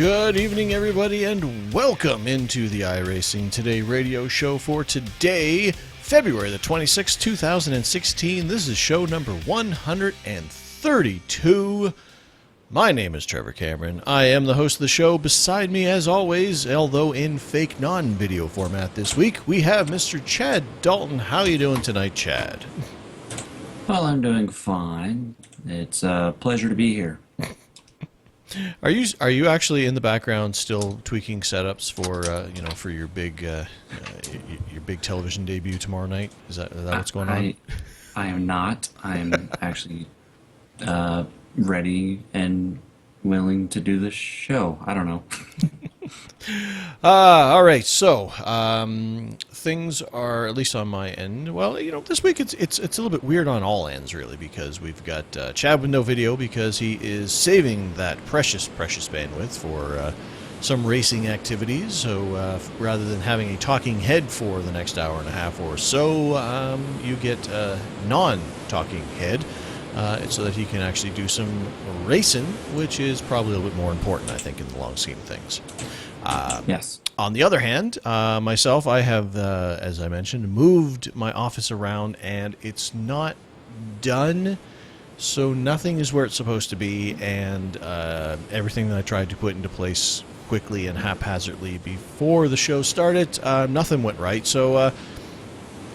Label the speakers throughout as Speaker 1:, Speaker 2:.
Speaker 1: Good evening, everybody, and welcome into the iRacing Today radio show for today, February the 26th, 2016. This is show number 132. My name is Trevor Cameron. I am the host of the show. Beside me, as always, although in fake non-video format this week, we have Mr. Chad Dalton. How are you doing tonight, Chad?
Speaker 2: Well, I'm doing fine. It's a pleasure to be here.
Speaker 1: Are you actually in the background still tweaking setups for for your big television debut tomorrow night? Is that what's going on?
Speaker 2: I am not. I'm actually ready and willing to do this show. I don't know.
Speaker 1: All right. So things are, at least on my end. Well, this week it's a little bit weird on all ends, really, because we've got Chad with no video because he is saving that precious bandwidth for some racing activities. So rather than having a talking head for the next hour and a half or so, you get a non-talking head. So that he can actually do some racing, which is probably a little bit more important, I think, in the long scheme of things.
Speaker 2: Yes.
Speaker 1: On the other hand, myself, I have, as I mentioned, moved my office around, and it's not done, so nothing is where it's supposed to be, and everything that I tried to put into place quickly and haphazardly before the show started, nothing went right, so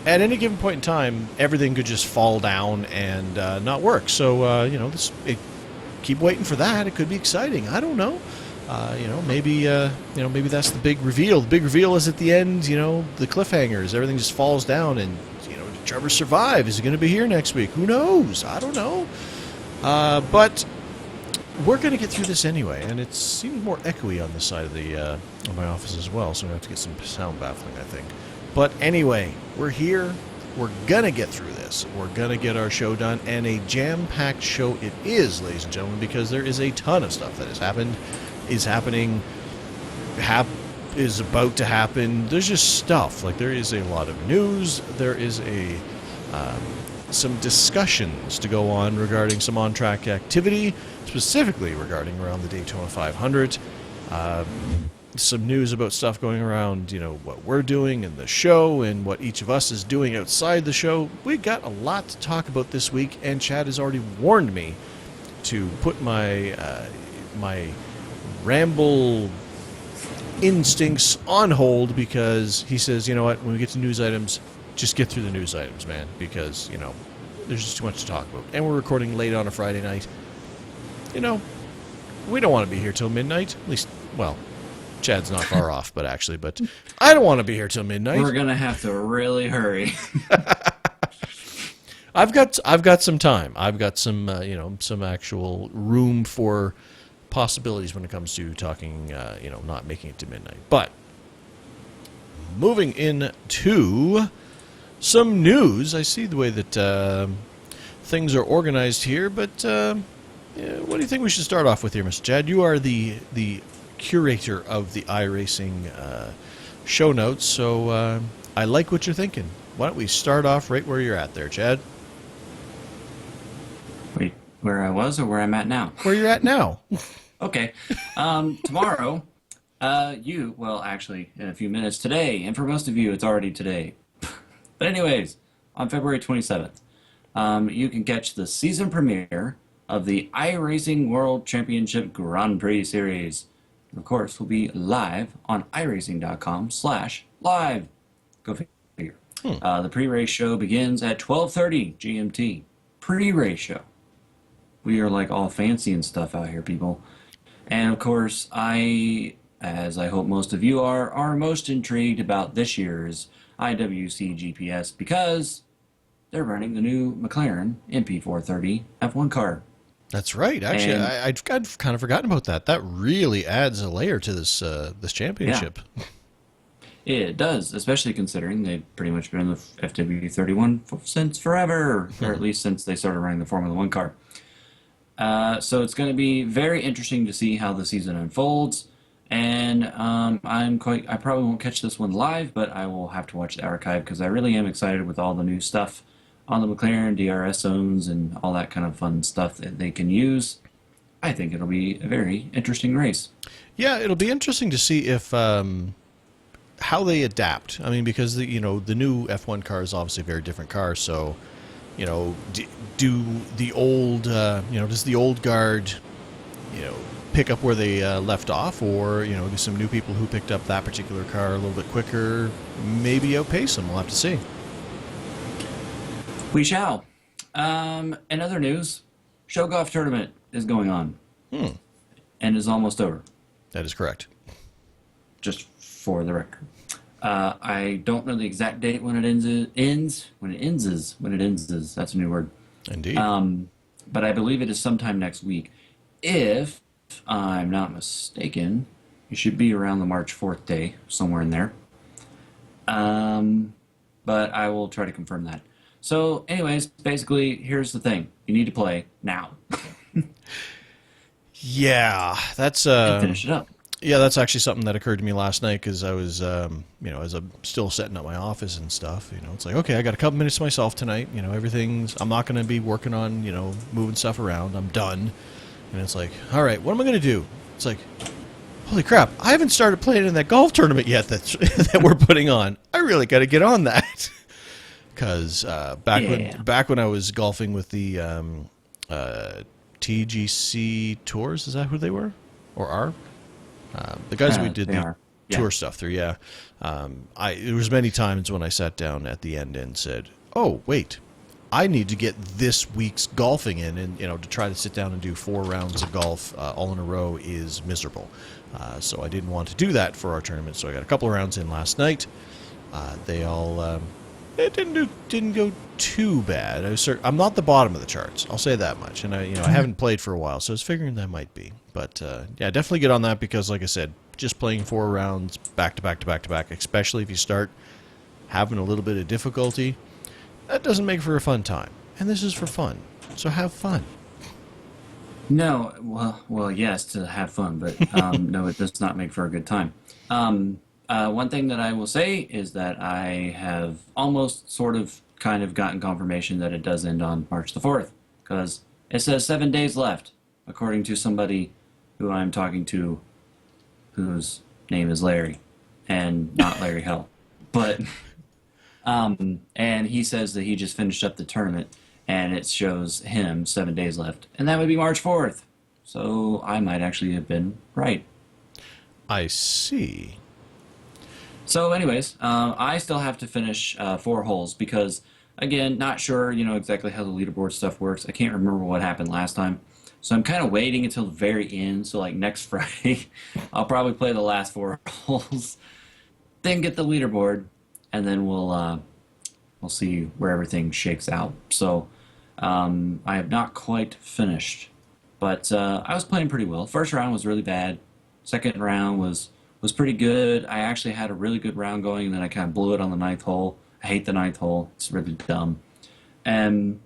Speaker 1: at any given point in time, everything could just fall down and not work. So, keep waiting for that. It could be exciting. I don't know. Maybe that's the big reveal. The big reveal is at the end. The cliffhangers. Everything just falls down, and did Trevor survive? Is he going to be here next week? Who knows? I don't know. But we're going to get through this anyway, and it seems more echoey on this side of the of my office as well. So I'm going to have to get some sound baffling, I think. But anyway, we're here. We're going to get through this. We're going to get our show done, and a jam-packed show it is, ladies and gentlemen, because there is a ton of stuff that has happened, is happening, is about to happen. There's just stuff. Like, there is a lot of news. There is some discussions to go on regarding some on-track activity, specifically regarding around the Daytona 500. Some news about stuff going around, what we're doing in the show and what each of us is doing outside the show. We got a lot to talk about this week, and Chad has already warned me to put my my ramble instincts on hold because he says, when we get to news items, just get through the news items, man, because, there's just too much to talk about. And we're recording late on a Friday night. We don't want to be here till midnight, at least, well, Chad's not far off, but I don't want to be here till midnight.
Speaker 2: We're gonna have to really hurry.
Speaker 1: I've got some time. I've got some some actual room for possibilities when it comes to talking. Not making it to midnight. But moving into some news, I see the way that things are organized here. But what do you think we should start off with here, Mr. Chad? You are the curator of the iRacing show notes, so I like what you're thinking. Why don't we start off right where you're at there, Chad?
Speaker 2: Wait, where I was or where I'm at now?
Speaker 1: Where you're at now.
Speaker 2: Okay. Tomorrow, actually, in a few minutes today, and for most of you, it's already today. But anyways, on February 27th, you can catch the season premiere of the iRacing World Championship Grand Prix Series. Of course, we'll be live on iRacing.com/live. Go figure. The pre-race show begins at 12:30 GMT. Pre-race show. We are like all fancy and stuff out here, people. And of course, as I hope most of you are most intrigued about this year's IWC GPS because they're running the new McLaren MP430 F1 car.
Speaker 1: That's right. Actually, I'd kind of forgotten about that. That really adds a layer to this championship.
Speaker 2: Yeah. It does, especially considering they've pretty much been in the FW31 since forever, or at least since they started running the Formula One car. So it's going to be very interesting to see how the season unfolds. And I probably won't catch this one live, but I will have to watch the archive because I really am excited with all the new stuff on the McLaren DRS zones and all that kind of fun stuff that they can use. I think it'll be a very interesting race.
Speaker 1: Yeah, it'll be interesting to see if how they adapt. I mean, because the new F1 car is obviously a very different car. So, do the old does the old guard pick up where they left off, or do some new people who picked up that particular car a little bit quicker maybe outpace them? We'll have to see.
Speaker 2: We shall. In other news, Show Golf Tournament is going on and is almost over.
Speaker 1: That is correct.
Speaker 2: Just for the record. I don't know the exact date when it ends. When it ends. That's a new word.
Speaker 1: Indeed.
Speaker 2: But I believe it is sometime next week. If I'm not mistaken, it should be around the March 4th day, somewhere in there. But I will try to confirm that. So, anyways, basically, here's the thing. You need to play now.
Speaker 1: Yeah, that's
Speaker 2: and finish it up.
Speaker 1: yeah, that's actually something that occurred to me last night because I was, as I'm still setting up my office and stuff, it's like, okay, I got a couple minutes to myself tonight. I'm not going to be working on, moving stuff around. I'm done. And it's like, all right, what am I going to do? It's like, holy crap, I haven't started playing in that golf tournament yet that we're putting on. I really got to get on that. Because back when I was golfing with the TGC Tours, is that who they were? Or are? The guys we did the tour stuff through, yeah. There was many times when I sat down at the end and said, oh, wait, I need to get this week's golfing in. And, to try to sit down and do 4 rounds of golf all in a row is miserable. So I didn't want to do that for our tournament. So I got a couple of rounds in last night. They all... it didn't go too bad. I'm not the bottom of the charts. I'll say that much. And I haven't played for a while, so I was figuring that might be. But yeah, definitely get on that because, like I said, just playing 4 rounds back to back to back to back, especially if you start having a little bit of difficulty, that doesn't make for a fun time. And this is for fun, so have fun.
Speaker 2: No, well, yes, to have fun, but no, it does not make for a good time. One thing that I will say is that I have almost sort of kind of gotten confirmation that it does end on March the 4th, because it says 7 days left, according to somebody who I'm talking to whose name is Larry, and not Larry Hell. But, and he says that he just finished up the tournament, and it shows him 7 days left, and that would be March 4th. So I might actually have been right.
Speaker 1: I see.
Speaker 2: So anyways, I still have to finish 4 holes because, again, not sure, exactly how the leaderboard stuff works. I can't remember what happened last time. So I'm kind of waiting until the very end. So like next Friday, I'll probably play the last 4 holes, then get the leaderboard, and then we'll see where everything shakes out. So I have not quite finished, but I was playing pretty well. First round was really bad. Second round was pretty good. I actually had a really good round going, and then I kind of blew it on the 9th hole. I hate the 9th hole. It's really dumb. And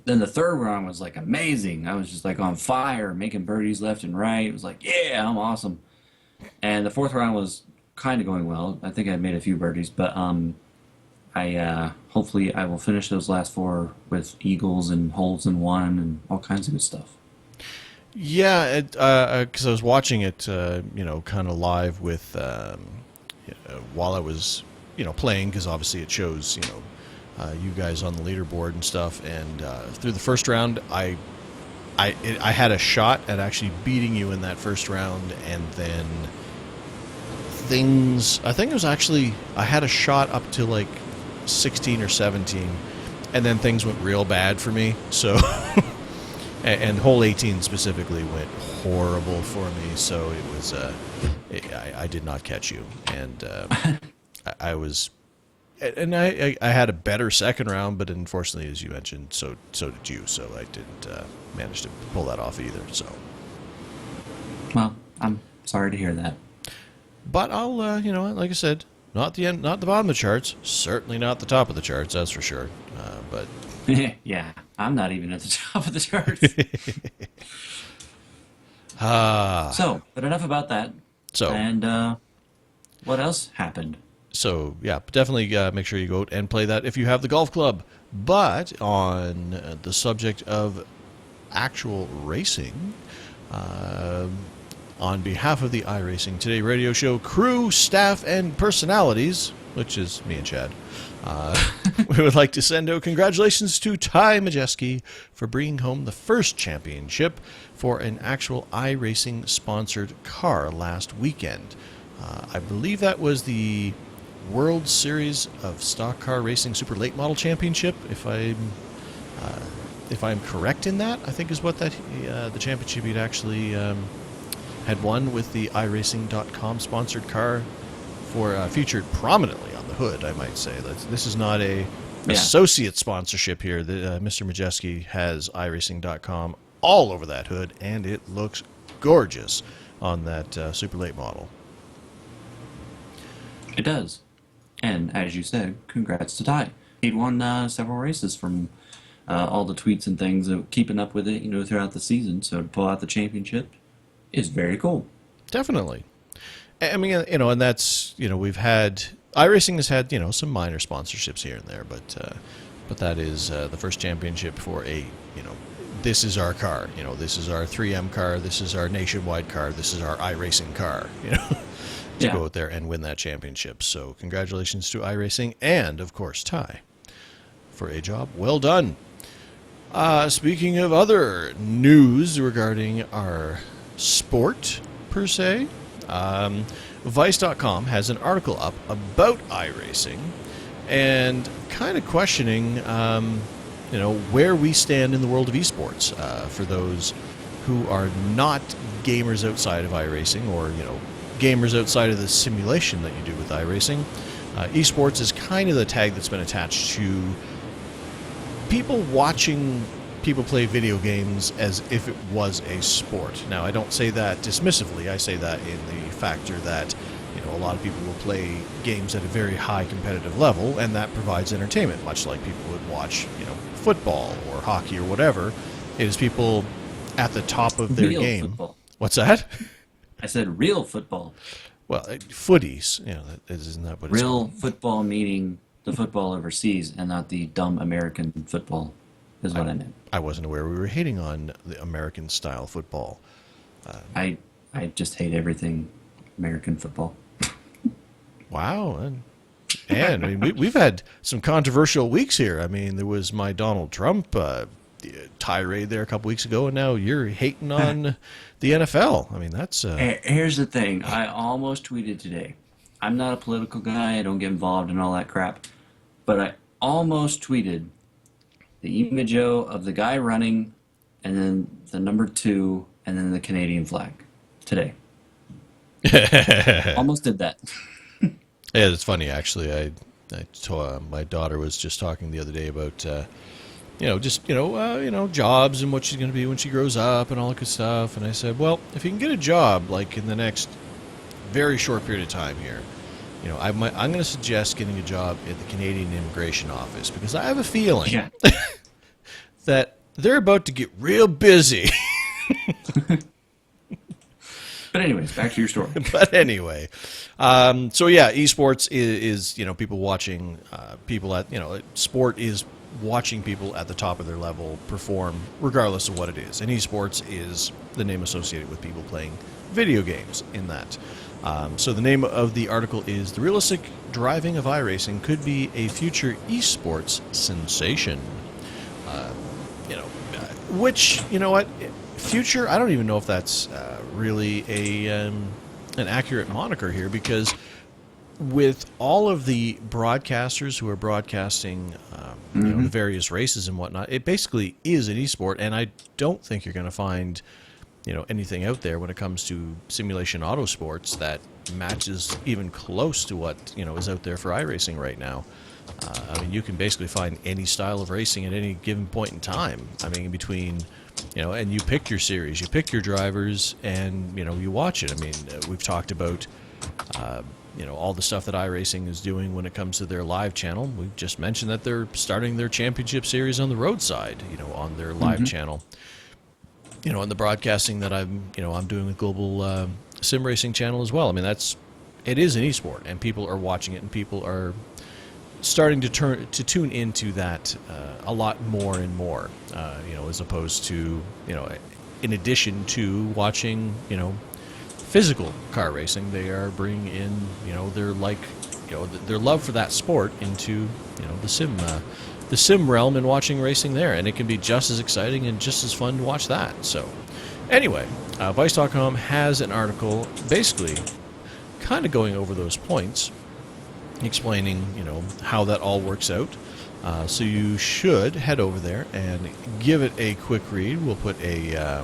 Speaker 2: then the third round was like amazing. I was just like on fire, making birdies left and right. It was like, yeah, I'm awesome. And the 4th round was kind of going well. I think I made a few birdies, but hopefully I will finish those last 4 with eagles and holes in one and all kinds of good stuff.
Speaker 1: Yeah, because I was watching it, kind of live with while I was, playing, because obviously it shows, you guys on the leaderboard and stuff. And through the first round, I had a shot at actually beating you in that first round, and then I think it was actually, I had a shot up to like 16 or 17, and then things went real bad for me. So. And hole 18 specifically went horrible for me, so it was I did not catch you, and I was, and I had a better second round, but unfortunately, as you mentioned, so did you, so I didn't manage to pull that off either. So,
Speaker 2: well, I'm sorry to hear that,
Speaker 1: but I'll like I said, not the bottom of the charts, certainly not the top of the charts, that's for sure, but.
Speaker 2: Yeah, I'm not even at the top of the charts. So, but enough about that.
Speaker 1: So,
Speaker 2: and what else happened?
Speaker 1: So, yeah, definitely make sure you go out and play that if you have the golf club. But on the subject of actual racing, On behalf of the iRacing Today radio show crew, staff, and personalities, which is me and Chad, we would like to send out congratulations to Ty Majeski for bringing home the first championship for an actual iRacing sponsored car last weekend. I believe that was the World Series of Stock Car Racing Super Late Model Championship, if I'm correct in that, I think is what that the championship he'd actually had won with the iRacing.com sponsored car featured prominently on the hood, I might say. This is not a associate sponsorship here. Mr. Majeski has iRacing.com all over that hood, and it looks gorgeous on that super late model.
Speaker 2: It does. And as you said, congrats to Ty. He'd won several races from all the tweets and things, keeping up with it, throughout the season. So to pull out the championship is very cool.
Speaker 1: Definitely. I mean, and that's, we've had, iRacing has had, some minor sponsorships here and there, but that is the first championship for this is our car, this is our 3M car, this is our nationwide car, this is our iRacing car, to go out there and win that championship. So congratulations to iRacing and, of course, Ty for a job well done. Speaking of other news regarding our sport, per se, Vice.com has an article up about iRacing and kind of questioning, where we stand in the world of esports for those who are not gamers outside of iRacing or, gamers outside of the simulation that you do with iRacing. Esports is kind of the tag that's been attached to people watching people play video games as if it was a sport. Now, I don't say that dismissively. I say that in the factor that, a lot of people will play games at a very high competitive level, and that provides entertainment, much like people would watch, football or hockey or whatever. It is people at the top of their game.
Speaker 2: Football.
Speaker 1: What's that?
Speaker 2: I said real football.
Speaker 1: Well, footies, isn't that what it's
Speaker 2: Real
Speaker 1: called?
Speaker 2: football meaning the football overseas and not the dumb American football is what I meant.
Speaker 1: I wasn't aware we were hating on the American-style football.
Speaker 2: I just hate everything American football.
Speaker 1: Wow. And I mean, we've had some controversial weeks here. I mean, there was my Donald Trump tirade there a couple weeks ago, and now you're hating on the NFL. I mean, that's...
Speaker 2: Here's the thing. I almost tweeted today. I'm not a political guy. I don't get involved in all that crap. But I almost tweeted the image of the guy running and then the number 2 and then the Canadian flag today. Almost did that.
Speaker 1: Yeah, it's funny, actually. I told, my daughter was just talking the other day about... jobs and what she's going to be when she grows up and all that good stuff. And I said, well, if you can get a job, like in the next very short period of time here, I'm going to suggest getting a job at the Canadian Immigration Office because I have a feeling that they're about to get real busy.
Speaker 2: But anyways, back to your story.
Speaker 1: But anyway, esports is people watching people at, sport is watching people at the top of their level perform regardless of what it is. And esports is the name associated with people playing video games in that. So the name of the article is "The Realistic Driving of iRacing Could Be a Future Esports Sensation." Which, future, I don't even know if that's really an accurate moniker here, because with all of the broadcasters who are broadcasting the various races and whatnot, it basically is an esport, and I don't think you're going to find anything out there when it comes to simulation auto sports that matches even close to what is out there for iRacing right now. I mean, you can basically find any style of racing at any given point in time. I mean, in between, and you pick your series, you pick your drivers, and you watch it. I mean, we've talked about all the stuff that iRacing is doing when it comes to their live channel. We just mentioned that they're starting their championship series on the roadside, on their live channel. And the broadcasting that I'm doing with Global Sim Racing Channel as well. I mean, it is an esport, and people are watching it, and people are starting to tune into that a lot more and more, as opposed to in addition to watching physical car racing. They are bringing in, their love for that sport into, the sim realm and watching racing there, and it can be just as exciting and just as fun to watch that. So, anyway, Vice.com has an article basically kind of going over those points, explaining, how that all works out. So you should head over there and give it a quick read. We'll put a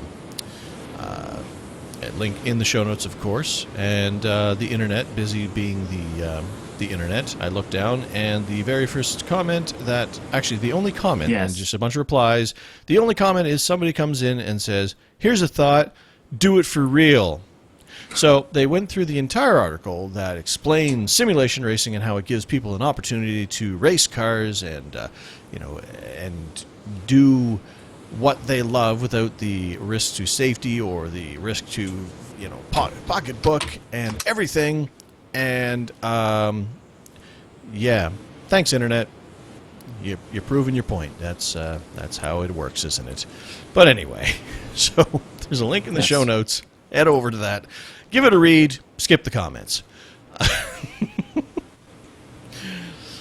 Speaker 1: link in the show notes, of course. And the internet, busy being the internet, I looked down, and the very first comment the only comment,
Speaker 2: Yes.
Speaker 1: and just a bunch of replies, the only comment is somebody comes in and says, here's a thought, do it for real. So they went through the entire article that explains simulation racing and how it gives people an opportunity to race cars and, and do what they love without the risk to safety or the risk to, pocketbook and everything. And, thanks, Internet. You're proving your point. That's how it works, isn't it? But anyway, so there's a link in the show notes. Head over to that. Give it a read. Skip the comments.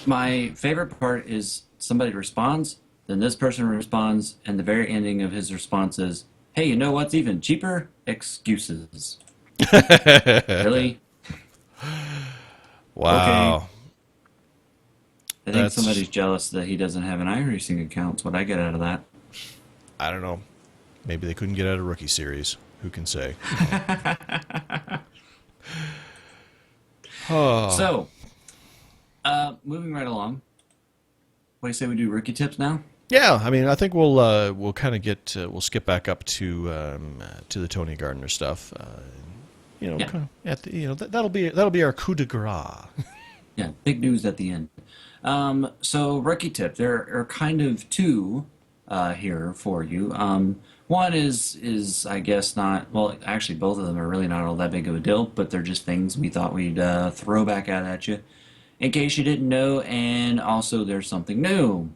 Speaker 2: My favorite part is somebody responds, then this person responds, and the very ending of his response is, hey, you know what's even cheaper? Excuses. Really?
Speaker 1: Wow.
Speaker 2: Okay. I think somebody's jealous that he doesn't have an iRacing account. That's what I get out of that.
Speaker 1: I don't know. Maybe they couldn't get out a rookie series. Who can say? Oh.
Speaker 2: So, moving right along. What do you say we do rookie tips now?
Speaker 1: Yeah, I mean, I think we'll kind of we'll skip back up to the Tony Gardner stuff. Kind of that'll be our coup de grace.
Speaker 2: Yeah, big news at the end. So rookie tip, there are kind of two here for you. One is I guess not, well, actually both of them are really not all that big of a deal, but they're just things we thought we'd throw back out at you in case you didn't know, and also there's something new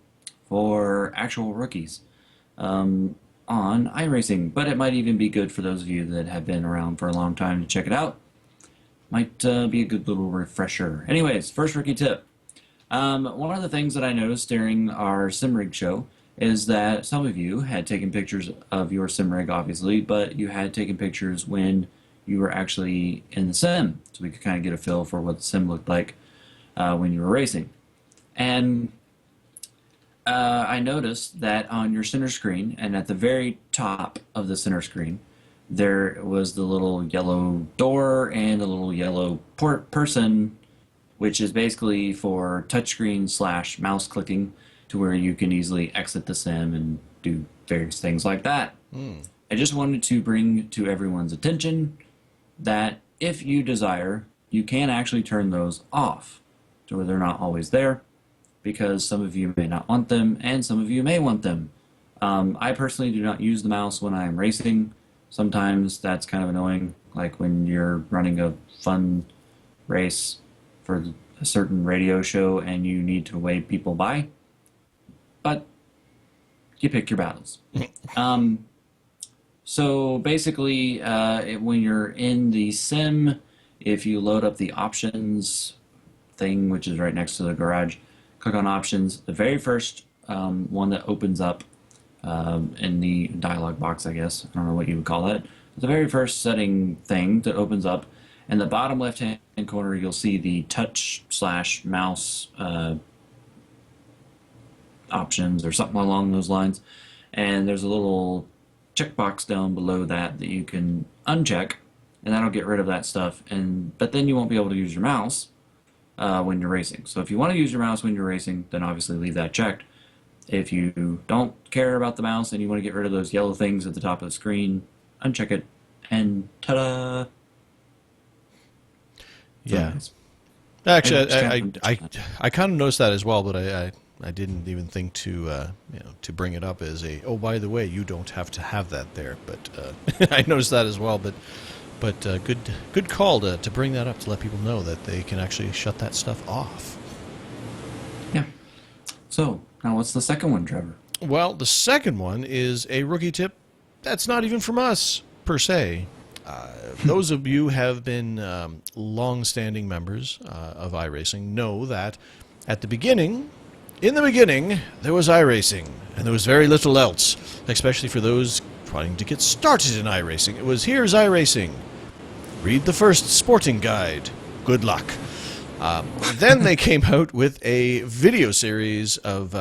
Speaker 2: for actual rookies on iRacing, but it might even be good for those of you that have been around for a long time to check it out. Might be a good little refresher. Anyways, first rookie tip. One of the things that I noticed during our sim rig show is that some of you had taken pictures of your sim rig, obviously, but you had taken pictures when you were actually in the sim, so we could kind of get a feel for what the sim looked like when you were racing. And I noticed that on your center screen, and at the very top of the center screen, there was the little yellow door and a little yellow person, which is basically for touchscreen / mouse clicking, to where you can easily exit the sim and do various things like that. I just wanted to bring to everyone's attention that if you desire, you can actually turn those off to where they're not always there, because some of you may not want them and some of you may want them. I personally do not use the mouse when I am racing. Sometimes that's kind of annoying, like when you're running a fun race for a certain radio show and you need to wave people by. But you pick your battles. So basically, when you're in the sim, if you load up the options thing, which is right next to the garage, click on options. The very first one that opens up in the dialog box, I guess, I don't know what you would call it. The very first setting thing that opens up, in the bottom left-hand corner, you'll see the touch / mouse options or something along those lines. And there's a little checkbox down below that you can uncheck, and that'll get rid of that stuff. But then you won't be able to use your mouse when you're racing. So if you want to use your mouse when you're racing, then obviously leave that checked. If you don't care about the mouse and you want to get rid of those yellow things at the top of the screen, uncheck it, and ta-da!
Speaker 1: Yeah. Actually, I kind of noticed that as well, but I didn't even think to bring it up as oh, by the way, you don't have to have that there. But I noticed that as well. But good call to bring that up, to let people know that they can actually shut that stuff off.
Speaker 2: Yeah. So now what's the second one, Trevor?
Speaker 1: Well, the second one is a rookie tip that's not even from us per se. Those of you who have been long-standing members of iRacing know that at the beginning, in the beginning, there was iRacing, and there was very little else, especially for those trying to get started in iRacing. It was, here's iRacing. Read the first sporting guide. Good luck. Then they came out with a video series of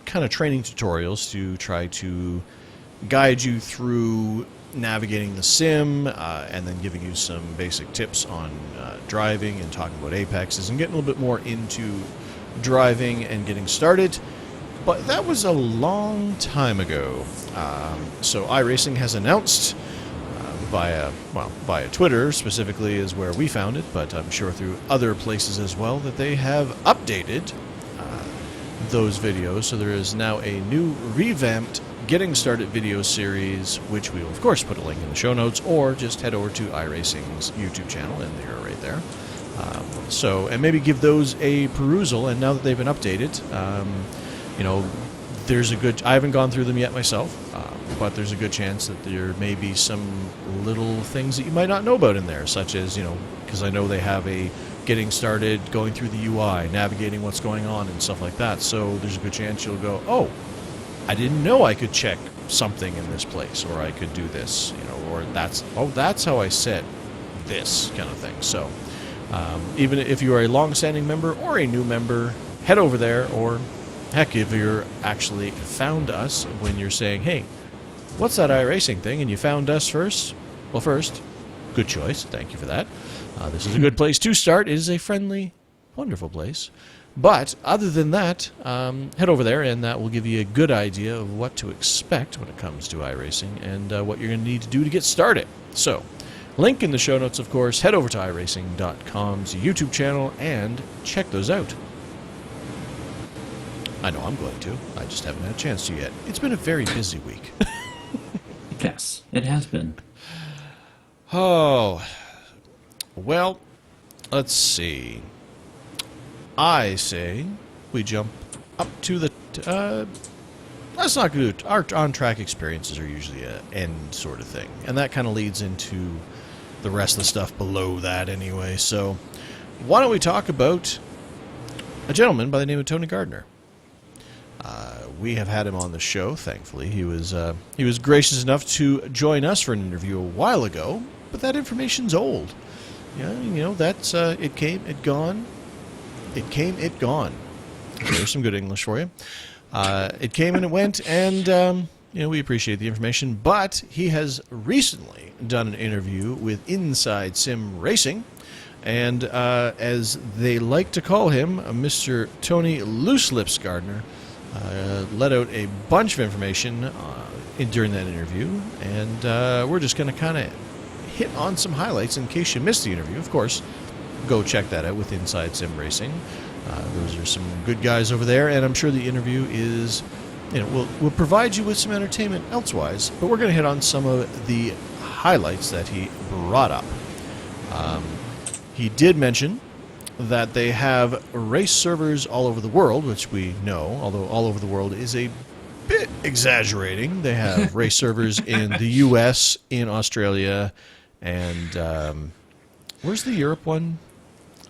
Speaker 1: kind of training tutorials to try to guide you through navigating the sim, and then giving you some basic tips on driving and talking about apexes and getting a little bit more into driving and getting started. But that was a long time ago. So iRacing has announced via Twitter specifically is where we found it, but I'm sure through other places as well, that they have updated those videos. So there is now a new revamped Getting Started video series, which we will of course put a link in the show notes, or just head over to iRacing's YouTube channel, and they're right there. And maybe give those a perusal. And now that they've been updated, there's a good. I haven't gone through them yet myself, but there's a good chance that there may be some little things that you might not know about in there, such as because I know they have a getting started, going through the UI, navigating what's going on, and stuff like that. So there's a good chance you'll go, oh, I didn't know I could check something in this place, or I could do this, or that's how I set this kind of thing. So even if you are a long-standing member or a new member, head over there, or heck, if you're actually found us when you're saying, hey, what's that iRacing thing, and you found us first, well, first, good choice. Thank you for that. This is a good place to start. It is a friendly, wonderful place. But other than that, head over there, and that will give you a good idea of what to expect when it comes to iRacing and what you're going to need to do to get started. So, link in the show notes, of course. Head over to iRacing.com's YouTube channel and check those out. I know I'm going to. I just haven't had a chance to yet. It's been a very busy week.
Speaker 2: Yes, it has been.
Speaker 1: Oh, well, let's see. I say we jump up to the... let's not do it. Our on-track experiences are usually an end sort of thing. And that kind of leads into the rest of the stuff below that anyway. So why don't we talk about a gentleman by the name of Tony Gardner. We have had him on the show, thankfully. He was gracious enough to join us for an interview a while ago, but that information's old. Yeah, that's it came, it gone. It came, it gone. There's some good English for you. It came and it went, and we appreciate the information. But he has recently done an interview with Inside Sim Racing, and as they like to call him, Mr. Tony Loose Lips Gardner let out a bunch of information during that interview, and we're just going to kind of hit on some highlights in case you missed the interview. Of course, go check that out with Inside Sim Racing. Those are some good guys over there, and I'm sure the interview is, will provide you with some entertainment elsewise, but we're going to hit on some of the highlights that he brought up. He did mention that they have race servers all over the world, which we know, although all over the world is a bit exaggerating. They have race servers in the US, in Australia, and where's the Europe one?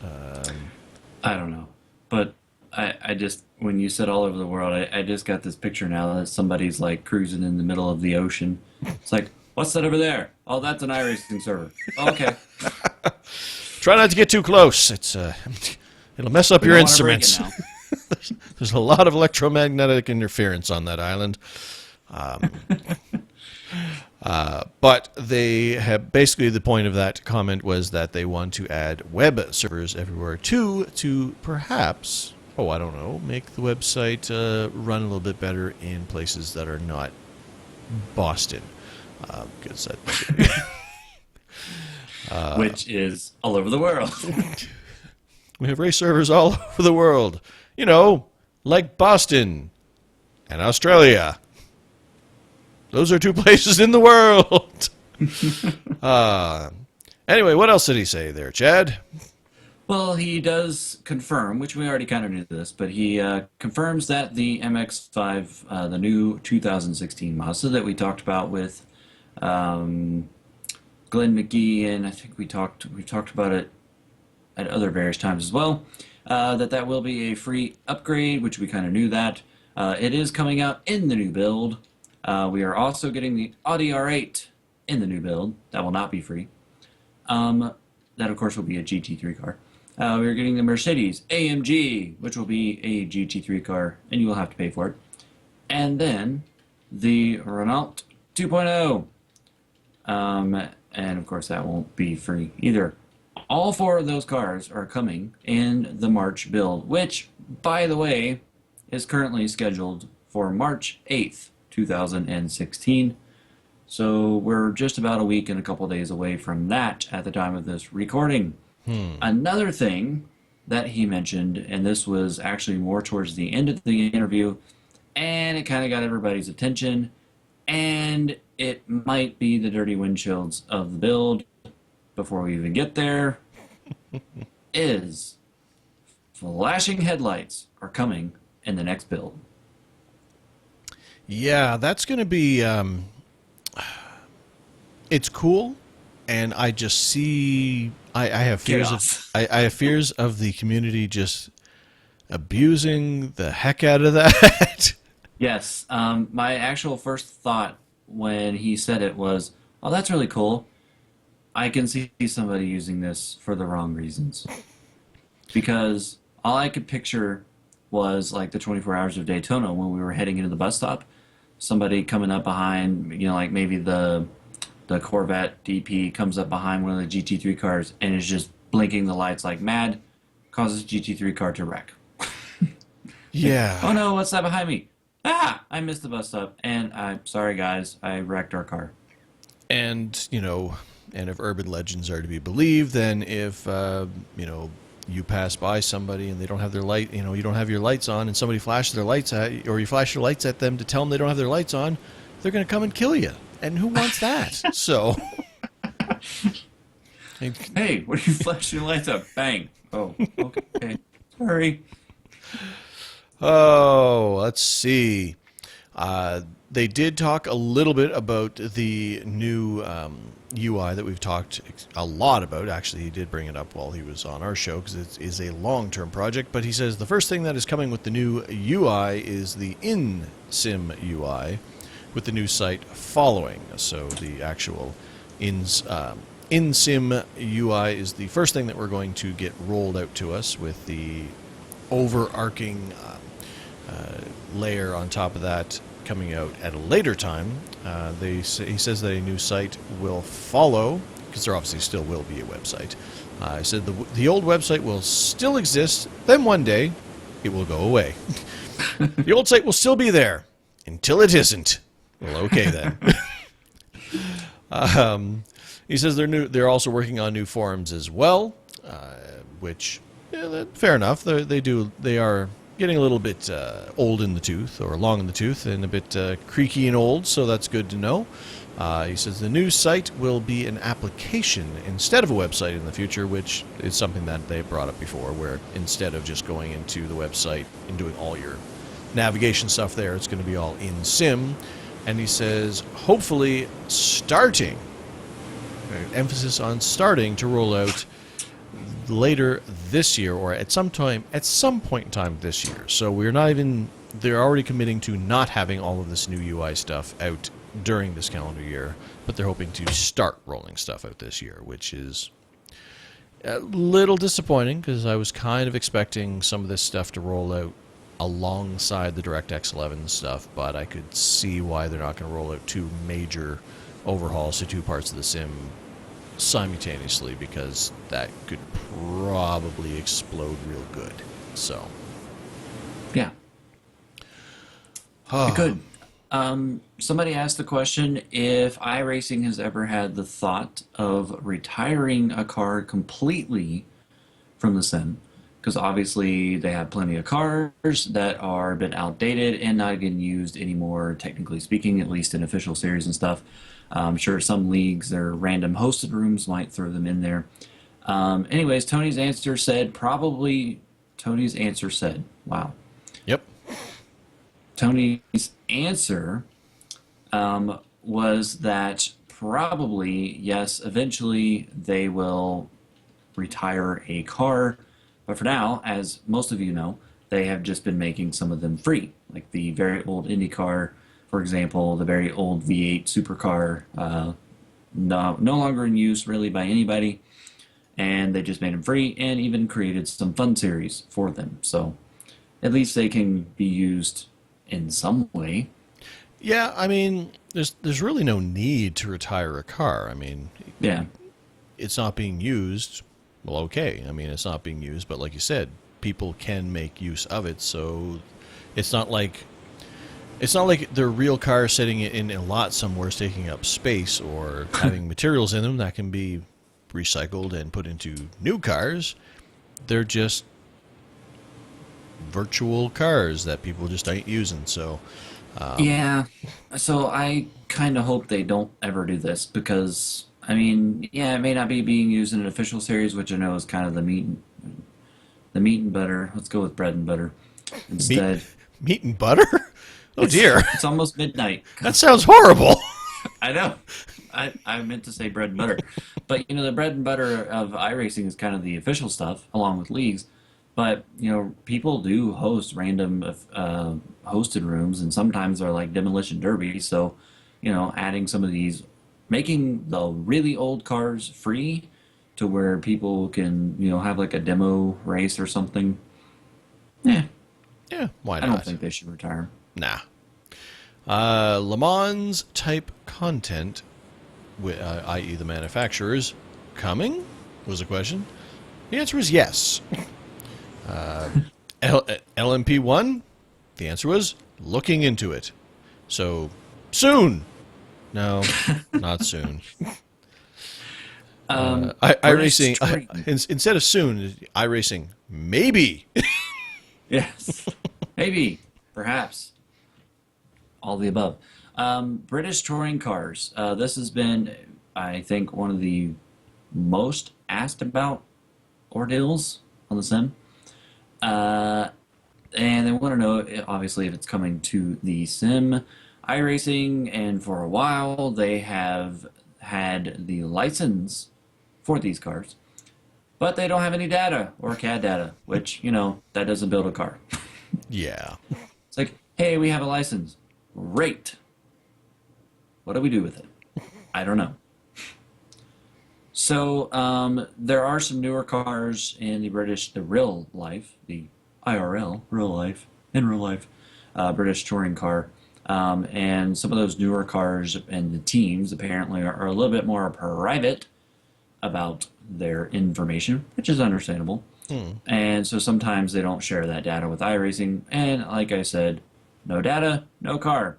Speaker 2: I don't know. But I just, when you said all over the world, I just got this picture now that somebody's like cruising in the middle of the ocean. It's like, what's that over there? Oh, that's an iRacing server. Oh, okay.
Speaker 1: Try not to get too close. It's it'll mess up your instruments. There's a lot of electromagnetic interference on that island. But they have basically, the point of that comment was that they want to add web servers everywhere to perhaps, I don't know, make the website run a little bit better in places that are not Boston. Because that
Speaker 2: which is all over the world.
Speaker 1: We have race servers all over the world. Like Boston and Australia. Those are two places in the world. Anyway, what else did he say there, Chad?
Speaker 2: Well, he does confirm, which we already kind of knew this, but he confirms that the MX-5, the new 2016 Mazda that we talked about with Glenn McGee, and I think we talked about it at other various times as well. That will be a free upgrade, which we kind of knew that. It is coming out in the new build. We are also getting the Audi R8 in the new build. That will not be free. That, of course, will be a GT3 car. We are getting the Mercedes AMG, which will be a GT3 car, and you will have to pay for it. And then the Renault 2.0. And, of course, that won't be free either. All four of those cars are coming in the March build, which, by the way, is currently scheduled for March 8th, 2016. So we're just about a week and a couple days away from that at the time of this recording. Another thing that he mentioned, and this was actually more towards the end of the interview, and it kind of got everybody's attention, and it might be the dirty windshields of the build before we even get there, is flashing headlights are coming in the next build.
Speaker 1: Yeah, that's going to be. It's cool, and I just see. I have fears
Speaker 2: Chaos.
Speaker 1: of. I have fears of the community just abusing the heck out of that.
Speaker 2: Yes, my actual first thought when he said it was, "Oh, that's really cool." I can see somebody using this for the wrong reasons. Because all I could picture was like the 24 Hours of Daytona when we were heading into the bus stop. Somebody coming up behind, like maybe the Corvette DP comes up behind one of the GT3 cars and is just blinking the lights like mad, causes GT3 car to wreck.
Speaker 1: Yeah.
Speaker 2: Oh no, what's that behind me? Ah, I missed the bus stop, and I'm sorry guys, I wrecked our car.
Speaker 1: And, and if urban legends are to be believed, then if, you pass by somebody and they don't have their light, you don't have your lights on, and somebody flashes their lights at you, or you flash your lights at them to tell them they don't have their lights on, they're going to come and kill you. And who wants that? So.
Speaker 2: Hey, what are you flashing your lights up? Bang. Oh, okay. Sorry.
Speaker 1: Oh, let's see. They did talk a little bit about the new UI that we've talked a lot about. Actually, he did bring it up while he was on our show because it is a long-term project. But he says the first thing that is coming with the new UI is the in-sim UI with the new site following. So the actual in-sim UI is the first thing that we're going to get rolled out to us with the overarching layer on top of that coming out at a later time. He says that a new site will follow, because there obviously still will be a website. He said the old website will still exist, then one day it will go away. The old site will still be there until it isn't. Well, okay then. He says they're also working on new forums as well, which, fair enough. They are getting a little bit old in the tooth, or long in the tooth, and a bit creaky and old, so that's good to know. He says the new site will be an application instead of a website in the future, which is something that they brought up before, where instead of just going into the website and doing all your navigation stuff there, it's going to be all in sim. And he says, hopefully starting, emphasis on starting to roll out later this year, or at some point in time this year. So they're already committing to not having all of this new UI stuff out during this calendar year, but they're hoping to start rolling stuff out this year, which is a little disappointing because I was kind of expecting some of this stuff to roll out alongside the DirectX 11 stuff, but I could see why they're not going to roll out two major overhauls to two parts of the sim simultaneously, because that could probably explode real good. So
Speaker 2: Yeah. It could. Somebody asked the question if iRacing has ever had the thought of retiring a car completely from the sim, because obviously they have plenty of cars that are a bit outdated and not getting used anymore, technically speaking, at least in official series and stuff. I'm sure some leagues, their random hosted rooms might throw them in there. Anyways, Tony's answer said, wow.
Speaker 1: yep.
Speaker 2: Tony's answer was that probably, yes, eventually they will retire a car. But for now, as most of you know, they have just been making some of them free. Like the very old Indy car, for example, the very old V8 supercar, no longer in use really by anybody. And they just made them free and even created some fun series for them. So at least they can be used in some way.
Speaker 1: Yeah, I mean, there's really no need to retire a car. I mean,
Speaker 2: Yeah.
Speaker 1: it's not being used. Well, okay. I mean, it's not being used, but like you said, people can make use of it. So it's not like they're real cars sitting in a lot somewhere, taking up space or having materials in them that can be recycled and put into new cars. They're just virtual cars that people just ain't using. So
Speaker 2: Yeah. So I kind of hope they don't ever do this because, I mean, yeah, it may not be being used in an official series, which I know is kind of the meat and butter. Let's go with bread and butter
Speaker 1: meat,
Speaker 2: instead.
Speaker 1: meat and butter. Oh dear,
Speaker 2: It's almost midnight.
Speaker 1: that sounds horrible.
Speaker 2: I know. I meant to say bread and butter. But, the bread and butter of iRacing is kind of the official stuff, along with leagues. But, people do host random hosted rooms, and sometimes they're like demolition derbies. So, adding some of these, making the really old cars free to where people can, have like a demo race or something. Yeah,
Speaker 1: Yeah, why
Speaker 2: I
Speaker 1: not?
Speaker 2: don't think they should retire.
Speaker 1: Nah. Le Mans type content, i.e., the manufacturers, coming? Was the question. The answer is yes. LMP1? The answer was looking into it. So, soon. No, not soon. iRacing, instead of soon, iRacing, maybe.
Speaker 2: Yes, maybe, perhaps. All the above. British touring cars. This has been, I think, one of the most asked about ordeals on the sim. And they want to know, obviously, if it's coming to the sim iRacing. And for a while, they have had the license for these cars, but they don't have any data or CAD data, which, that doesn't build a car.
Speaker 1: Yeah.
Speaker 2: It's like, hey, we have a license. Great. What do we do with it? I don't know. So there are some newer cars in the real life, the IRL, real life, in real life, British touring car. And some of those newer cars and the teams apparently are a little bit more private about their information, which is understandable. And so sometimes they don't share that data with iRacing. And like I said, no data, no car.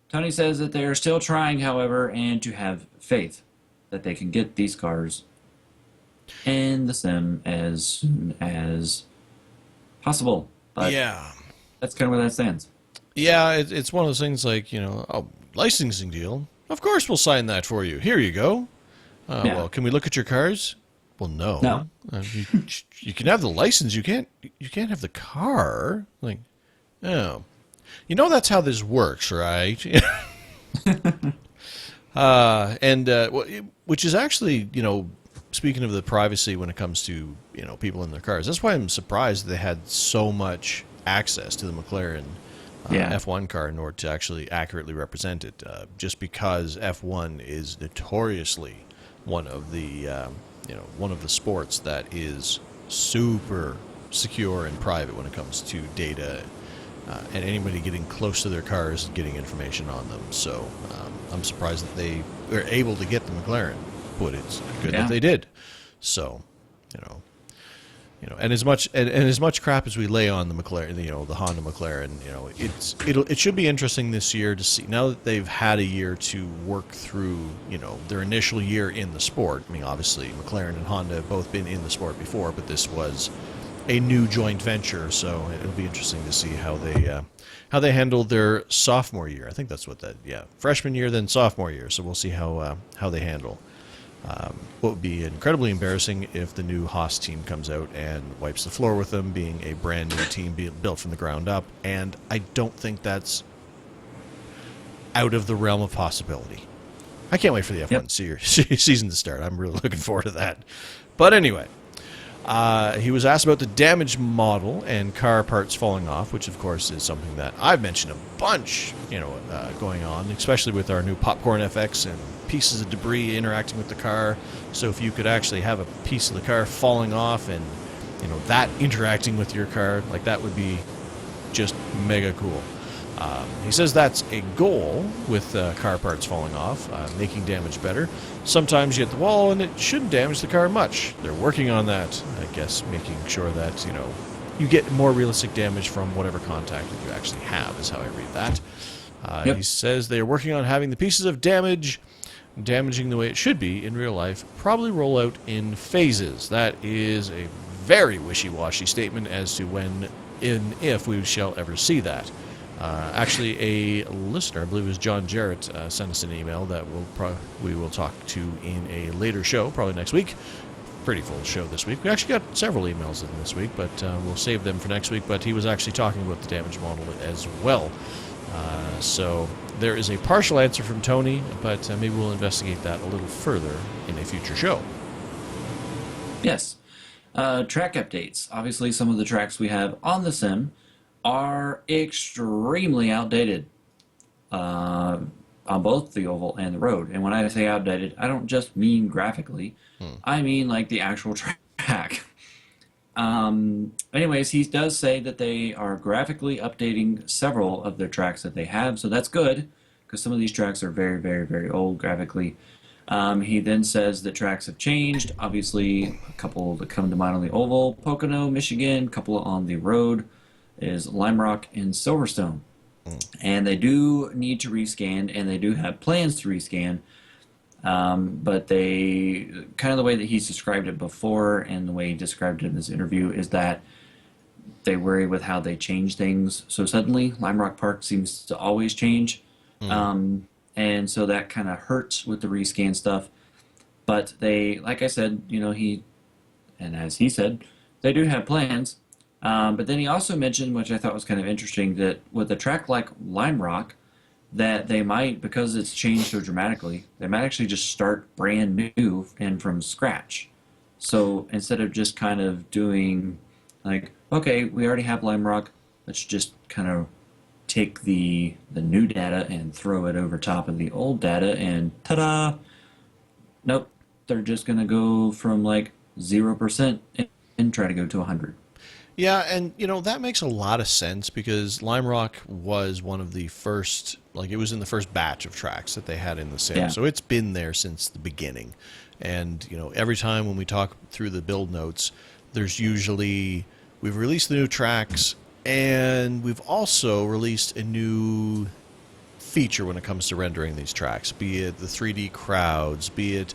Speaker 2: Tony says that they are still trying, however, and to have faith that they can get these cars in the sim as soon as possible. But
Speaker 1: Yeah.
Speaker 2: that's kind of where that stands.
Speaker 1: Yeah, it's one of those things like, licensing deal. Of course we'll sign that for you. Here you go.
Speaker 2: Yeah.
Speaker 1: Well, can we look at your cars? Well, no.
Speaker 2: No.
Speaker 1: You can have the license. You can't have the car. Like, oh. That's how this works, right? Which is actually, speaking of the privacy when it comes to, people in their cars, that's why I'm surprised they had so much access to the McLaren F1 car in order to actually accurately represent it. Just because F1 is notoriously one of the, one of the sports that is super secure and private when it comes to data. And anybody getting close to their cars getting information on them. So I'm surprised that they were able to get the McLaren, but it's good that they did. So, and as much crap as we lay on the McLaren, the Honda McLaren, it should be interesting this year to see, now that they've had a year to work through, their initial year in the sport. I mean, obviously McLaren and Honda have both been in the sport before, but this was a new joint venture, so it'll be interesting to see how they handle their sophomore year. I think that's what freshman year, then sophomore year. So we'll see how they handle. What would be incredibly embarrassing if the new Haas team comes out and wipes the floor with them, being a brand new team built from the ground up. And I don't think that's out of the realm of possibility. I can't wait for the
Speaker 2: Yep.
Speaker 1: F1 season to start. I'm really looking forward to that. But anyway, he was asked about the damage model and car parts falling off, which of course is something that I've mentioned a bunch, going on, especially with our new Popcorn FX and pieces of debris interacting with the car. So if you could actually have a piece of the car falling off and that interacting with your car, like that would be just mega cool. He says that's a goal with car parts falling off, making damage better. Sometimes you hit the wall and it shouldn't damage the car much. They're working on that, I guess, making sure that, you get more realistic damage from whatever contact that you actually have, is how I read that.
Speaker 2: Yep.
Speaker 1: He says they are working on having the pieces of damaging the way it should be in real life, probably roll out in phases. That is a very wishy-washy statement as to when, if we shall ever see that. Actually, a listener, I believe it was John Jarrett, sent us an email that we will talk to in a later show, probably next week. Pretty full show this week. We actually got several emails in this week, but we'll save them for next week. But he was actually talking about the damage model as well. So there is a partial answer from Tony, but maybe we'll investigate that a little further in a future show.
Speaker 2: Yes. Track updates. Obviously, some of the tracks we have on the sim are extremely outdated on both the oval and the road. And when I say outdated, I don't just mean graphically. I mean like the actual track. Anyways, he does say that they are graphically updating several of their tracks that they have, so that's good, because some of these tracks are very, very, very old graphically. He then says that tracks have changed. Obviously, a couple that come to mind on the oval, Pocono, Michigan, a couple on the road is Lime Rock and Silverstone. And they do need to rescan, and they do have plans to rescan. But they, kind of the way that he's described it before and the way he described it in this interview is that they worry with how they change things so suddenly. Lime Rock Park seems to always change. And so that kind of hurts with the rescan stuff. But they, like I said, and as he said, they do have plans. But then he also mentioned, which I thought was kind of interesting, that with a track like Lime Rock, that they might, because it's changed so dramatically, they might actually just start brand new and from scratch. So instead of just kind of doing like, okay, we already have Lime Rock, let's just kind of take the new data and throw it over top of the old data and ta-da! Nope, they're just going to go from like 0% and try to go to 100.
Speaker 1: Yeah, and that makes a lot of sense because Lime Rock was one of the first, like it was in the first batch of tracks that they had in the sim.
Speaker 2: Yeah.
Speaker 1: So it's been there since the beginning. And, every time when we talk through the build notes, there's usually, we've released the new tracks and we've also released a new feature when it comes to rendering these tracks, be it the 3D crowds, be it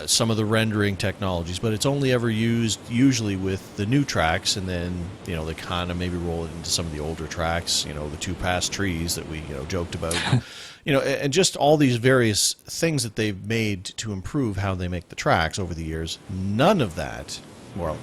Speaker 1: some of the rendering technologies, but it's only ever used usually with the new tracks, and then they kind of maybe roll it into some of the older tracks, the two past trees that we joked about, and just all these various things that they've made to improve how they make the tracks over the years. None of that, well,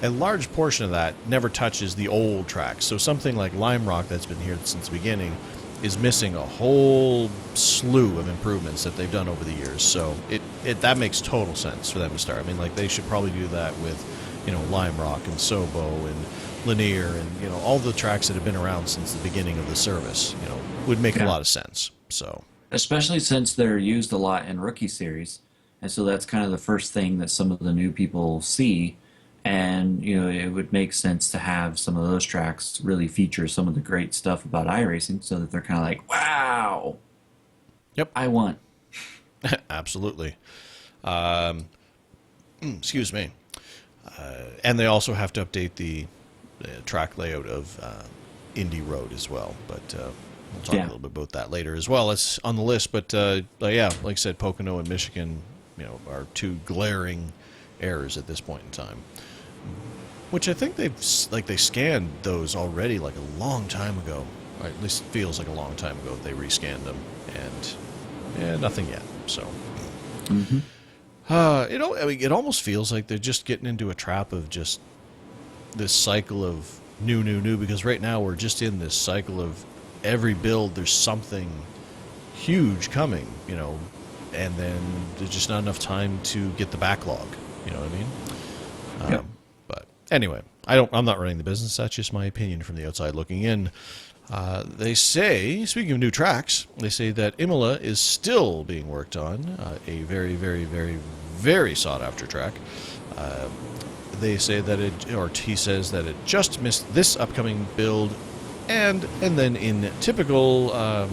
Speaker 1: a large portion of that never touches the old tracks. So something like Lime Rock that's been here since the beginning is missing a whole slew of improvements that they've done over the years. So that makes total sense for them to start. I mean, like they should probably do that with, Lime Rock and Sobo and Lanier and, all the tracks that have been around since the beginning of the service, would make a lot of sense. So,
Speaker 2: especially since they're used a lot in Rookie Series. And so that's kind of the first thing that some of the new people see. And, it would make sense to have some of those tracks really feature some of the great stuff about iRacing so that they're kind of like, wow,
Speaker 1: yep,
Speaker 2: I want.
Speaker 1: Absolutely. Excuse me. And they also have to update the track layout of Indy Road as well. But we'll talk a little bit about that later as well. It's on the list. But yeah, like I said, Pocono and Michigan, are two glaring errors at this point in time. Which I think they scanned those already like a long time ago. Or at least it feels like a long time ago they rescanned them. And nothing yet. So, it almost feels like they're just getting into a trap of just this cycle of new, because right now we're just in this cycle of every build there's something huge coming, and then there's just not enough time to get the backlog. You know what I mean?
Speaker 2: Yep.
Speaker 1: But anyway, I'm not running the business. That's just my opinion from the outside looking in. They say, speaking of new tracks, they say that Imola is still being worked on, a very, very, very, very sought after track. They say that he says that it just missed this upcoming build, and then in typical,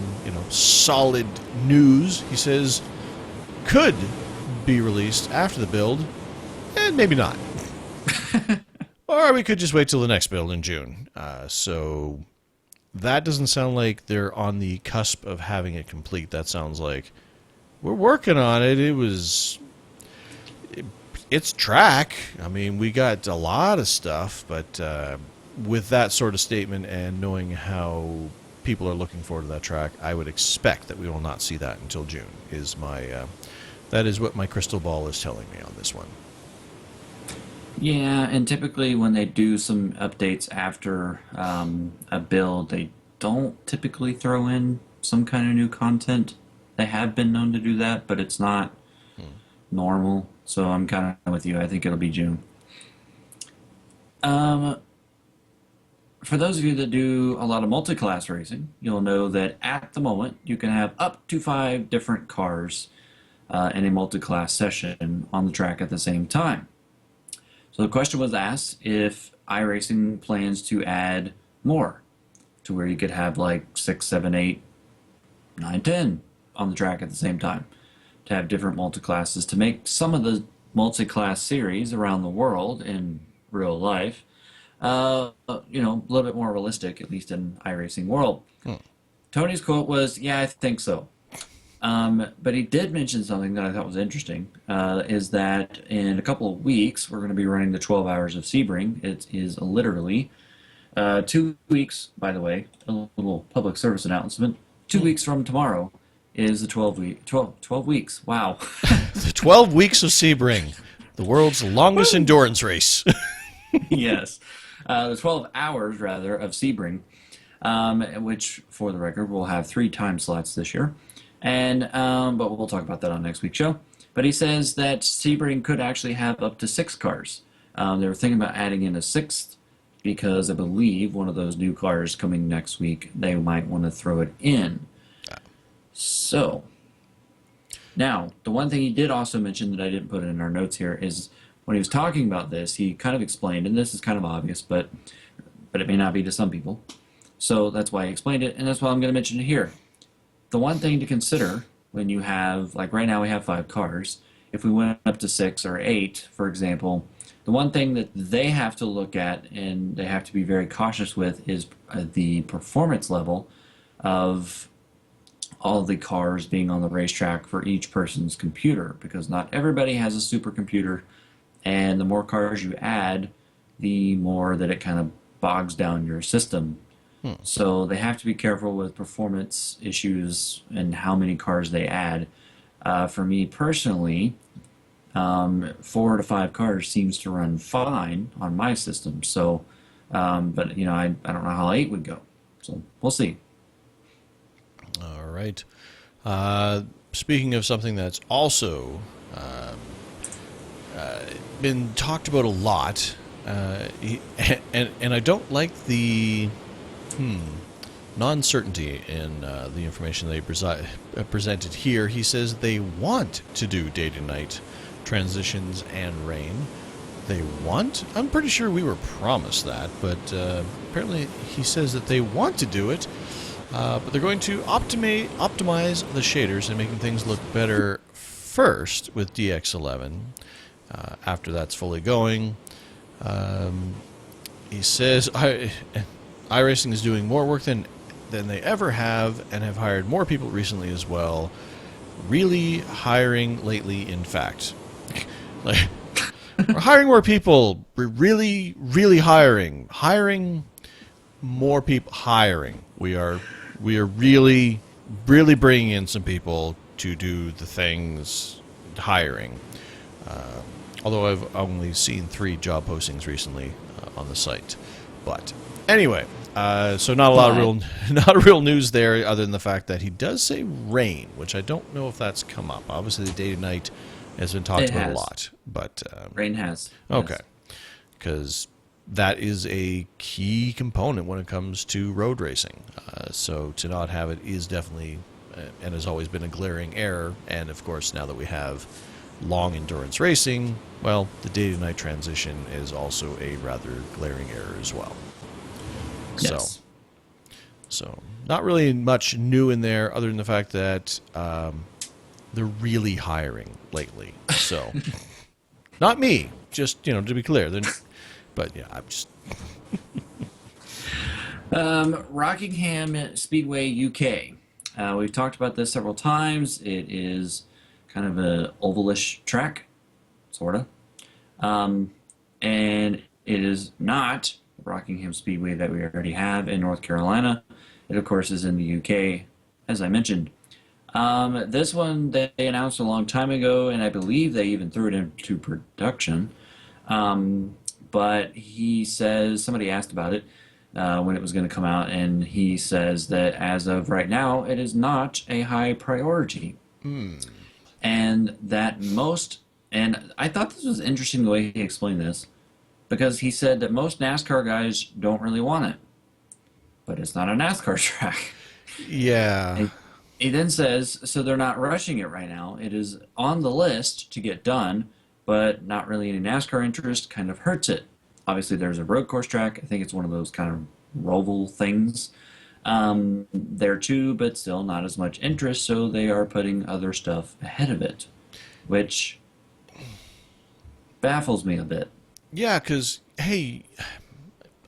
Speaker 1: solid news, he says could be released after the build, and maybe not. Or we could just wait till the next build in June. So that doesn't sound like they're on the cusp of having it complete. That sounds like we're working on it. It's track. I mean, we got a lot of stuff, but with that sort of statement and knowing how people are looking forward to that track, I would expect that we will not see that until June. That is what my crystal ball is telling me on this one.
Speaker 2: Yeah, and typically when they do some updates after a build, they don't typically throw in some kind of new content. They have been known to do that, but it's not normal. So I'm kind of with you. I think it'll be June. For those of you that do a lot of multi-class racing, you'll know that at the moment you can have up to 5 different cars in a multi-class session on the track at the same time. So the question was asked if iRacing plans to add more to where you could have like 6, 7, 8, 9, 10 on the track at the same time, to have different multi-classes, to make some of the multi-class series around the world in real life, a little bit more realistic, at least in iRacing world. Tony's quote was, "Yeah, I think so." But he did mention something that I thought was interesting, is that in a couple of weeks, we're going to be running the 12 hours of Sebring. It is literally 2 weeks, by the way, a little public service announcement. 2 weeks from tomorrow is the 12 weeks. Wow.
Speaker 1: The 12 weeks of Sebring, the world's longest endurance race.
Speaker 2: Yes. The 12 hours, rather, of Sebring, which, for the record, will have 3 time slots this year. And but we'll talk about that on next week's show. But he says that Sebring could actually have up to 6 cars. They were thinking about adding in a 6th because I believe one of those new cars coming next week, they might want to throw it in. So, now, the one thing he did also mention that I didn't put in our notes here is when he was talking about this, he kind of explained, and this is kind of obvious, but it may not be to some people. So that's why he explained it, and that's why I'm going to mention it here. The one thing to consider when you have, like right now we have 5 cars, if we went up to 6 or 8, for example, the one thing that they have to look at and they have to be very cautious with is the performance level of all the cars being on the racetrack for each person's computer, because not everybody has a supercomputer, and the more cars you add, the more that it kind of bogs down your system. So they have to be careful with performance issues and how many cars they add. For me personally, 4 to 5 cars seems to run fine on my system. So, but I don't know how 8 would go. So we'll see.
Speaker 1: All right. Speaking of something that's also been talked about a lot, and I don't like the non-certainty in the information they presented here. He says they want to do day to night transitions and rain. They want? I'm pretty sure we were promised that, but apparently he says that they want to do it, but they're going to optimize the shaders and making things look better first with DX11. After that's fully going, he says iRacing is doing more work than they ever have, and have hired more people recently as well. Really hiring lately, in fact. Like, we're hiring more people. We're really, really hiring. Hiring more people. Hiring. We are really, really bringing in some people to do the things. Hiring. Although I've only seen 3 job postings recently on the site. But anyway, So not a lot of
Speaker 2: But
Speaker 1: real, not real news there, other than the fact that he does say rain, which I don't know if that's come up. Obviously, the day to night has been talked
Speaker 2: it
Speaker 1: about a
Speaker 2: has.
Speaker 1: lot, but
Speaker 2: Rain has.
Speaker 1: okay,
Speaker 2: Yes.
Speaker 1: because that is a key component when it comes to road racing. So to not have it is definitely, and has always been a glaring error. And of course, now that we have long endurance racing, well, the day to night transition is also a rather glaring error as well. So.
Speaker 2: Yes.
Speaker 1: So, not really much new in there other than the fact that they're really hiring lately. So, not me, just, to be clear. But yeah, I'm just.
Speaker 2: Rockingham Speedway UK. We've talked about this several times. It is kind of a ovalish track, sorta, and it is not the Rockingham Speedway that we already have in North Carolina. It of course is in the UK, as I mentioned. This one they announced a long time ago, and I believe they even threw it into production. But he says somebody asked about it when it was going to come out, and he says that as of right now, it is not a high priority, and that most. And I thought this was interesting the way he explained this, because he said that most NASCAR guys don't really want it, but it's not a NASCAR track.
Speaker 1: Yeah.
Speaker 2: And he then says, so they're not rushing it right now. It is on the list to get done, but not really any NASCAR interest kind of hurts it. Obviously, there's a road course track. I think it's one of those kind of roval things there too, but still not as much interest, so they are putting other stuff ahead of it, which baffles me a bit.
Speaker 1: Yeah, because, hey,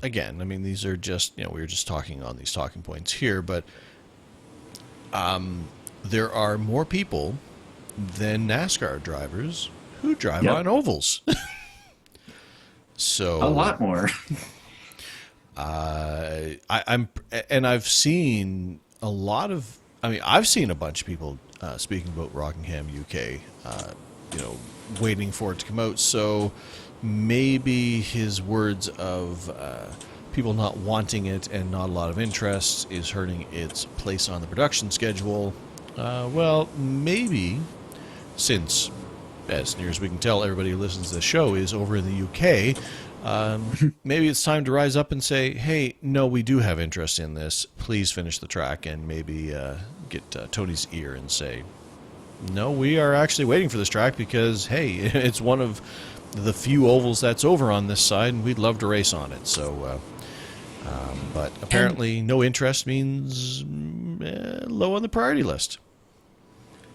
Speaker 1: again, I mean, these are just, we were just talking on these talking points here, but there are more people than NASCAR drivers who drive
Speaker 2: Yep.
Speaker 1: on ovals.
Speaker 2: A
Speaker 1: So
Speaker 2: lot more.
Speaker 1: and I've seen a lot of. I mean, I've seen a bunch of people speaking about Rockingham, UK. You know, waiting for it to come out. So maybe his words of people not wanting it and not a lot of interest is hurting its place on the production schedule. Well, maybe since, as near as we can tell, everybody who listens to the show is over in the UK. Maybe it's time to rise up and say, "Hey, no, we do have interest in this. Please finish the track," and maybe get Tony's ear and say, "No, we are actually waiting for this track because, hey, it's one of the few ovals that's over on this side, and we'd love to race on it." So, but apparently, no interest means low on the priority list.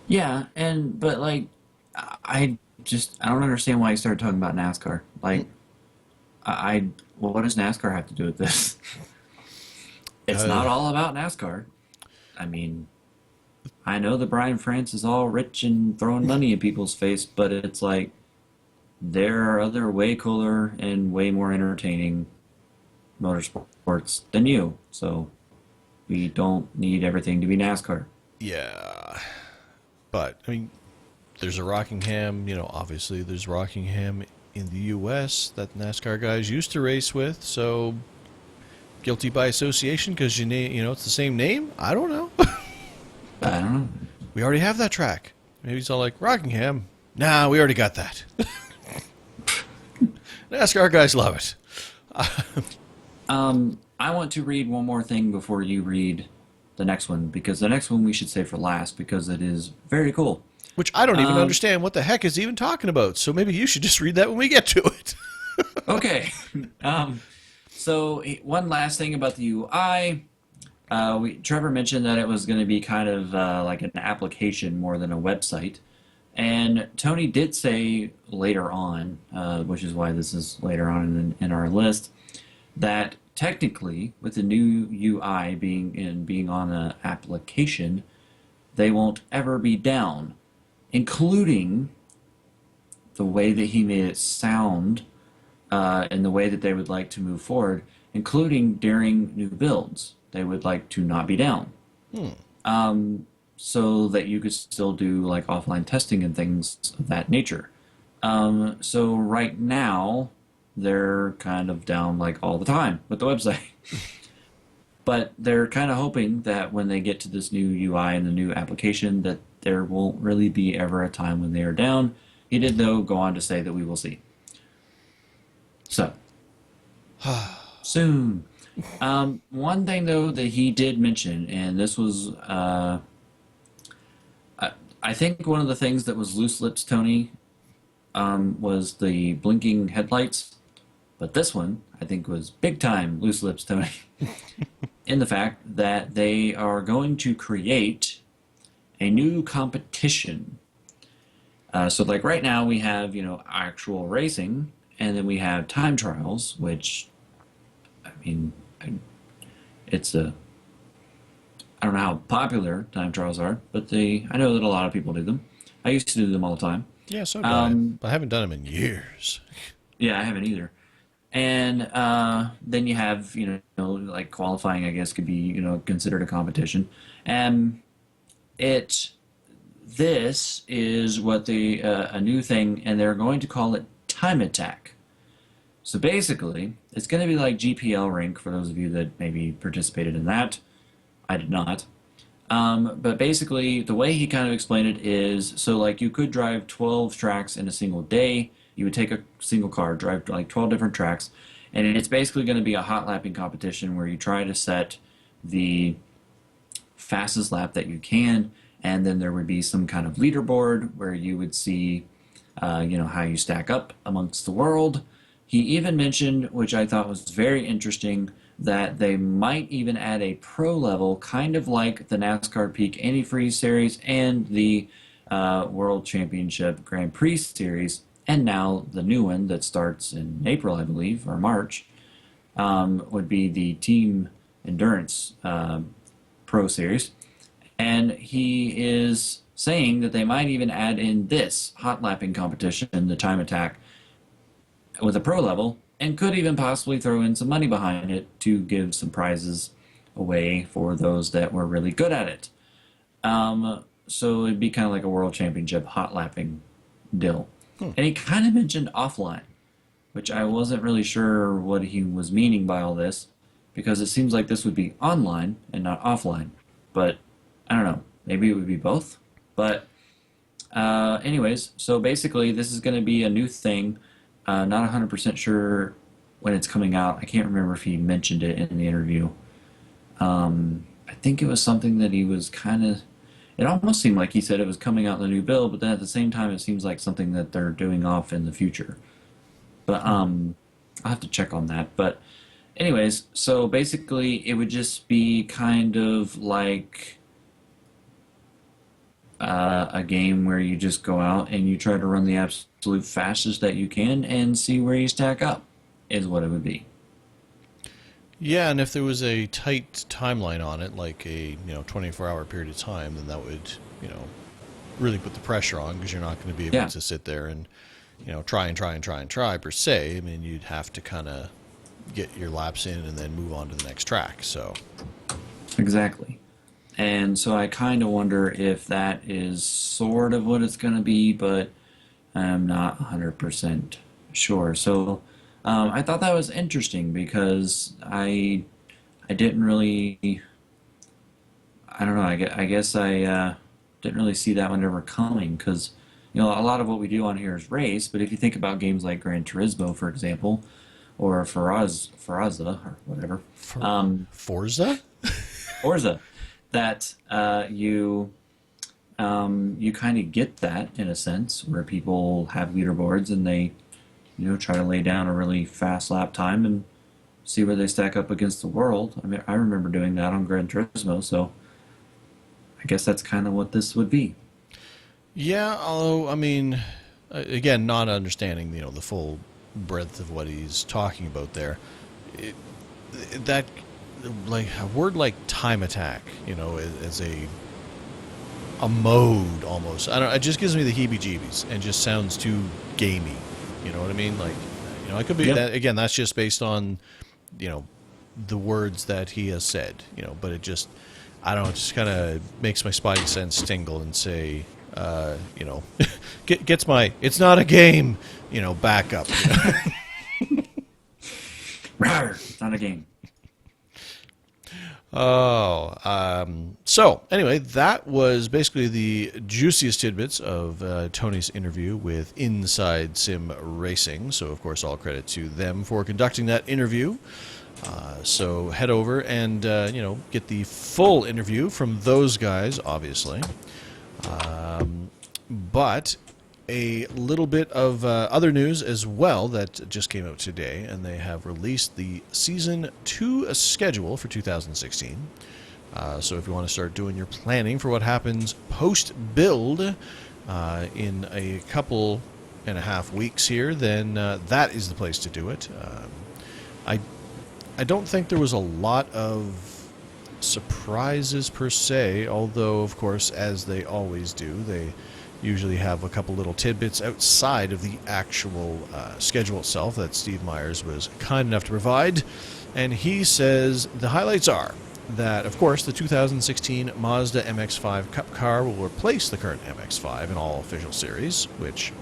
Speaker 2: Yeah, but like, I don't understand why you started talking about NASCAR. Like, well, what does NASCAR have to do with this? It's
Speaker 1: Uh,
Speaker 2: not all about NASCAR. I mean, I know that Brian France is all rich and throwing money in people's face, but it's like there are other way cooler and way more entertaining motorsports than you. So we don't need everything to be NASCAR.
Speaker 1: yeah, but I mean, there's a Rockingham. Obviously, there's Rockingham in the U.S. that NASCAR guys used to race with. So guilty by association because it's the same name. I don't know.
Speaker 2: I don't know.
Speaker 1: We already have that track. Maybe it's all like Rockingham. Nah, we already got that. NASCAR guys love it.
Speaker 2: I want to read one more thing before you read the next one, because the next one we should save for last because it is very cool.
Speaker 1: Which I don't even
Speaker 2: Um,
Speaker 1: understand what the heck is even talking about. So maybe you should just read that when we get to it.
Speaker 2: Okay. So one last thing about the UI. Trevor mentioned that it was going to be kind of like an application more than a website. And Tony did say later on, which is why this is later on in our list, that technically, with the new UI being on an application, they won't ever be down, including the way that he made it sound and the way that they would like to move forward, including during new builds. They would like to not be down. So that you could still do like offline testing and things of that nature. So right now, they're kind of down like all the time with the website. But they're kind of hoping that when they get to this new UI and the new application, that there won't really be ever a time when they are down. He did, though, go on to say that we will see. So, soon. One thing, though, that he did mention, and this was, I think one of the things that was loose lips, Tony, was the blinking headlights. But this one, I think, was big time loose lips, Tony, in the fact that they are going to create a new competition. So, like right now, we have, actual racing, and then we have time trials, which, I mean, it's a, I don't know how popular time trials are, but I know that a lot of people do them. I used to do them all the time.
Speaker 1: Yeah, so do I. But I haven't done them in years.
Speaker 2: Yeah, I haven't either. And then you have, like qualifying, I guess, could be, considered a competition. And this is what a new thing, and they're going to call it Time Attack. So basically, it's going to be like GPL Rink for those of you that maybe participated in that. I did not. But basically, the way he kind of explained it is, so like you could drive 12 tracks in a single day. You would take a single car, drive like 12 different tracks, and it's basically going to be a hot lapping competition where you try to set the fastest lap that you can, and then there would be some kind of leaderboard where you would see, how you stack up amongst the world. He even mentioned, which I thought was very interesting, that they might even add a pro level, kind of like the NASCAR Peak Antifreeze Series and the World Championship Grand Prix Series, and now the new one that starts in April, I believe, or March, would be the Team Endurance Pro Series. And he is saying that they might even add in this hot lapping competition, the Time Attack, with a pro level, and could even possibly throw in some money behind it to give some prizes away for those that were really good at it. So it'd be kind of like a world championship hot lapping deal. And he kind of mentioned offline, which I wasn't really sure what he was meaning by all this, because it seems like this would be online and not offline. But I don't know, maybe it would be both. But anyways, so basically this is going to be a new thing. Not 100% sure when it's coming out. I can't remember if he mentioned it in the interview. I think it was something that he was kind of... It almost seemed like he said it was coming out in the new bill, but then at the same time it seems like something that they're doing off in the future. But I'll have to check on that. But anyways, so basically it would just be kind of like a game where you just go out and you try to run the absolute fastest that you can and see where you stack up, is what it would be.
Speaker 1: Yeah, and if there was a tight timeline on it, like a 24-hour period of time, then that would really put the pressure on, because you're not going to be able to sit there and try per se. I mean, you'd have to kind of get your laps in and then move on to the next track. So
Speaker 2: exactly. And so I kind of wonder if that is sort of what it's going to be, but I'm not 100% sure. So I thought that was interesting, because I didn't really, I don't know, I guess I didn't really see that one ever coming, because a lot of what we do on here is race, but if you think about games like Gran Turismo, for example, or Forza or whatever.
Speaker 1: Forza?
Speaker 2: Forza. That you kind of get that in a sense, where people have leaderboards and they try to lay down a really fast lap time and see where they stack up against the world. I mean, I remember doing that on Gran Turismo, so I guess that's kind of what this would be.
Speaker 1: Yeah, although, I mean, again, not understanding the full breadth of what he's talking about there, that, like, a word like Time Attack, as a mode almost. I don't. It just gives me the heebie-jeebies and just sounds too gamey. You know what I mean? Like, I could be that again. That's just based on, the words that he has said. But it just, I don't know. It just kind of makes my spidey sense tingle and say, gets my. It's not a game. Back up.
Speaker 2: Rawr, it's not a game.
Speaker 1: So anyway, that was basically the juiciest tidbits of Tony's interview with Inside Sim Racing. So of course, all credit to them for conducting that interview. So head over and get the full interview from those guys, obviously. But a little bit of other news as well that just came out today, and they have released the Season 2 schedule for 2016. So if you want to start doing your planning for what happens post-build in a couple and a half weeks here, then that is the place to do it. I don't think there was a lot of surprises per se, although, of course, as they always do, they usually have a couple little tidbits outside of the actual schedule itself that Steve Myers was kind enough to provide. And he says the highlights are that, of course, the 2016 Mazda MX-5 Cup car will replace the current MX-5 in all official series, which,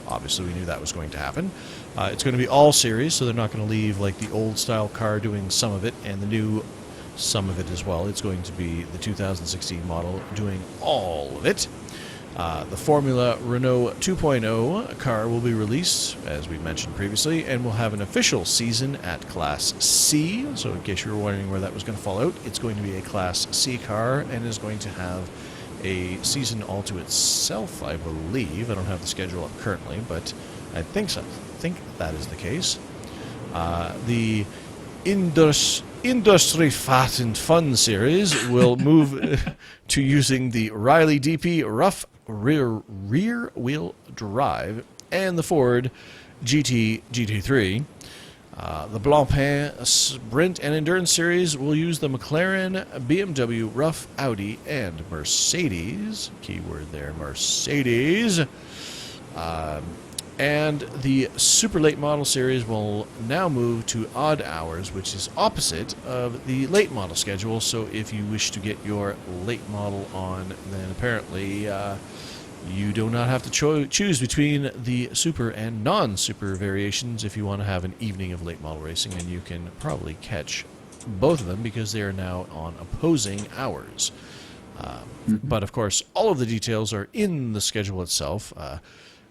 Speaker 1: obviously we knew that was going to happen. It's going to be all series, so they're not going to leave like the old style car doing some of it and the new some of it as well. It's going to be the 2016 model doing all of it. The Formula Renault 2.0 car will be released, as we mentioned previously, and will have an official season at Class C. So in case you were wondering where that was going to fall out, it's going to be a Class C car and is going to have a season all to itself, I believe. I don't have the schedule up currently, but I think so. I think that is the case. The Industry Fat and Fun series will move to using the Riley DP rough rear wheel drive and the Ford GT3. The Blancpain Sprint and Endurance series will use the McLaren, BMW, Rough, Audi, and Mercedes. Keyword there, Mercedes. And the Super Late Model series will now move to odd hours, which is opposite of the late model schedule. So if you wish to get your late model on, then apparently you do not have to choose between the super and non-super variations if you want to have an evening of late model racing, and you can probably catch both of them because they are now on opposing hours. But of course, all of the details are in the schedule itself.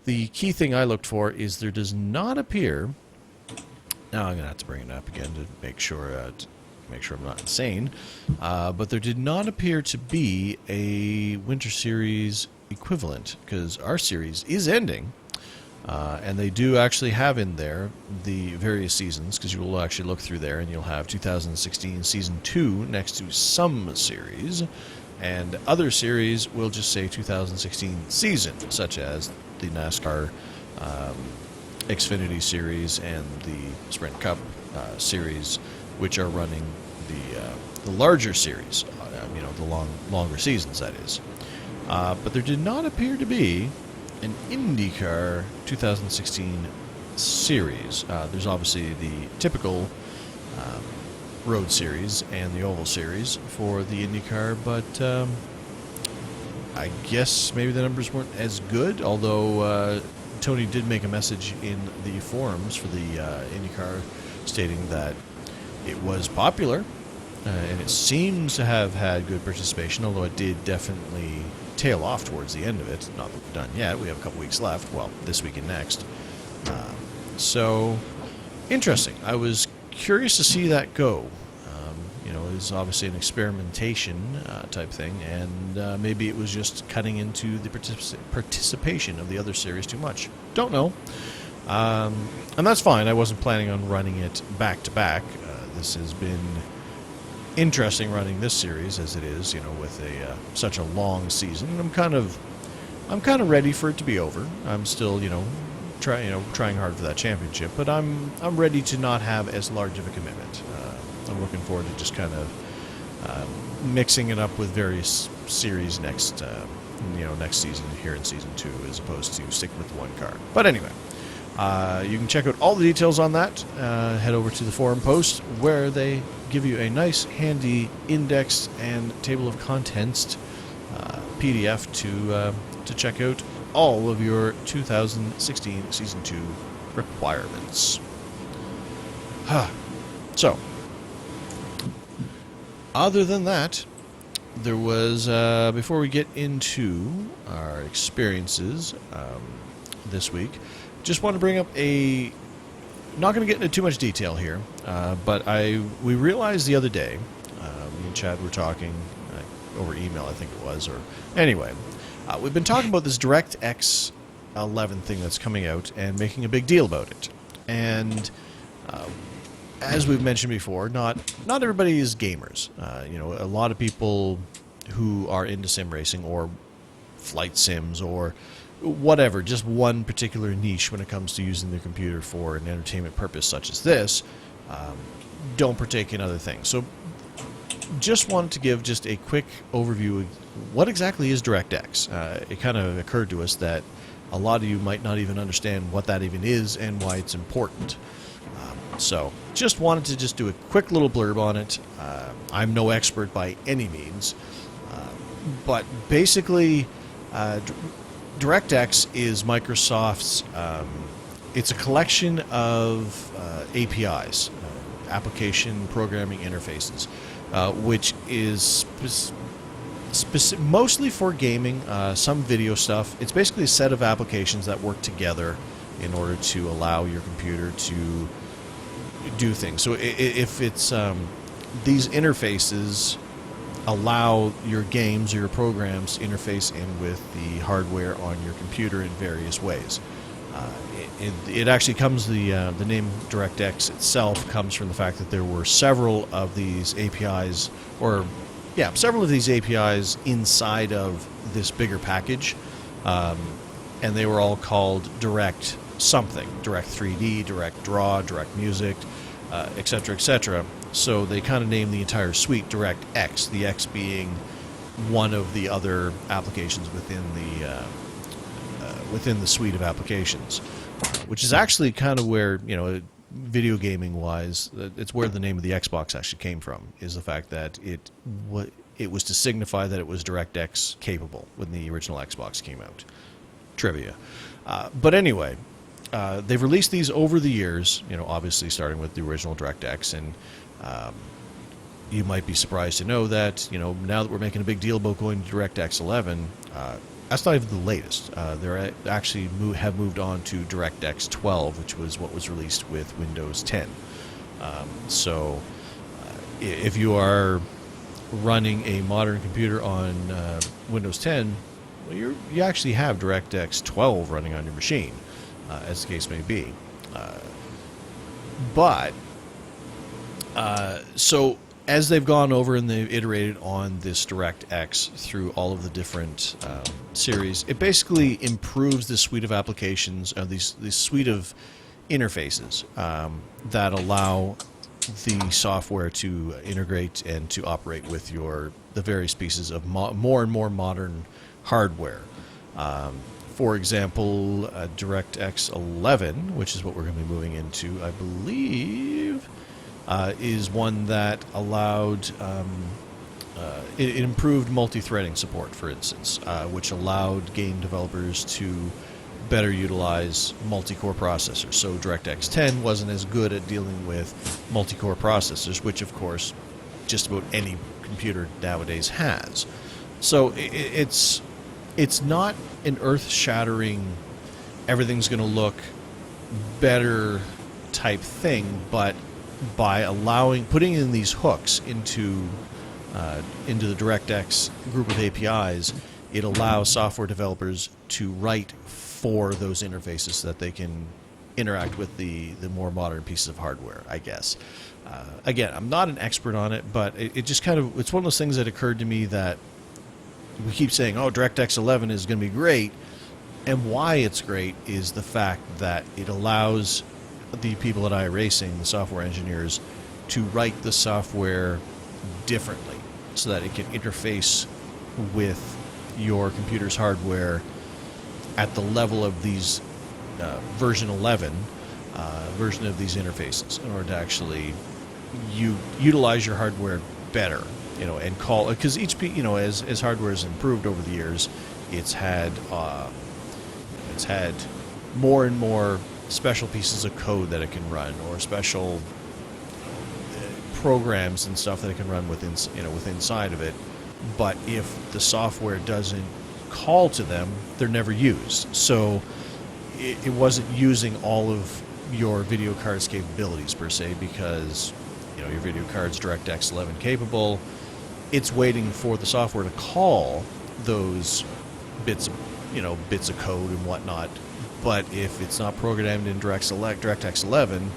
Speaker 1: The key thing I looked for is there does not appear. Now I'm going to have to bring it up again to make sure I'm not insane. But there did not appear to be a Winter Series equivalent, because our series is ending. And they do actually have in there the various seasons, because you will actually look through there and you'll have 2016 Season 2 next to some series. And other series will just say 2016 season, such as the NASCAR Xfinity Series and the Sprint Cup series, which are running the larger series, the longer seasons, that is. But there did not appear to be an IndyCar 2016 series. There's obviously the typical Road Series and the Oval Series for the IndyCar, but I guess maybe the numbers weren't as good, although Tony did make a message in the forums for the IndyCar stating that it was popular, and it seems to have had good participation, although it did definitely tail off towards the end of it. Not that we're done yet. We have a couple weeks left. Well, this week and next. So, interesting. I was curious to see that go. It's obviously an experimentation type thing, and maybe it was just cutting into the participation of the other series too much. Don't know. And that's fine. I wasn't planning on running it back to back. This has been interesting running this series as it is, with such a long season. I'm kind of ready for it to be over. I'm still, trying hard for that championship, but I'm ready to not have as large of a commitment. I'm looking forward to just kind of mixing it up with various series next season here in Season 2, as opposed to sticking with the one car. But anyway, you can check out all the details on that. Head over to the forum post where they give you a nice, handy, indexed and table of contents PDF to check out all of your 2016 Season 2 requirements. So, Other than that, there was, before we get into our experiences this week, just want to bring up not going to get into too much detail here, but we realized the other day, me and Chad were talking over email, I think it was, or anyway, we've been talking about this DirectX 11 thing that's coming out and making a big deal about it. And as we've mentioned before, not everybody is gamers. A lot of people who are into sim racing or flight sims or whatever, just one particular niche when it comes to using their computer for an entertainment purpose such as this, don't partake in other things. So just wanted to give just a quick overview of what exactly is DirectX. It kind of occurred to us that a lot of you might not even understand what that even is and why it's important. So just wanted to just do a quick little blurb on it. I'm no expert by any means, but basically DirectX is Microsoft's, it's a collection of APIs, application programming interfaces, which is mostly for gaming, some video stuff. It's basically a set of applications that work together in order to allow your computer to do things. So if it's these interfaces allow your games or your programs to interface in with the hardware on your computer in various ways. It actually comes, the name DirectX itself comes from the fact that there were several of these APIs, several of these APIs inside of this bigger package, and they were all called Direct something, Direct 3D, Direct Draw, Direct Music, etc., etc. So they kind of named the entire suite DirectX, the X being one of the other applications within the suite of applications, which is actually kind of where, video gaming wise, it's where the name of the Xbox actually came from, is the fact that it was to signify that it was DirectX capable when the original Xbox came out. Trivia. But anyway, they've released these over the years, obviously starting with the original DirectX, and you might be surprised to know that, now that we're making a big deal about going to DirectX 11, that's not even the latest. They're actually have moved on to DirectX 12, which was what was released with Windows 10. So if you are running a modern computer on Windows 10, well, you actually have DirectX 12 running on your machine, as the case may be. So as they've gone over and they've iterated on this DirectX through all of the different series, it basically improves this suite of applications, this suite of interfaces that allow the software to integrate and to operate with the various pieces of more and more modern hardware. For example, DirectX 11, which is what we're going to be moving into, I believe, is one that allowed, it improved multi-threading support, for instance, which allowed game developers to better utilize multi-core processors. So DirectX 10 wasn't as good at dealing with multi-core processors, which of course just about any computer nowadays has. So it's not an earth-shattering, everything's going to look better type thing, but by putting in these hooks into the DirectX group of APIs, it allows software developers to write for those interfaces so that they can interact with the more modern pieces of hardware, I guess. Again, I'm not an expert on it, but it just it's one of those things that occurred to me that we keep saying, oh, DirectX 11 is going to be great, and why it's great is the fact that it allows the people at iRacing, the software engineers, to write the software differently so that it can interface with your computer's hardware at the level of these version 11 version of these interfaces in order to actually utilize your hardware better, and call, because as hardware has improved over the years, it's had more and more special pieces of code that it can run, or special programs and stuff that it can run within, with inside of it. But if the software doesn't call to them, they're never used. So it wasn't using all of your video card's capabilities per se, because your video card's DirectX 11 capable. It's waiting for the software to call those bits of code and whatnot. But if it's not programmed in DirectX 11,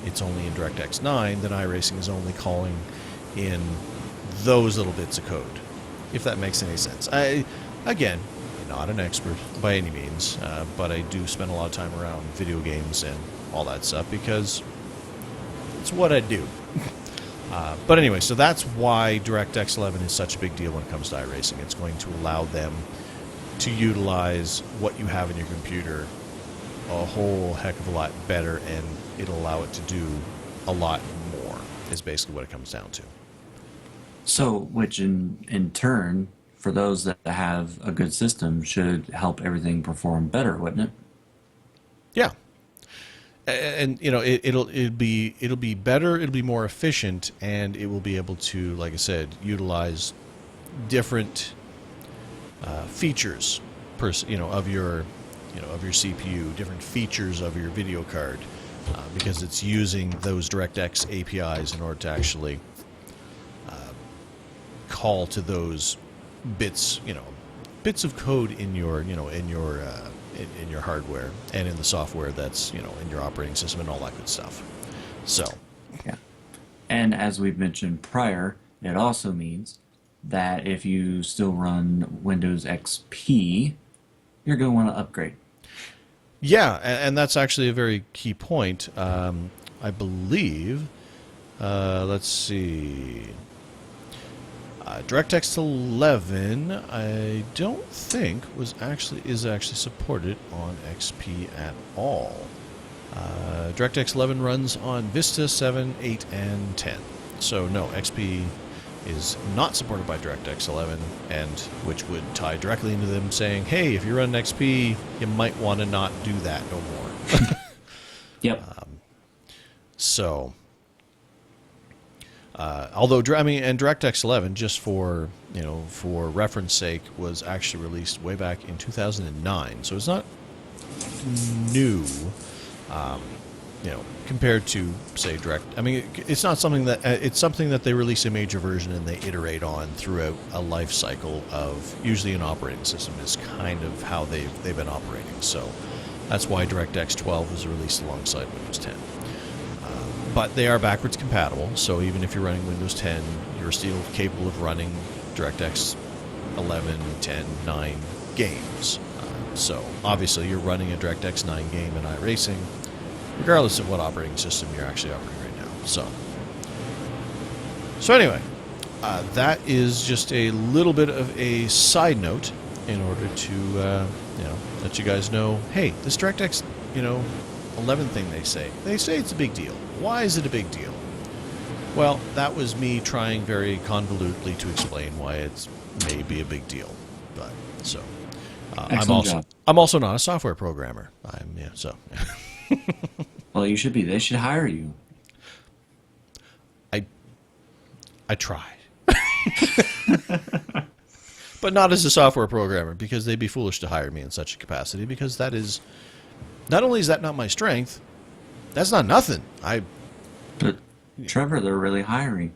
Speaker 1: it's only in DirectX 9, then iRacing is only calling in those little bits of code, if that makes any sense. Again, not an expert by any means, but I do spend a lot of time around video games and all that stuff because it's what I do. But anyway, so that's why DirectX 11 is such a big deal when it comes to iRacing. It's going to allow them to utilize what you have in your computer a whole heck of a lot better, and it'll allow it to do a lot more, is basically what it comes down to.
Speaker 2: So, which in turn, for those that have a good system, should help everything perform better, wouldn't it?
Speaker 1: Yeah. And it'll be better, it'll be more efficient, and it will be able to, like I said, utilize different features of your CPU, different features of your video card, because it's using those DirectX APIs in order to actually call to those bits of code in your in your hardware and in the software that's in your operating system and all that good stuff. So
Speaker 2: yeah, and as we've mentioned prior, it also means that if you still run Windows XP, you're going to want to upgrade.
Speaker 1: Yeah, and that's actually a very key point. I believe, let's see, DirectX 11, I don't think is actually supported on XP at all. DirectX 11 runs on Vista 7, 8, and 10. So no, XP is not supported by DirectX 11, and which would tie directly into them saying, hey, if you're running XP, you might want to not do that no more.
Speaker 2: Yep.
Speaker 1: So, although, and DirectX 11, just for reference sake, was actually released way back in 2009, so it's not new. Compared to, say, it's not something that it's something that they release a major version and they iterate on throughout a life cycle of usually an operating system is kind of how they've been operating. So that's why DirectX 12 was released alongside Windows 10. But they are backwards compatible, so even if you're running Windows 10, you're still capable of running DirectX 11, 10, 9 games. So obviously you're running a DirectX 9 game in iRacing, regardless of what operating system you're actually operating right now. So anyway, that is just a little bit of a side note in order to let you guys know, hey, this DirectX 11 thing they say it's a big deal. Why is it a big deal? Well, that was me trying very convolutedly to explain why it's maybe a big deal. But so I'm also not a software programmer.
Speaker 2: Well, you should be. They should hire you.
Speaker 1: I tried. But not as a software programmer, because they'd be foolish to hire me in such a capacity, because that is, not only is that not my strength, that's not nothing.
Speaker 2: But Trevor, they're really hiring.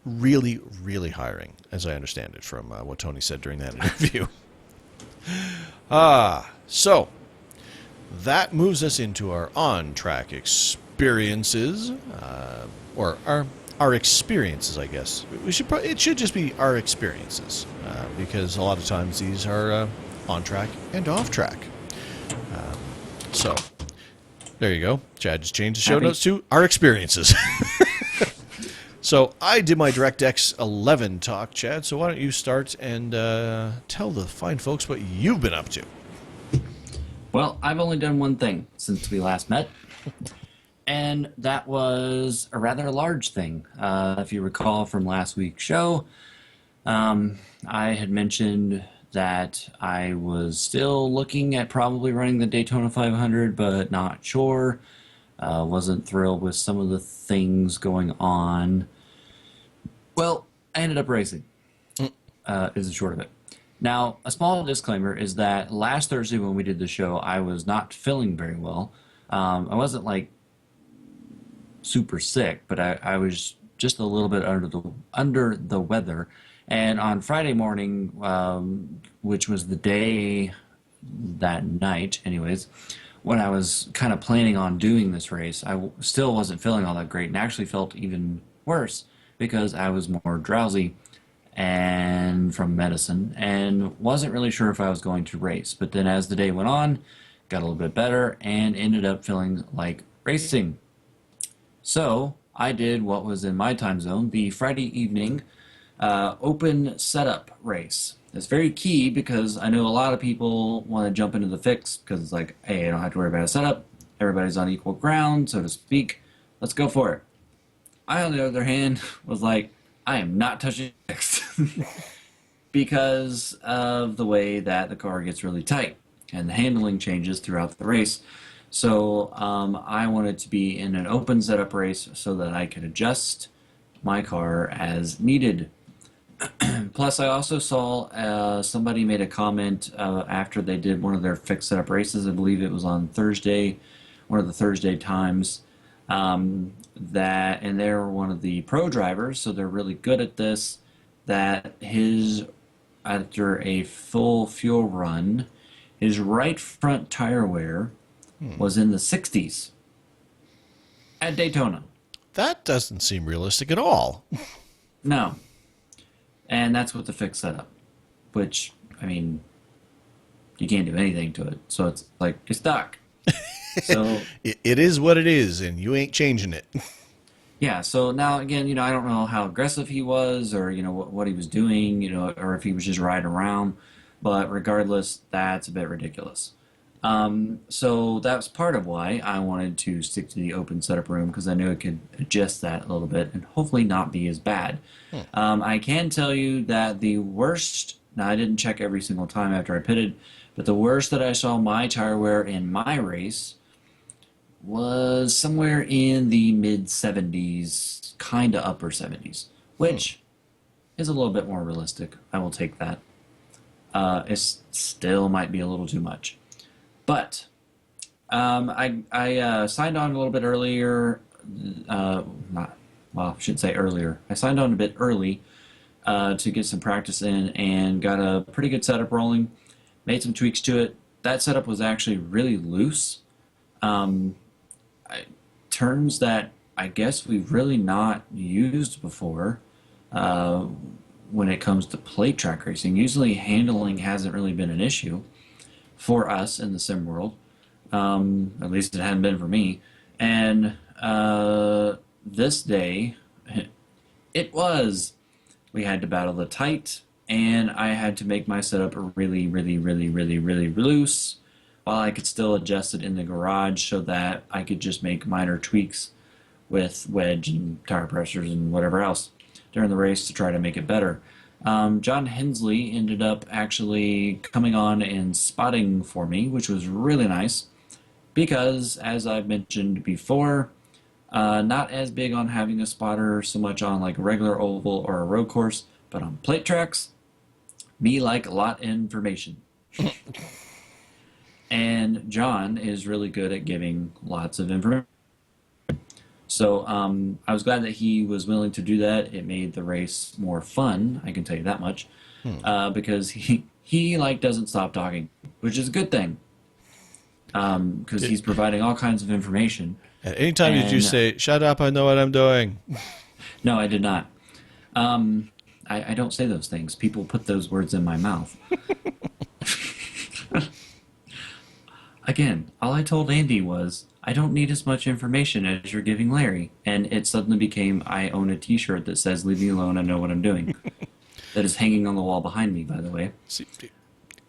Speaker 1: Really, really hiring, as I understand it from what Tony said during that interview. So that moves us into our on-track experiences, or our experiences, I guess. It should just be our experiences, because a lot of times these are on track and off track. So there you go. Chad just changed the show notes to our experiences. So I did my DirectX 11 talk, Chad. So why don't you start and tell the fine folks what you've been up to?
Speaker 2: Well, I've only done one thing since we last met, and that was a rather large thing. If you recall from last week's show, I had mentioned that I was still looking at probably running the Daytona 500, but not sure. Wasn't thrilled with some of the things going on Well, I ended up racing. Is the short of it. Now, a small disclaimer is that last Thursday when we did the show, I was not feeling very well. I wasn't like super sick, but I was just a little bit under the weather. And on Friday morning, which was the day that night, anyways, when I was kind of planning on doing this race, still wasn't feeling all that great, and actually felt even worse because I was more drowsy and from medicine and wasn't really sure if I was going to race. But then as the day went on, got a little bit better and ended up feeling like racing. So I did what was in my time zone, the Friday evening open setup race. It's very key because I know a lot of people want to jump into the fix because it's like, hey, I don't have to worry about a setup. Everybody's on equal ground, so to speak. Let's go for it. I, on the other hand, was like, I am not touching fix because of the way that the car gets really tight and the handling changes throughout the race. So I wanted to be in an open setup race so that I could adjust my car as needed. Plus, I also saw somebody made a comment after they did one of their fixed setup races. I believe it was on Thursday, one of the Thursday times. And they're one of the pro drivers, so they're really good at this. That after a full fuel run, his right front tire wear was in the 60s at Daytona.
Speaker 1: That doesn't seem realistic at all.
Speaker 2: No. And that's with the fixed setup, which, I mean, you can't do anything to it. So it's like, it's stuck. So
Speaker 1: It is what it is, and you ain't changing it.
Speaker 2: yeah, so now again, I don't know how aggressive he was or, what he was doing, or if he was just riding around. But regardless, that's a bit ridiculous. So that's part of why I wanted to stick to the open setup room because I knew it could adjust that a little bit and hopefully not be as bad. I can tell you that the worst, now I didn't check every single time after I pitted, but the worst that I saw my tire wear in my race was somewhere in the mid 70s, kind of upper 70s, which is a little bit more realistic. I will take that. It still might be a little too much. But I signed on a little bit earlier. I shouldn't say earlier. I signed on a bit early to get some practice in and got a pretty good setup rolling. Made some tweaks to it. That setup was actually really loose. Turns that I guess we've really not used before when it comes to plate track racing. Usually handling hasn't really been an issue for us in the sim world. At least it hadn't been for me. And this day, it was. We had to battle the tight, and I had to make my setup really, really, really, really, really loose while I could still adjust it in the garage so that I could just make minor tweaks with wedge and tire pressures and whatever else during the race to try to make it better. John Hensley ended up actually coming on and spotting for me, which was really nice because, as I've mentioned before, not as big on having a spotter so much on like a regular oval or a road course, but on plate tracks, me like a lot of information. And John is really good at giving lots of information. So I was glad that he was willing to do that. It made the race more fun, I can tell you that much, because he like doesn't stop talking, which is a good thing, because he's providing all kinds of information.
Speaker 1: At any time did you say, "Shut up, I know what I'm doing"?
Speaker 2: No, I did not. I don't say those things. People put those words in my mouth. Again, all I told Andy was, I don't need as much information as you're giving Larry. And it suddenly became, I own a t-shirt that says, leave me alone, I know what I'm doing. That is hanging on the wall behind me, by the way.
Speaker 1: See,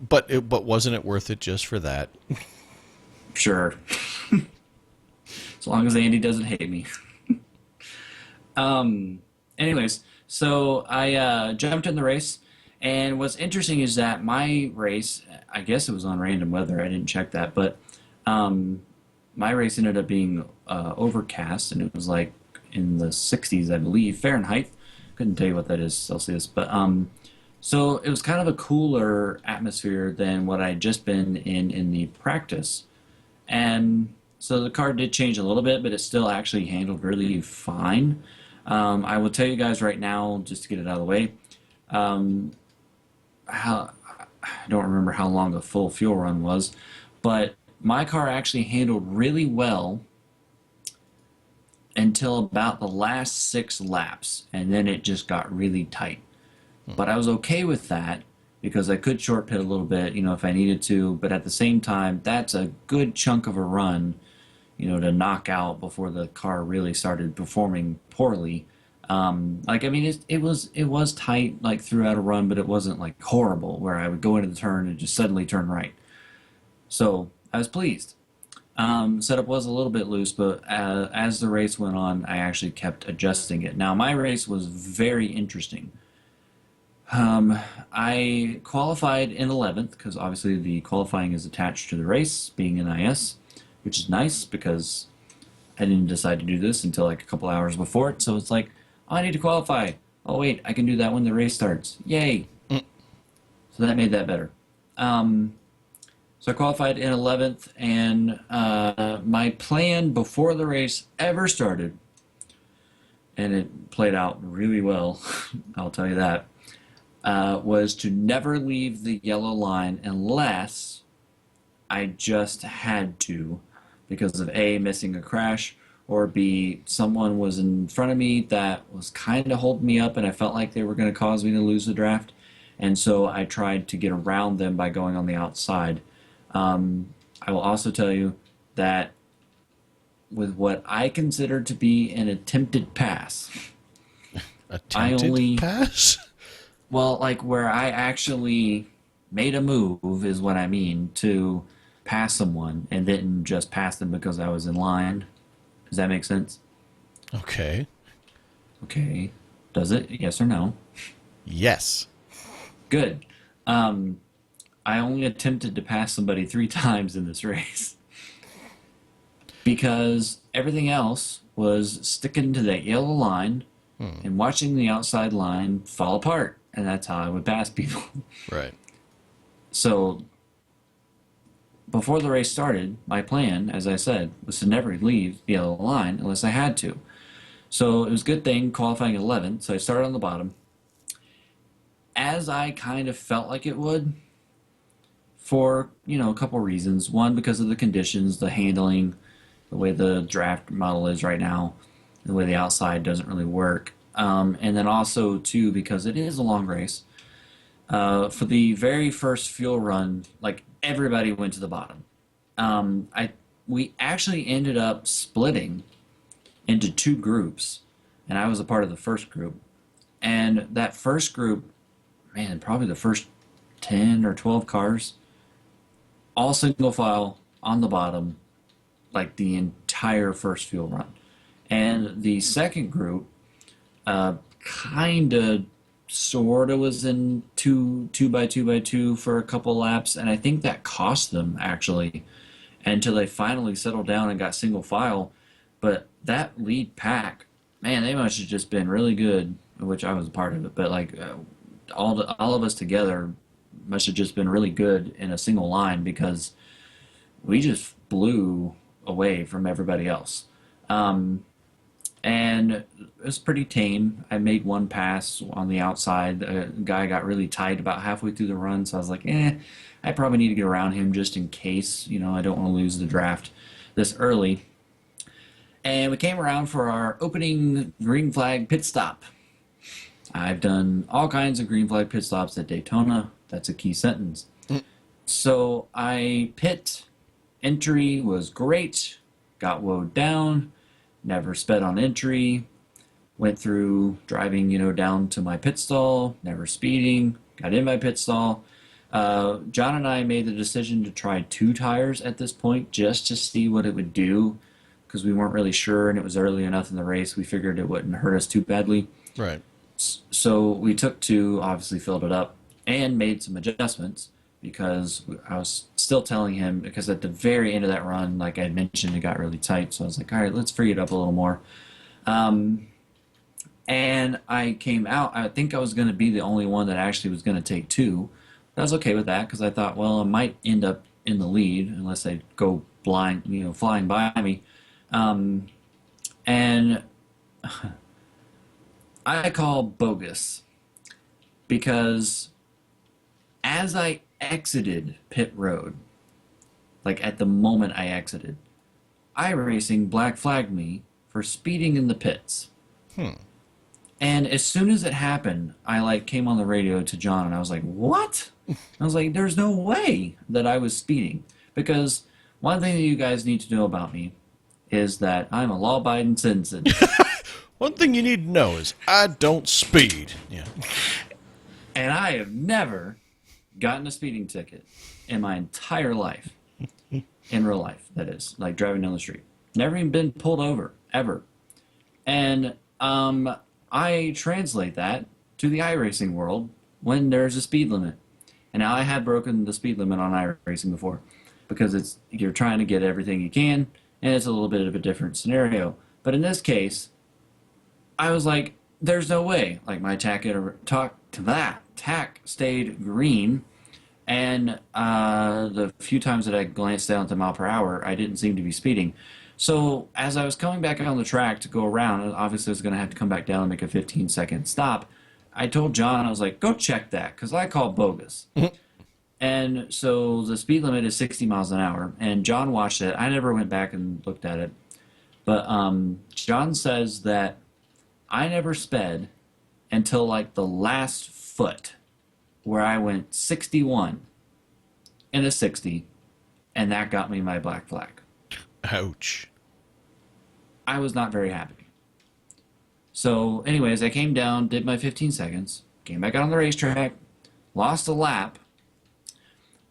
Speaker 1: but wasn't it worth it just for that?
Speaker 2: Sure. As long as Andy doesn't hate me. Anyways, so I jumped in the race. And what's interesting is that my race, I guess it was on random weather, I didn't check that, but my race ended up being overcast, and it was like in the 60s, I believe, Fahrenheit, Couldn't tell you what that is Celsius, but so it was kind of a cooler atmosphere than what I had just been in the practice, and so the car did change a little bit, but it still actually handled really fine. I will tell you guys right now, just to get it out of the way, um, how I don't remember how long the full fuel run was, but my car actually handled really well until about the last 6 laps, and then it just got really tight. But I was okay with that because I could short pit a little bit, if I needed to. But at the same time, that's a good chunk of a run, to knock out before the car really started performing poorly. Like I mean, it was tight like throughout a run, but it wasn't like horrible where I would go into the turn and just suddenly turn right. So I was pleased. Setup was a little bit loose, but as the race went on, I actually kept adjusting it. Now my race was very interesting. I qualified in 11th because obviously the qualifying is attached to the race, being an IS, which is nice because I didn't decide to do this until like a couple hours before it. So it's like, oh, I need to qualify. Oh, wait, I can do that when the race starts. Yay. So that made that better. So I qualified in 11th, and my plan before the race ever started, and it played out really well, I'll tell you that, was to never leave the yellow line unless I just had to because of A, missing a crash, or B, someone was in front of me that was kind of holding me up and I felt like they were going to cause me to lose the draft. And so I tried to get around them by going on the outside. I will also tell you that with what I consider to be an attempted pass,
Speaker 1: Attempted pass?
Speaker 2: well, like where I actually made a move is what I mean, to pass someone and didn't just pass them because I was in line. Does that make sense?
Speaker 1: Okay.
Speaker 2: Okay. Does it? Yes or no?
Speaker 1: Yes.
Speaker 2: Good. I only attempted to pass somebody 3 times in this race because everything else was sticking to that yellow line and watching the outside line fall apart. And that's how I would pass people.
Speaker 1: Right.
Speaker 2: So before the race started, my plan, as I said, was to never leave the yellow line unless I had to. So it was a good thing qualifying 11th, so I started on the bottom. As I kind of felt like it would, for, a couple reasons. One, because of the conditions, the handling, the way the draft model is right now, the way the outside doesn't really work. And then also, too, because it is a long race. For the very first fuel run, like everybody went to the bottom. We actually ended up splitting into 2 groups, and I was a part of the first group. And that first group, man, probably the first 10 or 12 cars, all single file on the bottom, like the entire first fuel run. And the second group, kind of sort of was in two by two for a couple laps, and I think that cost them actually until they finally settled down and got single file. But that lead pack, man, they must have just been really good, which I was a part of it. But like all of us together must have just been really good in a single line because we just blew away from everybody else. And it was pretty tame. I made one pass on the outside. A guy got really tight about halfway through the run, so I was like, I probably need to get around him just in case. I don't want to lose the draft this early. And we came around for our opening green flag pit stop. I've done all kinds of green flag pit stops at Daytona. That's a key sentence. So I pit. Entry was great. Got woed down. Never sped on entry. Went through driving, down to my pit stall. Never speeding. Got in my pit stall. John and I made the decision to try 2 tires at this point just to see what it would do because we weren't really sure and it was early enough in the race. We figured it wouldn't hurt us too badly.
Speaker 1: Right.
Speaker 2: So we took 2, obviously filled it up, and made some adjustments because I was still telling him, because at the very end of that run, like I had mentioned, it got really tight. So I was like, all right, let's free it up a little more. And I came out. I think I was going to be the only one that actually was going to take two. I was okay with that because I thought, well, I might end up in the lead unless they go blind, flying by me. Um, and I call bogus because as I exited pit road, like at the moment I exited, iRacing black flagged me for speeding in the pits.
Speaker 1: Hmm.
Speaker 2: And as soon as it happened, I like came on the radio to John and I was like, "What?" I was like, "There's no way that I was speeding." Because one thing that you guys need to know about me is that I'm a law-abiding citizen.
Speaker 1: One thing you need to know is I don't speed. Yeah.
Speaker 2: And I have never gotten a speeding ticket in my entire life. In real life, that is, like driving down the street. Never even been pulled over, ever. And I translate that to the iRacing world when there's a speed limit. And now I have broken the speed limit on iRacing before because you're trying to get everything you can, and it's a little bit of a different scenario. But in this case, I was like, there's no way. Like my tack stayed green, and the few times that I glanced down at the mile per hour, I didn't seem to be speeding. So as I was coming back on the track to go around, and obviously I was going to have to come back down and make a 15-second stop, I told John, I was like, go check that, because I call bogus. And so the speed limit is 60 miles an hour, and John watched it. I never went back and looked at it. But John says that I never sped until like the last foot, where I went 61 in a 60, and that got me my black flag.
Speaker 1: Ouch.
Speaker 2: I was not very happy. So, anyways, I came down, did my 15 seconds, came back out on the racetrack, lost a lap,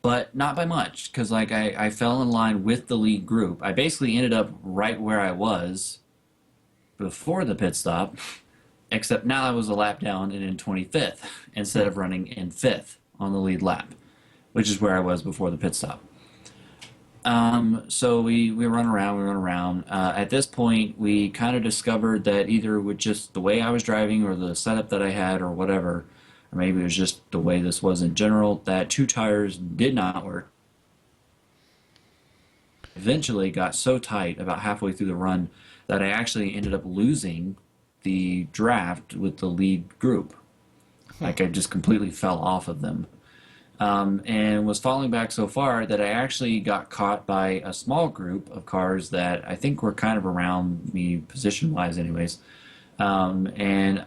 Speaker 2: but not by much, because like I fell in line with the lead group. I basically ended up right where I was before the pit stop, except now I was a lap down and in 25th instead of running in 5th on the lead lap, which is where I was before the pit stop. So we run around. At this point, we kind of discovered that either with just the way I was driving or the setup that I had or whatever, or maybe it was just the way this was in general, that two tires did not work. Eventually got so tight about halfway through the run that I actually ended up losing the draft with the lead group. Like I just completely fell off of them. And was falling back so far that I actually got caught by a small group of cars that I think were kind of around me position-wise anyways. And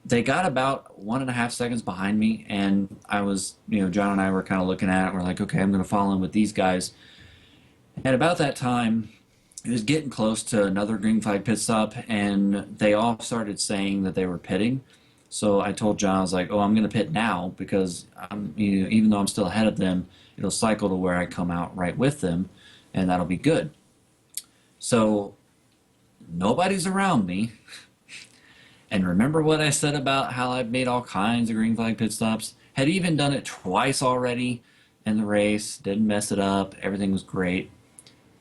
Speaker 2: they got about 1.5 seconds behind me, and I was, John and I were kind of looking at it. We're like, okay, I'm going to follow in with these guys. And about that time, it was getting close to another green flag pit stop, and they all started saying that they were pitting. So I told John, I was like, oh, I'm going to pit now because even though I'm still ahead of them, it'll cycle to where I come out right with them, and that'll be good. So nobody's around me. And remember what I said about how I've made all kinds of green flag pit stops? Had even done it twice already in the race, didn't mess it up, everything was great.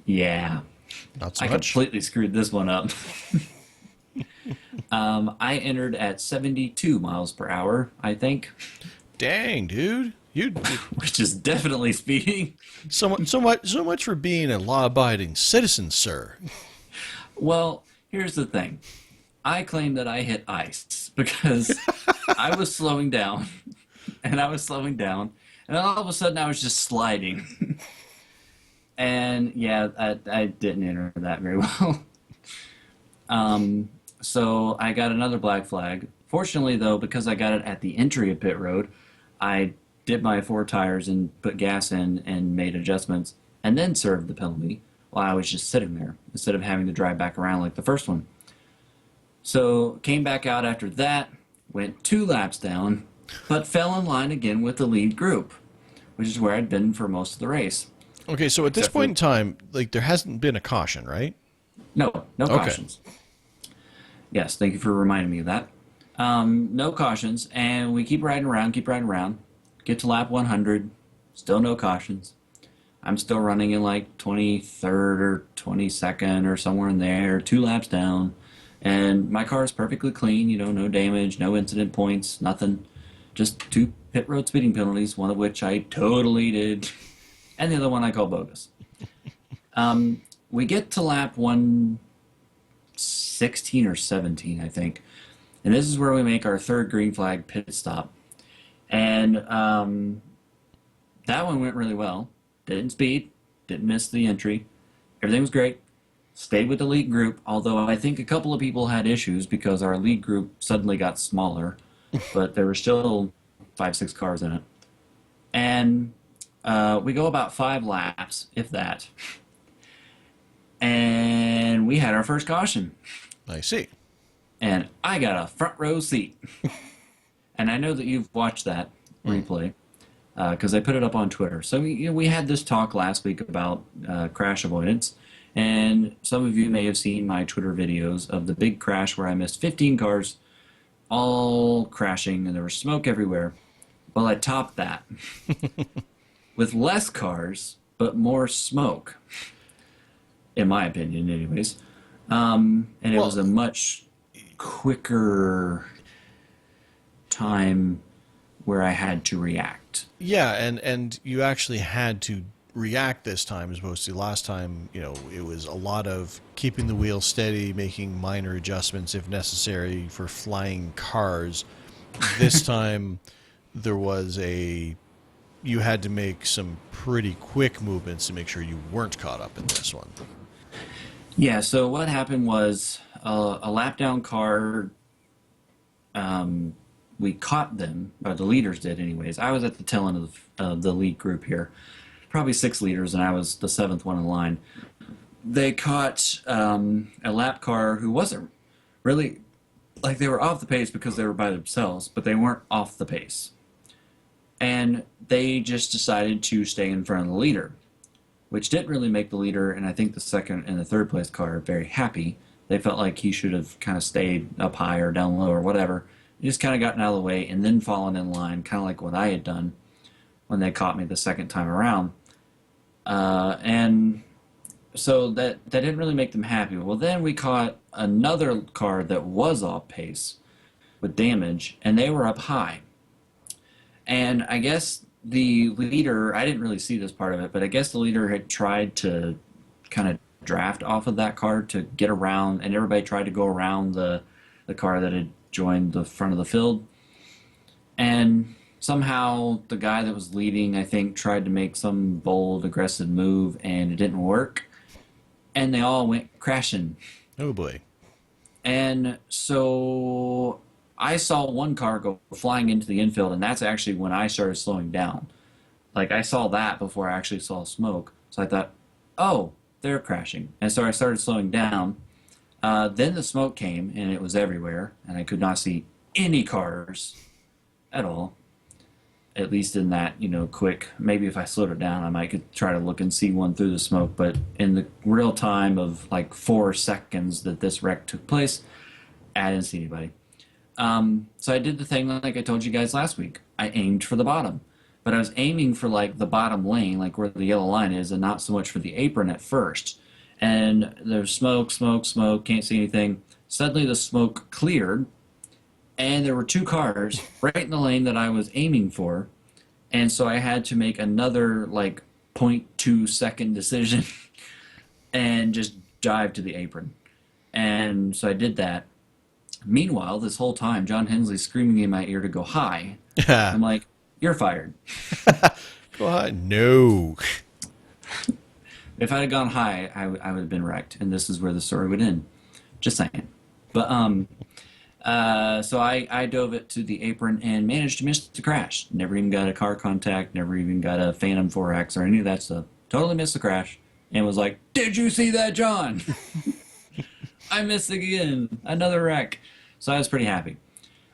Speaker 2: Yeah,
Speaker 1: Not so
Speaker 2: I
Speaker 1: much.
Speaker 2: completely screwed this one up. I entered at 72 miles per hour, I think,
Speaker 1: Dang, dude. You
Speaker 2: which is definitely speeding.
Speaker 1: so much for being a law-abiding citizen, sir.
Speaker 2: Well, here's the thing. I claim that I hit ice because I was slowing down, and I was slowing down, and all of a sudden I was just sliding. And yeah, I didn't enter that very well. So I got another black flag. Fortunately, though, because I got it at the entry of pit road, I did my 4 tires and put gas in and made adjustments, and then served the penalty while I was just sitting there instead of having to drive back around like the first one. So came back out after that, went 2 laps down, but fell in line again with the lead group, which is where I'd been for most of the race.
Speaker 1: Okay, so at this
Speaker 2: Except
Speaker 1: point in time, like there hasn't been a caution, right?
Speaker 2: No
Speaker 1: Okay.
Speaker 2: cautions. Yes, thank you for reminding me of that. No cautions, and we keep riding around, get to lap 100, still no cautions. I'm still running in like 23rd or 22nd or somewhere in there, 2 laps down, And my car is perfectly clean, no damage, no incident points, nothing. Just two pit road speeding penalties, one of which I totally did, and the other one I call bogus. We get to lap 116 or 17, I think. And this is where we make our third green flag pit stop. And that one went really well. Didn't speed, didn't miss the entry. Everything was great. Stayed with the lead group, although I think a couple of people had issues because our lead group suddenly got smaller, but there were still 5, 6 cars in it. And we go about 5 laps, if that, and we had our first caution.
Speaker 1: I see.
Speaker 2: And I got a front row seat. And I know that you've watched that replay because I put it up on Twitter. So we had this talk last week about crash avoidance. And some of you may have seen my Twitter videos of the big crash where I missed 15 cars all crashing and there was smoke everywhere. Well, I topped that with less cars, but more smoke, in my opinion, anyways. And it was a much quicker time where I had to react.
Speaker 1: Yeah, and you actually had to react this time as opposed to last time. It was a lot of keeping the wheel steady, making minor adjustments if necessary for flying cars. This time you had to make some pretty quick movements to make sure you weren't caught up in this one.
Speaker 2: Yeah, so what happened was a lap down car, we caught them, or the leaders did anyways. I was at the tail end of the lead group here, probably 6 leaders, and I was the 7th one in line. They caught a lap car who wasn't really, like they were off the pace because they were by themselves, but they weren't off the pace. And they just decided to stay in front of the leader, which didn't really make the leader, and I think the second and the third place car, very happy. They felt like he should have kind of stayed up high or down low or whatever. He just kind of gotten out of the way and then fallen in line, kind of like what I had done when they caught me the second time around. And so that didn't really make them happy. Well, then we caught another car that was off pace with damage, and they were up high. And I guess the leader, I didn't really see this part of it, but I guess the leader had tried to kind of draft off of that car to get around, and everybody tried to go around the car that had joined the front of the field. And somehow the guy that was leading, I think, tried to make some bold, aggressive move, and it didn't work. And they all went crashing.
Speaker 1: Oh boy.
Speaker 2: And so I saw one car go flying into the infield, and that's actually when I started slowing down. Like, I saw that before I actually saw smoke. So I thought, oh, they're crashing. And so I started slowing down. Then the smoke came, and it was everywhere, and I could not see any cars at all. At least in that, quick, maybe if I slowed it down, I might could try to look and see one through the smoke. But in the real time of like 4 seconds that this wreck took place, I didn't see anybody. So I did the thing like I told you guys last week. I aimed for the bottom. But I was aiming for like the bottom lane, like where the yellow line is, and not so much for the apron at first. And there's smoke, can't see anything. Suddenly the smoke cleared, and there were 2 cars right in the lane that I was aiming for. And so I had to make another like 0.2 second decision and just dive to the apron. And so I did that. Meanwhile, this whole time, John Hensley's screaming in my ear to go high. I'm like, you're fired.
Speaker 1: What? No.
Speaker 2: If I had gone high, I would have been wrecked, and this is where the story would end. Just saying. But so I dove it to the apron and managed to miss the crash. Never even got a car contact, never even got a Phantom 4X or any of that stuff. Totally missed the crash, and was like, did you see that, John? I missed again. Another wreck. So I was pretty happy.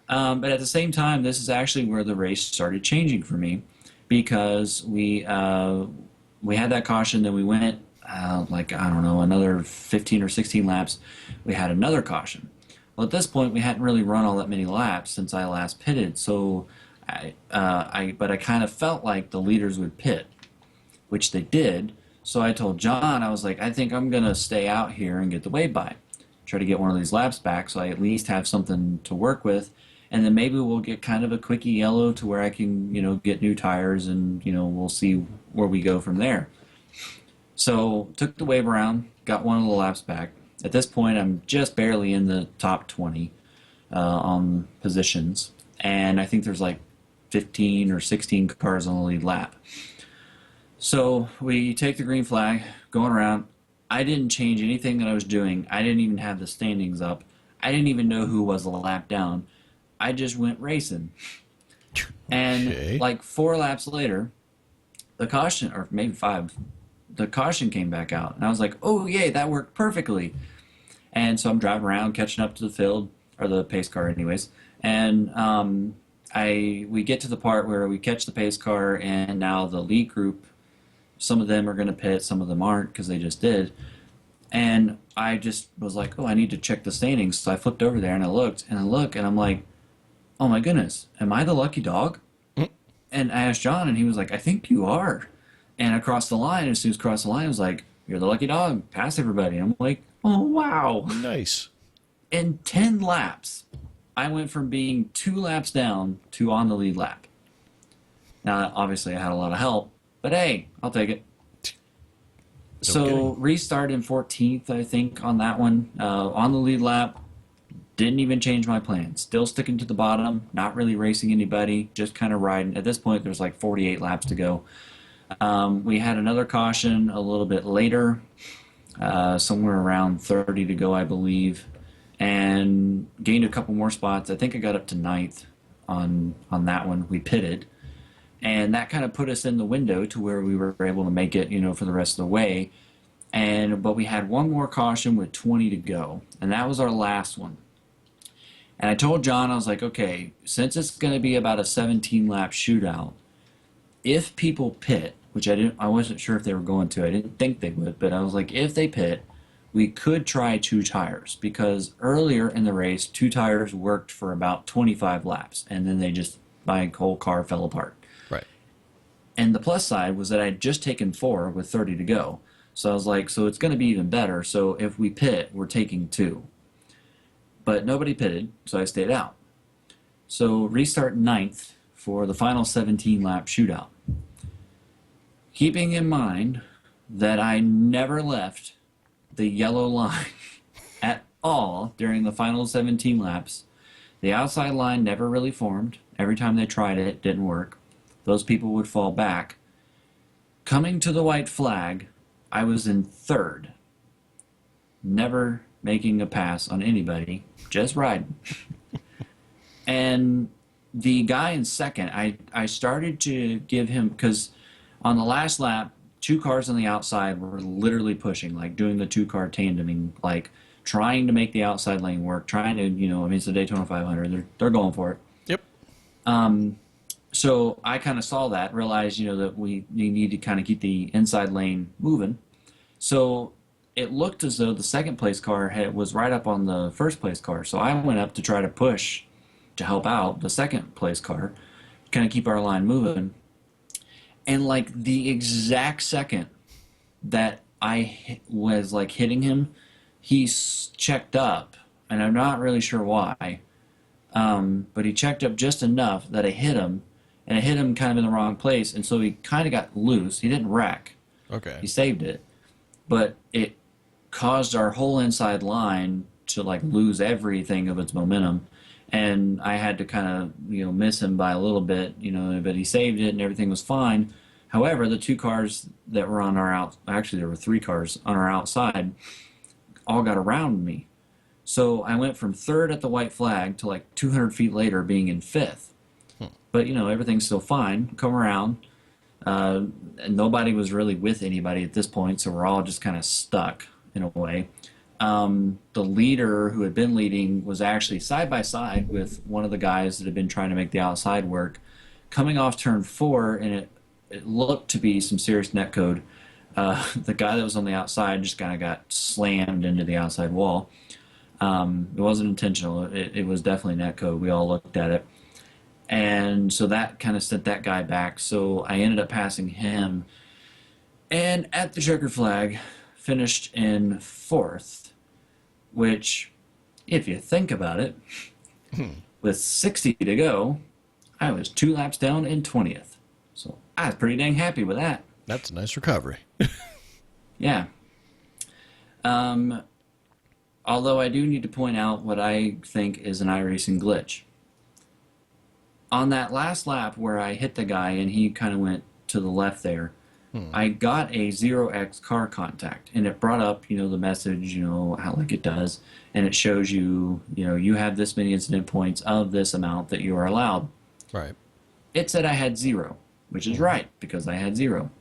Speaker 2: But at the same time, this is actually where the race started changing for me, because we had that caution, then we went another 15 or 16 laps. We had another caution. Well, at this point, we hadn't really run all that many laps since I last pitted, so but I kind of felt like the leaders would pit, which they did. So I told John, I was like, I think I'm gonna stay out here and get the wave by. try to get one of these laps back so I at least have something to work with. And then maybe we'll get kind of a quickie yellow to where I can, get new tires and, we'll see where we go from there. So took the wave around, got one of the laps back. At this point, I'm just barely in the top 20 on positions. And I think there's like 15 or 16 cars on the lead lap. So we take the green flag, going around. I didn't change anything that I was doing. I didn't even have the standings up. I didn't even know who was a lap down. I just went racing. And
Speaker 1: Okay.
Speaker 2: like 4 laps later, the caution, or maybe 5, the caution came back out. And I was like, oh, yay, that worked perfectly. And so I'm driving around, catching up to the field, or the pace car anyways. And we get to the part where we catch the pace car, and now the lead group, some of them are going to pit, some of them aren't because they just did. And I just was like, oh, I need to check the standings. So I flipped over there and I looked, and I'm like, oh my goodness, am I the lucky dog?
Speaker 1: Mm.
Speaker 2: And I asked John, and he was like, I think you are. And across the line, as soon as across the line, I was like, you're the lucky dog, pass everybody. And I'm like, oh, wow.
Speaker 1: Nice.
Speaker 2: In 10 laps, I went from being 2 laps down to on the lead lap. Now, obviously, I had a lot of help, but hey, I'll take it. So
Speaker 1: kidding.
Speaker 2: restart in 14th, I think, on that one. On the lead lap, didn't even change my plan. Still sticking to the bottom, not really racing anybody, just kind of riding. At this point, there's like 48 laps to go. We had another caution a little bit later, somewhere around 30 to go, I believe, and gained a couple more spots. I think I got up to 9th on that one. We pitted, and that kind of put us in the window to where we were able to make it, for the rest of the way. But we had one more caution with 20 to go, and that was our last one. And I told John, I was like, okay, since it's going to be about a 17-lap shootout, if people pit, which I wasn't sure if they were going to, I didn't think they would, but I was like, if they pit, we could try 2 tires, because earlier in the race, 2 tires worked for about 25 laps, and then my whole car fell apart.
Speaker 1: Right.
Speaker 2: And the plus side was that I'd just taken 4 with 30 to go. So I was like, so it's going to be even better. So if we pit, we're taking 2. But nobody pitted, so I stayed out. So restart 9th for the final 17-lap shootout. Keeping in mind that I never left the yellow line at all during the final 17 laps. The outside line never really formed. Every time they tried it, it didn't work. Those people would fall back. Coming to the white flag, I was in 3rd. Never making a pass on anybody, just riding. And the guy in 2nd, I started to give him, because on the last lap, 2 cars on the outside were literally pushing, like doing the 2-car tandeming, like trying to make the outside lane work, trying to, it's the Daytona 500, they're going for it.
Speaker 1: Yep.
Speaker 2: So I kind of saw that, realized, that we need to kind of keep the inside lane moving. So it looked as though the 2nd place car was right up on the 1st place car. So I went up to try to push to help out the 2nd place car, kind of keep our line moving. And like the exact second that I was like hitting him, he checked up, and I'm not really sure why. But he checked up just enough that I hit him, and I hit him kind of in the wrong place, and so he kind of got loose. He didn't wreck.
Speaker 1: Okay.
Speaker 2: He saved it, but it caused our whole inside line to like lose everything of its momentum, and I had to kind of miss him by a little bit, but he saved it and everything was fine. However, the 2 cars that were on our actually there were 3 cars on our outside, all got around me. So I went from 3rd at the white flag to like 200 feet later being in 5th. But everything's still fine. Come around. And nobody was really with anybody at this point, so we're all just kind of stuck in a way. The leader who had been leading was actually side by side with one of the guys that had been trying to make the outside work, coming off turn 4, and it looked to be some serious netcode. The guy that was on the outside just kind of got slammed into the outside wall. It wasn't intentional. It was definitely netcode. We all looked at it. And so that kind of sent that guy back. So I ended up passing him. And at the checker flag, finished in 4th. which, if you think about it, with 60 to go, I was 2 laps down in 20th. So I was pretty dang happy with that.
Speaker 1: That's a nice recovery.
Speaker 2: Yeah. Um, Although I do need to point out what I think is an iRacing glitch. On that last lap where I hit the guy and he kind of went to the left there, I got a 0x car contact, and it brought up, the message, how like it does, and it shows you, you have this many incident points of this amount that you are allowed.
Speaker 1: Right.
Speaker 2: It said I had 0, which is right because I had 0.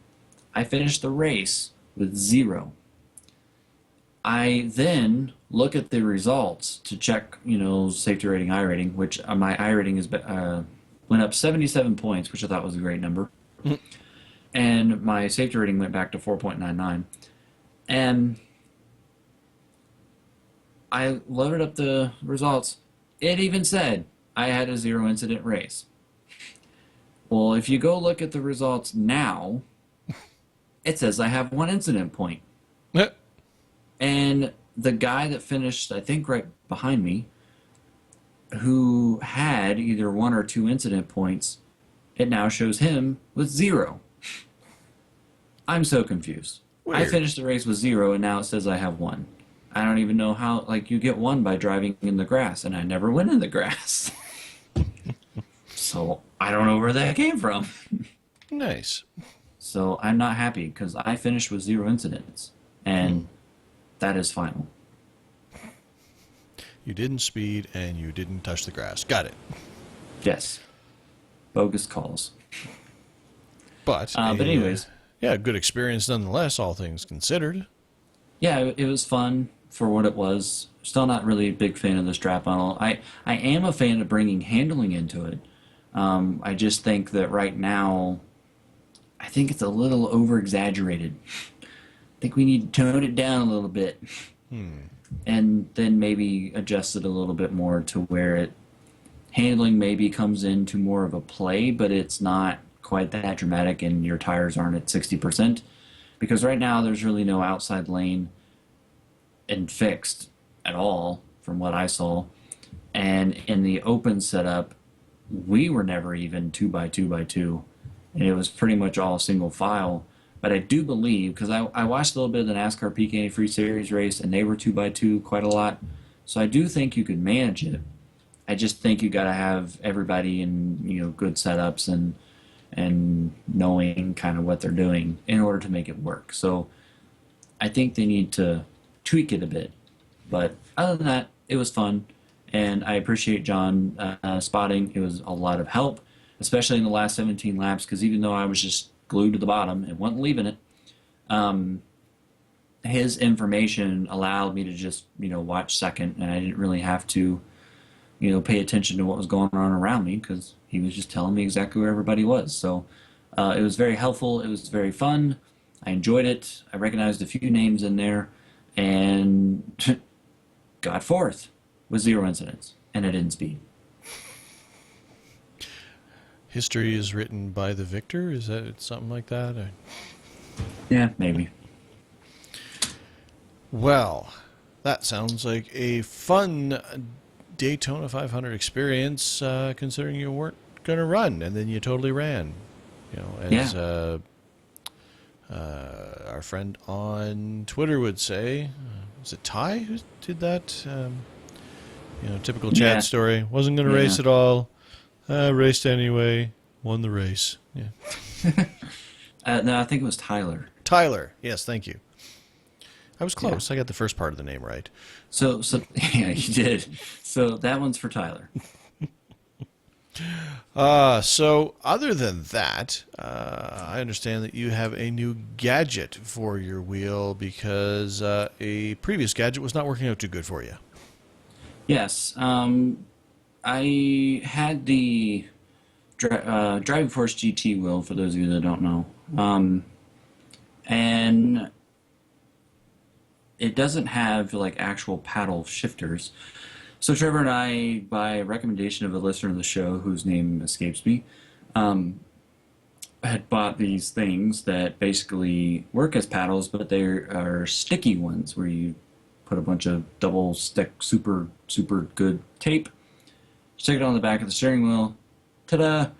Speaker 2: I finished the race with 0. I then look at the results to check, safety rating, I rating, which my I rating is went up 77 points, which I thought was a great number. And my safety rating went back to 4.99. And I loaded up the results. It even said I had a 0 incident race. Well, if you go look at the results now, it says I have 1 incident point. And the guy that finished, I think, right behind me, who had either 1 or 2 incident points, it now shows him with 0. I'm so confused.
Speaker 1: Weird.
Speaker 2: I finished the race with 0, and now it says I have 1. I don't even know how, you get 1 by driving in the grass, and I never went in the grass. So I don't know where that came from.
Speaker 1: Nice.
Speaker 2: So I'm not happy, because I finished with 0 incidents, and that is final.
Speaker 1: You didn't speed and you didn't touch the grass. Got it.
Speaker 2: Yes. Bogus calls.
Speaker 1: But
Speaker 2: anyways.
Speaker 1: Yeah, good experience nonetheless, all things considered.
Speaker 2: Yeah, it was fun for what it was. Still not really a big fan of the strap-on. I am a fan of bringing handling into it. I just think that right now, I think it's a little over-exaggerated. I think we need to tone it down a little bit. And then maybe adjust it a little bit more to where handling maybe comes into more of a play, but it's not quite that dramatic and your tires aren't at 60%. Because right now there's really no outside lane and fixed at all from what I saw. And in the open setup, we were never even 2x2x2. And it was pretty much all single file. But I do believe, because I watched a little bit of the NASCAR PK Free Series race, and they were 2x2 quite a lot. So I do think you could manage it. I just think you got to have everybody in good setups and knowing kind of what they're doing in order to make it work. So I think they need to tweak it a bit. But other than that, it was fun, and I appreciate John spotting. It was a lot of help, especially in the last 17 laps, because even though I was just glued to the bottom and wasn't leaving it, his information allowed me to just watch second, and I didn't really have to pay attention to what was going on around me because he was just telling me exactly where everybody was. So it was very helpful. It was very fun. I enjoyed it. I recognized a few names in there, and got fourth with 0 incidents, and I didn't speed.
Speaker 1: History is written by the victor? Is that something like that? Or?
Speaker 2: Yeah, maybe.
Speaker 1: Well, that sounds like a fun Daytona 500 experience, considering you weren't going to run, and then you totally ran. As our friend on Twitter would say, was it Ty who did that? Typical Chad story. Wasn't going to race at all. Raced anyway. Won the race. Yeah.
Speaker 2: No, I think it was Tyler.
Speaker 1: Tyler. Yes, thank you. I was close. Yeah. I got the first part of the name right.
Speaker 2: So yeah, you did. So that one's for Tyler.
Speaker 1: So other than that, I understand that you have a new gadget for your wheel because a previous gadget was not working out too good for you.
Speaker 2: Yes. I had the Driving Force GT wheel, for those of you that don't know. And it doesn't have actual paddle shifters. So Trevor and I, by recommendation of a listener of the show whose name escapes me, had bought these things that basically work as paddles, but they are sticky ones where you put a bunch of double stick super good tape, stick it on the back of the steering wheel. Ta-da!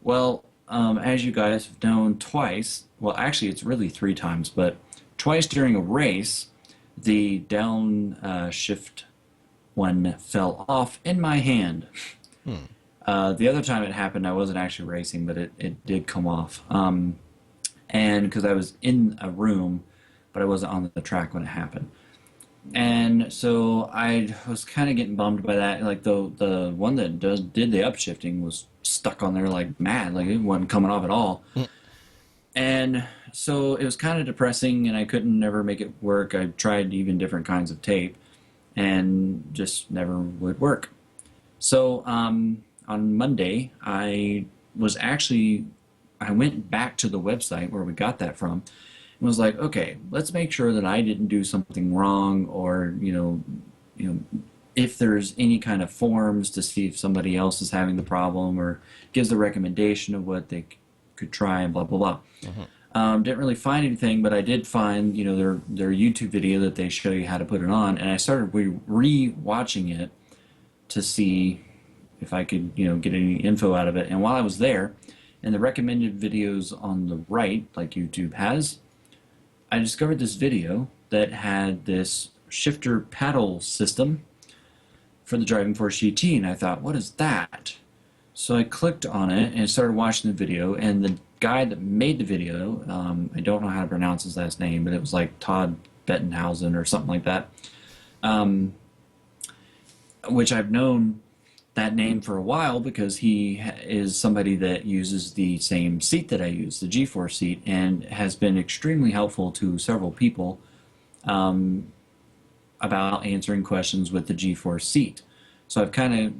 Speaker 2: Well, as you guys have known twice, well, actually it's really three times, but twice during a race, the down shift one fell off in my hand. The other time it happened, I wasn't actually racing, but it did come off. And because I was in a room, but I wasn't on the track when it happened. And so I was kind of getting bummed by that. Like the one that did the upshifting was stuck on there like mad, like it wasn't coming off at all. And so it was kind of depressing, and I couldn't never make it work. I tried even different kinds of tape, and just never would work. So on Monday, I went back to the website where we got that from, and was like, okay, let's make sure that I didn't do something wrong, or if there's any kind of forms to see if somebody else is having the problem, or gives the recommendation of what they could try, and blah blah blah. Didn't really find anything, but I did find their YouTube video that they show you how to put it on, and I started re-watching it to see if I could get any info out of it. And while I was there, in the recommended videos on the right, like YouTube has, I discovered this video that had this shifter paddle system for the Driving Force GT, and I thought, what is that? So I clicked on it and started watching the video, and the guy that made the video, I don't know how to pronounce his last name, but it was like Todd Bettenhausen or something like that, which I've known that name for a while because he is somebody that uses the same seat that I use, the G-Force seat, and has been extremely helpful to several people about answering questions with the G-Force seat. So I've kind of,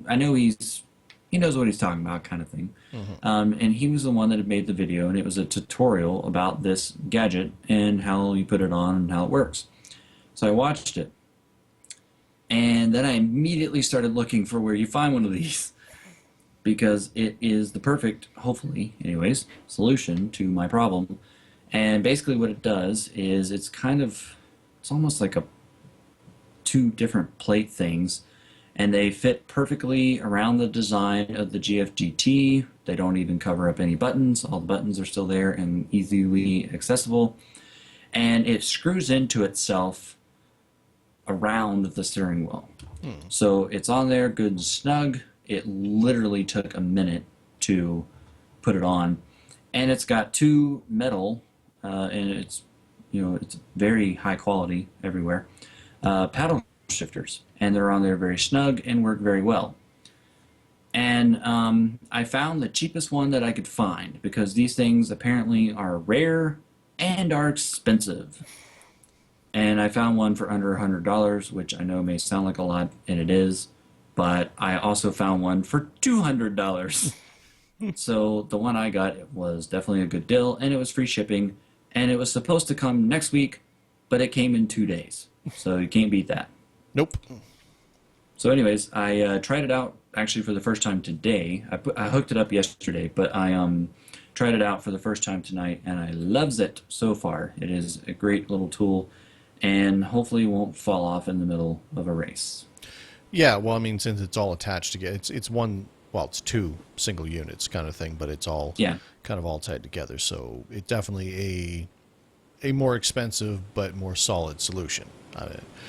Speaker 2: I know he knows what he's talking about, kind of thing. And he was the one that had made the video, and it was a tutorial about this gadget and how you put it on and how it works. So I watched it. And then I immediately started looking for where you find one of these, because it is the perfect, hopefully, anyways, solution to my problem. And basically what it does is it's almost like two different plate things, and they fit perfectly around the design of the GFGT. They don't even cover up any buttons. All the buttons are still there and easily accessible. And it screws into itself around the steering wheel. So it's on there good and snug. It literally took a minute to put it on. And it's got two metal, and it's very high quality everywhere, paddle shifters. And they're on there very snug and work very well. And I found the cheapest one that I could find, because these things apparently are rare and are expensive. And I found one for under $100, which I know may sound like a lot, and it is, but I also found one for $200. So the one I got was definitely a good deal, and it was free shipping, and it was supposed to come next week, but it came in 2 days. So you can't beat that.
Speaker 1: Nope.
Speaker 2: So anyways, I tried it out actually for the first time today. I hooked it up yesterday, but I tried it out for the first time tonight, and I loves it so far. It is a great little tool, and hopefully won't fall off in the middle of a race.
Speaker 1: Yeah, well, I mean, since it's all attached together, it's one, well, it's two single units kind of thing, but it's all kind of all tied together. So it's definitely a more expensive but more solid solution.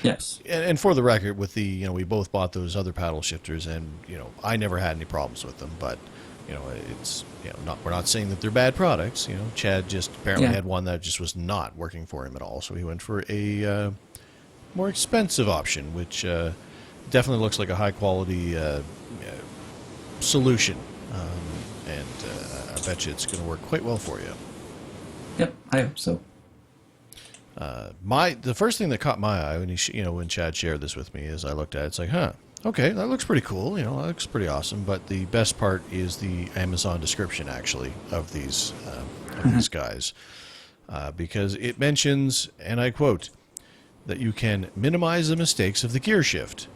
Speaker 2: Yes.
Speaker 1: And for the record, with the, we both bought those other paddle shifters, and, I never had any problems with them, but, it's, we're not saying that they're bad products. Chad just apparently had one that just was not working for him at all, so he went for a more expensive option, which definitely looks like a high quality solution, and I bet you it's going to work quite well for you.
Speaker 2: Yep, I hope so.
Speaker 1: The first thing that caught my eye when when Chad shared this with me is I looked at it, it's like, okay, that looks pretty cool. That looks pretty awesome. But the best part is the Amazon description, actually, of these guys, because it mentions, and I quote, that you can minimize the mistakes of the gear shift.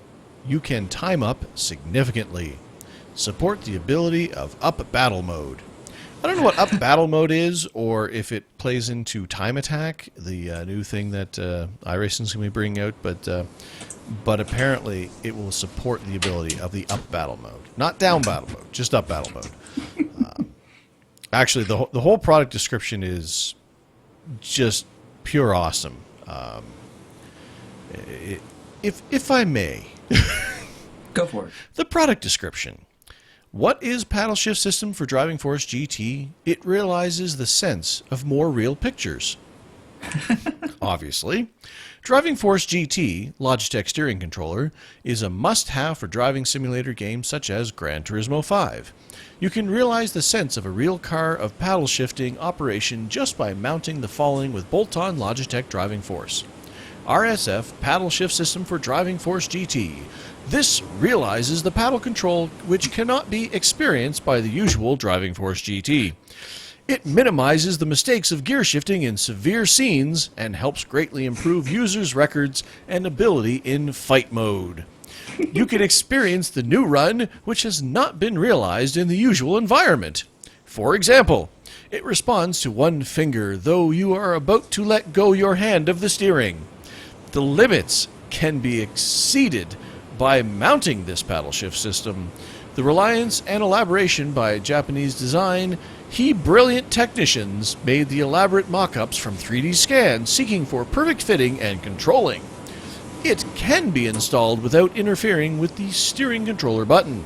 Speaker 1: You can time up significantly. Support the ability of up battle mode. I don't know what up battle mode is, or if it plays into time attack, the new thing that iRacing is going to be bringing out, but apparently it will support the ability of the up battle mode, not down battle mode, just up battle mode. Actually, the whole product description is just pure awesome. If I may,
Speaker 2: Go for it.
Speaker 1: the product description. What is Paddle Shift System for Driving Force GT? It realizes the sense of more real pictures. Obviously. Driving Force GT, Logitech steering controller, is a must-have for driving simulator games such as Gran Turismo 5. You can realize the sense of a real car of paddle shifting operation just by mounting the following with bolt-on Logitech Driving Force. RSF Paddle Shift System for Driving Force GT. This realizes the paddle control which cannot be experienced by the usual Driving Force GT. It minimizes the mistakes of gear shifting in severe scenes and helps greatly improve users' records and ability in fight mode. You can experience the new run which has not been realized in the usual environment. For example, it responds to one finger though you are about to let go your hand of the steering. The limits can be exceeded by mounting this paddle shift system. The reliance and elaboration by Japanese design, brilliant technicians made the elaborate mock-ups from 3D scans seeking for perfect fitting and controlling. It can be installed without interfering with the steering controller button.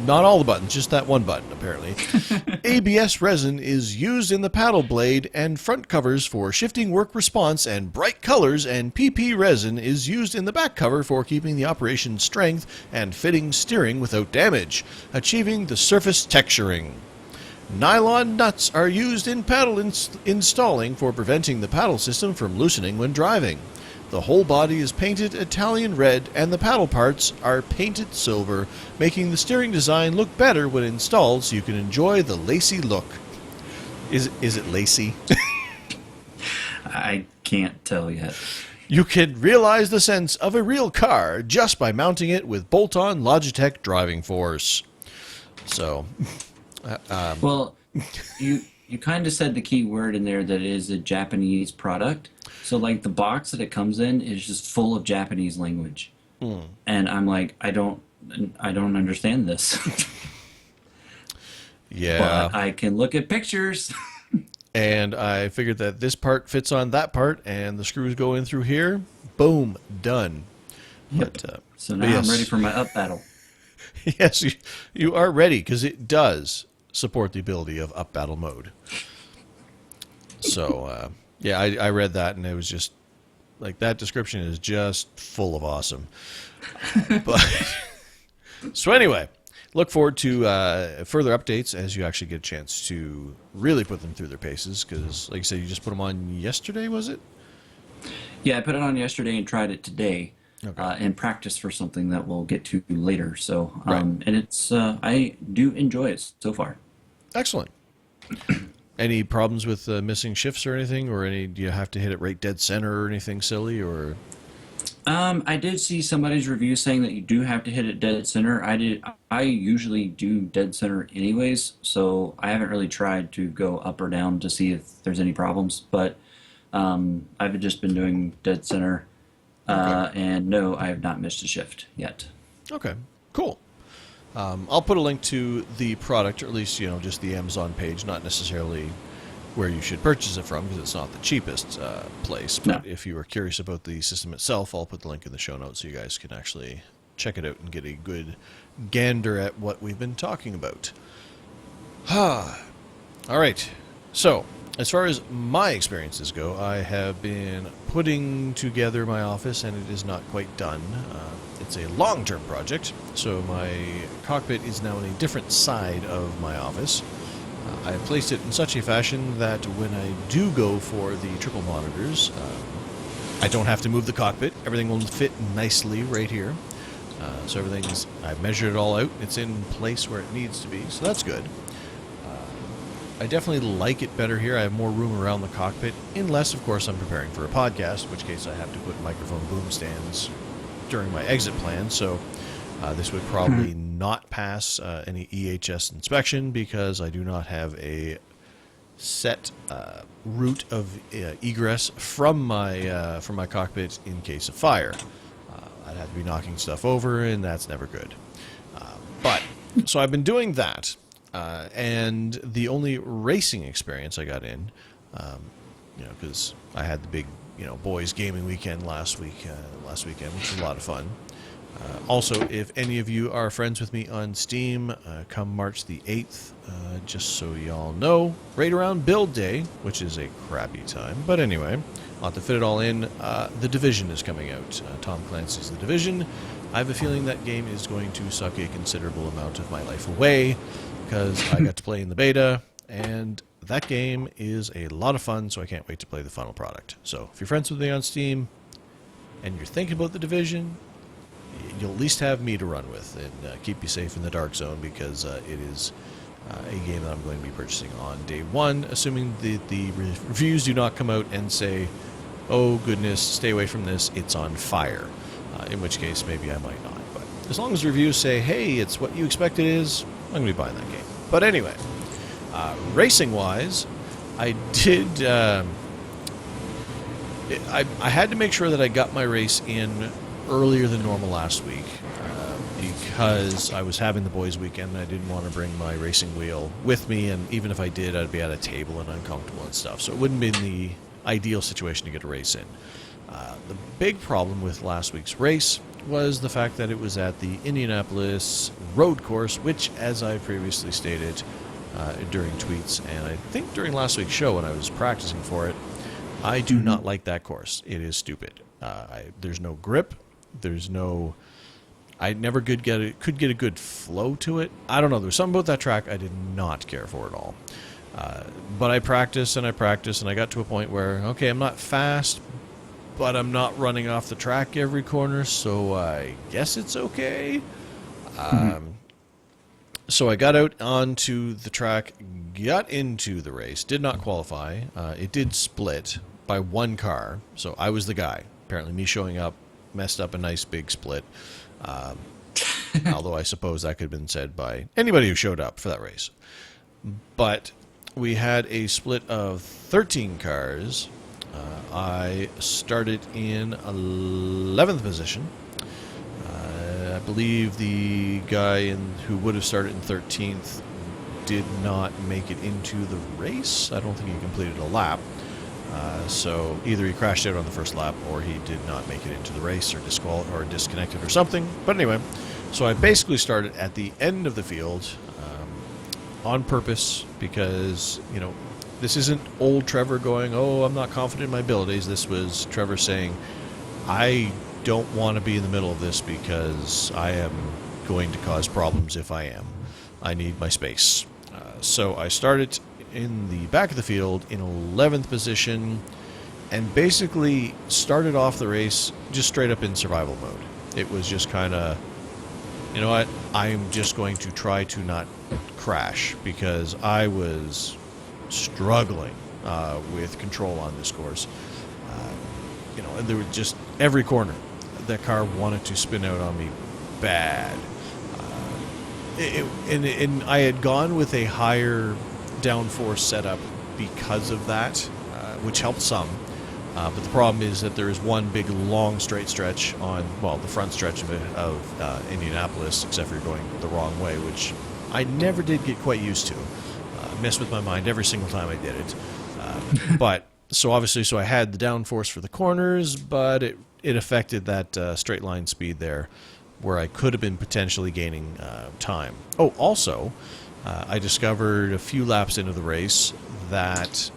Speaker 1: Not all the buttons, just that one button, apparently. ABS resin is used in the paddle blade and front covers for shifting work response and bright colors, and PP resin is used in the back cover for keeping the operation strength and fitting steering without damage, achieving the surface texturing. Nylon nuts are used in paddle installing for preventing the paddle system from loosening when driving. The whole body is painted Italian red and the paddle parts are painted silver, making the steering design look better when installed so you can enjoy the lacy look. Is it lacy?
Speaker 2: I can't tell yet.
Speaker 1: You can realize the sense of a real car just by mounting it with bolt-on Logitech Driving Force. So,
Speaker 2: Well, you kind of said the key word in there that it is a Japanese product. So like the box that it comes in is just full of Japanese language. And I'm like, I don't understand this.
Speaker 1: yeah.
Speaker 2: But I can look at pictures.
Speaker 1: And I figured that this part fits on that part, and the screws go in through here. Boom, done.
Speaker 2: Yep.
Speaker 1: But,
Speaker 2: So now
Speaker 1: yes.
Speaker 2: I'm ready for my up battle.
Speaker 1: Yes, you are ready, because it does support the ability of up battle mode. So, yeah, I read that, and it was just, like, that description is just full of awesome. But so anyway, look forward to further updates as you actually get a chance to really put them through their paces, because, like you said, you just put them on yesterday, was it?
Speaker 2: Yeah, I put it on yesterday and tried it today.
Speaker 1: Okay.
Speaker 2: In practice for something that we'll get to later. So,
Speaker 1: Right.
Speaker 2: and it's I do enjoy it so far.
Speaker 1: Excellent. Any problems with missing shifts or anything, or do you have to hit it right dead center or anything silly, or?
Speaker 2: I did see somebody's review saying that you do have to hit it dead center. I usually do dead center anyways, so I haven't really tried to go up or down to see if there's any problems. But I've just been doing dead center, and no, I have not missed a shift yet.
Speaker 1: Okay, cool. I'll put a link to the product, or at least, just the Amazon page, not necessarily where you should purchase it from, because it's not the cheapest place. But
Speaker 2: No.
Speaker 1: if you are curious about the system itself, I'll put the link in the show notes so you guys can actually check it out and get a good gander at what we've been talking about. All right. So, as far as my experiences go, I have been putting together my office, and it is not quite done. It's a long-term project, so my cockpit is now on a different side of my office. I have placed it in such a fashion that when I do go for the triple monitors, I don't have to move the cockpit. Everything will fit nicely right here. So I've measured it all out. It's in place where it needs to be, so that's good. I definitely like it better here. I have more room around the cockpit, unless, of course, I'm preparing for a podcast, in which case I have to put microphone boom stands during my exit plan. So This would probably not pass any EHS inspection because I do not have a set route of egress from my cockpit in case of fire. I'd have to be knocking stuff over, and that's never good. But so I've been doing that, and the only racing experience I got in, because I had the big, boys gaming weekend last weekend, which was a lot of fun. Also, if any of you are friends with me on Steam, come March the 8th, just so y'all know, right around build day, which is a crappy time. But anyway, I'll have to fit it all in. The Division is coming out. Tom Clancy's The Division. I have a feeling that game is going to suck a considerable amount of my life away, because I got to play in the beta, and that game is a lot of fun, so I can't wait to play the final product. So, if you're friends with me on Steam, and you're thinking about The Division, you'll at least have me to run with, and keep you safe in the dark zone, because it is a game that I'm going to be purchasing on day one, assuming the reviews do not come out and say, oh goodness, stay away from this, it's on fire. In which case, maybe I might not. But as long as reviews say, hey, it's what you expect it is, I'm going to be buying that game. But anyway, racing-wise, I did... I had to make sure that I got my race in earlier than normal last week, because I was having the boys' weekend and I didn't want to bring my racing wheel with me, and even if I did, I'd be at a table and uncomfortable and stuff, so it wouldn't be the ideal situation to get a race in. The big problem with last week's race was the fact that it was at the Indianapolis road course, which, as I previously stated during tweets, and I think during last week's show when I was practicing for it, I do not like that course. It is stupid. There's no grip. There's no... I never could get a good flow to it. I don't know. There was something about that track I did not care for at all. But I practiced and I practiced, and I got to a point where, okay, I'm not fast, but I'm not running off the track every corner, so I guess it's okay. So I got out onto the track, got into the race, did not qualify. It did split by one car, so I was the guy. Apparently me showing up messed up a nice big split. Although I suppose that could have been said by anybody who showed up for that race. But we had a split of 13 cars. I started in 11th position. I believe the guy who would have started in 13th did not make it into the race. I don't think he completed a lap. So either he crashed out on the first lap, or he did not make it into the race, or disconnected or something. But anyway, so I basically started at the end of the field on purpose, because, this isn't old Trevor going, oh, I'm not confident in my abilities. This was Trevor saying, I don't want to be in the middle of this because I am going to cause problems if I am. I need my space. So I started in the back of the field in 11th position, and basically started off the race just straight up in survival mode. It was just kind of, you know what, I'm just going to try to not crash, because I was struggling with control on this course. And there was just every corner that car wanted to spin out on me bad. And I had gone with a higher downforce setup because of that, which helped some. But the problem is that there is one big long straight stretch on, the front stretch of Indianapolis, except for you're going the wrong way, which I never did get quite used to. Messed with my mind every single time I did it. But so I had the downforce for the corners, but it affected that straight line speed there, where I could have been potentially gaining time. Oh, also, I discovered a few laps into the race that,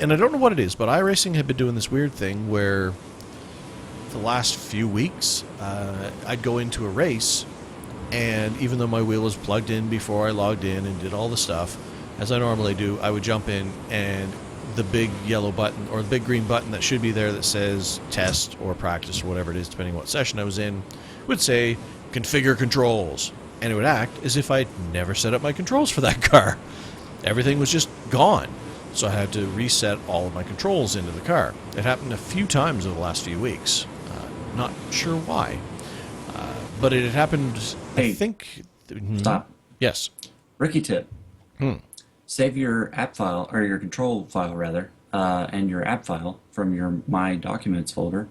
Speaker 1: and I don't know what it is, but iRacing had been doing this weird thing where the last few weeks I'd go into a race, and even though my wheel was plugged in before I logged in and did all the stuff, as I normally do, I would jump in, and the big yellow button, or the big green button that should be there that says test or practice or whatever it is, depending on what session I was in, would say configure controls, and it would act as if I'd never set up my controls for that car. Everything was just gone, so I had to reset all of my controls into the car. It happened a few times over the last few weeks. Not sure why. But it had happened, I
Speaker 2: Hey,
Speaker 1: think...
Speaker 2: stop.
Speaker 1: Yes.
Speaker 2: Ricky tip.
Speaker 1: Hmm.
Speaker 2: Save your app file, or your control file rather, and your app file from your My Documents folder.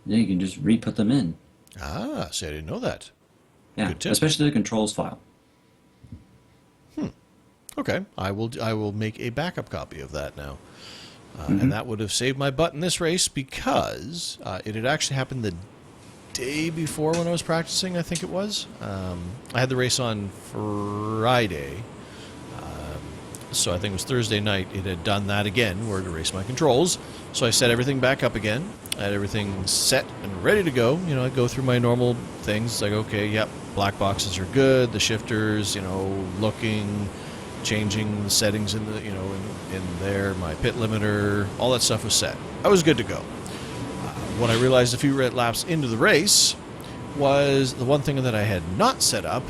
Speaker 2: Then you can just re-put them in.
Speaker 1: Ah, see, I didn't know that.
Speaker 2: Yeah,
Speaker 1: Good tip.
Speaker 2: especially the controls file.
Speaker 1: Okay, I will make a backup copy of that now. And that would have saved my butt in this race because it had actually happened the day before when I was practicing, I think it was. I had the race on Friday, so I think it was Thursday night. It had done that again, where to erase my controls. So I set everything back up again. I had everything set and ready to go. You know, I go through my normal things, like, okay, yep, black boxes are good, the shifters, you know, looking, changing the settings in the, you know, in there, my pit limiter, all that stuff was set. I was good to go. What I realized a few laps into the race was the one thing that I had not set up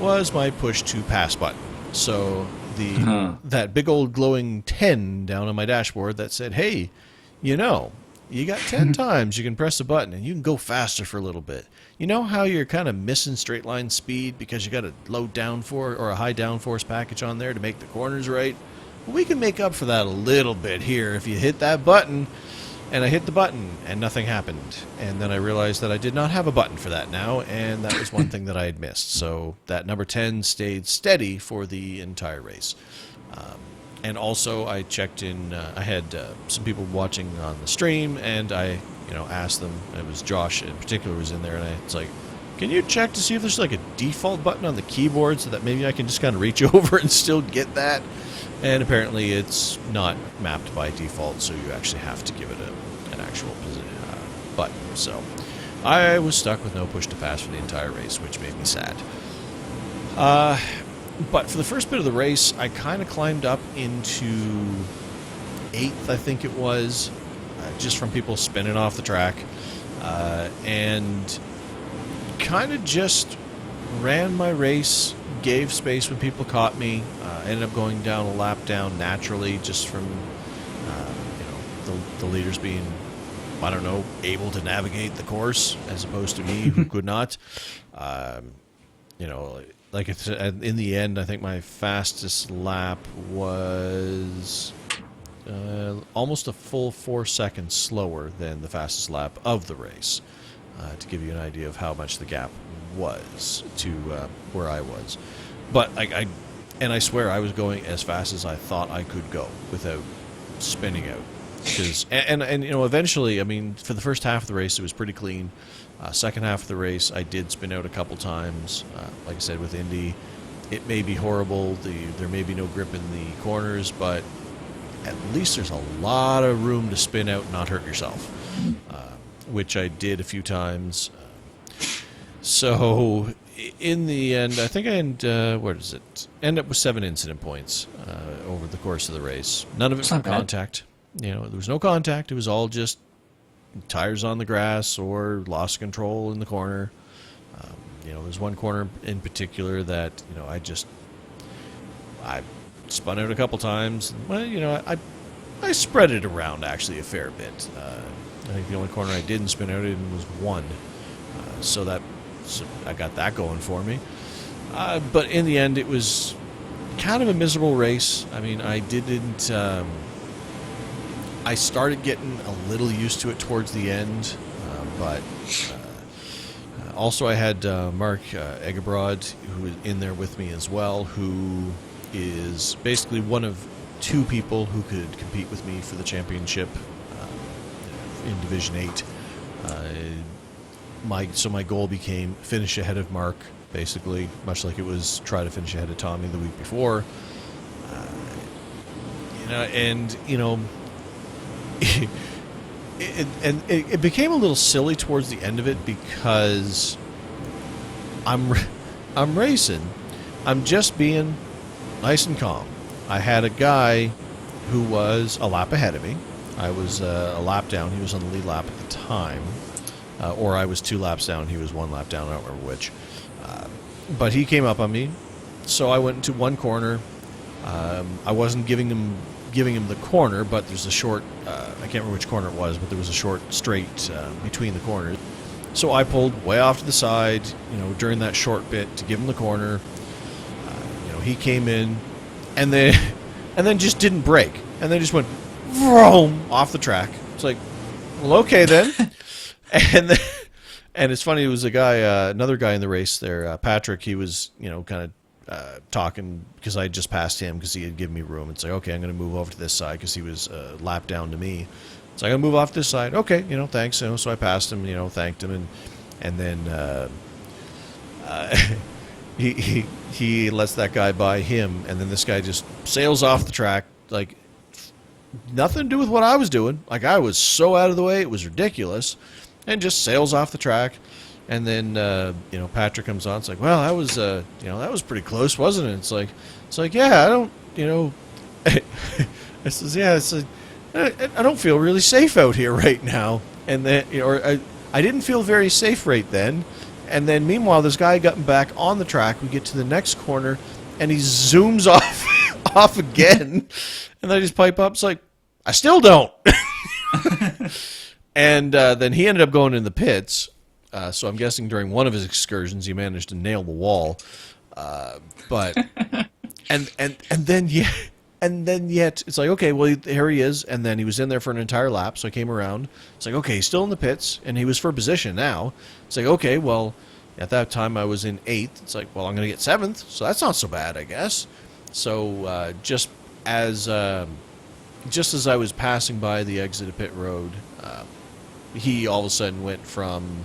Speaker 1: was my push to pass button. So that big old glowing 10 down on my dashboard that said, hey, you know, you got 10 times you can press a button and you can go faster for a little bit. You know how you're kind of missing straight line speed because you got a low downforce or a high downforce package on there to make the corners right? Well, we can make up for that a little bit here if you hit that button. And I hit the button and nothing happened. And then I realized that I did not have a button for that now, and that was one thing that I had missed. So that number 10 stayed steady for the entire race. And also I checked in, I had some people watching on the stream, and I, you know, asked them, it was Josh in particular was in there, and I was like, can you check to see if there's like a default button on the keyboard so that maybe I can just kind of reach over and still get that? And apparently it's not mapped by default, so you actually have to give it an actual button. So I was stuck with no push to pass for the entire race, which made me sad. But for the first bit of the race, I kind of climbed up into 8th, I think it was, just from people spinning off the track. And kind of just ran my race, gave space when people caught me. Ended up going down a lap down naturally, just from the leaders being, I don't know, able to navigate the course as opposed to me who could not. You know, like in the end, I think my fastest lap was almost a full 4 seconds slower than the fastest lap of the race, to give you an idea of how much the gap was to where I was. But I swear I was going as fast as I thought I could go without spinning out. Because and you know, eventually, I mean, for the first half of the race, it was pretty clean. Second half of the race, I did spin out a couple times. Like I said, with Indy, it may be horrible. There may be no grip in the corners, but at least there's a lot of room to spin out and not hurt yourself, which I did a few times. So in the end, I think I end up with 7 incident points over the course of the race. None of it from contact. You know, there was no contact. It was all just tires on the grass or loss of control in the corner. You know, there's one corner in particular that, you know, I spun out a couple times. Well, you know, I spread it around actually a fair bit. I think the only corner I didn't spin out in was one. So I got that going for me. But in the end, it was kind of a miserable race. I mean, I didn't... I started getting a little used to it towards the end, but also I had Mark Egebrod, who was in there with me as well, who is basically one of 2 people who could compete with me for the championship in Division 8. So my goal became finish ahead of Mark, basically, much like it was try to finish ahead of Tommy the week before. It became a little silly towards the end of it because I'm racing. I'm just being nice and calm. I had a guy who was a lap ahead of me. I was a lap down. He was on the lead lap at the time. Or I was 2 laps down. He was 1 lap down. I don't remember which. But he came up on me. So I went into one corner. I wasn't giving him the corner, but there's a short, I can't remember which corner it was, but there was a short straight between the corners. So I pulled way off to the side, during that short bit to give him the corner. He came in, and then and then just didn't brake, and then just went vroom off the track. It's like, well, okay then. and then, and it's funny. It was a guy, another guy in the race there, Patrick. He was, kind of talking because I had just passed him because he had given me room. It's like, okay, I'm going to move over to this side because he was lapped down to me. So I'm going to move off this side. Okay, thanks. So I passed him, thanked him, and then he lets that guy by him, and then this guy just sails off the track, like nothing to do with what I was doing. Like, I was so out of the way, it was ridiculous, and just sails off the track. And then Patrick comes on. It's like, well, that was pretty close, wasn't it? It's like, yeah, I don't, I says, yeah, I don't feel really safe out here right now. And then, I didn't feel very safe right then. And then, meanwhile, this guy got back on the track. We get to the next corner, and he zooms off again. And I just pipe up. It's like, I still don't. And then he ended up going in the pits. So I'm guessing during one of his excursions, he managed to nail the wall. But and then yet it's like, okay, well, here he is. And then he was in there for an entire lap. So I came around. It's like, okay, he's still in the pits, and he was for position now. It's like, okay, well, at that time I was in 8th. It's like, well, I'm going to get 7th, so that's not so bad, I guess. So just as I was passing by the exit of pit road, he all of a sudden went from,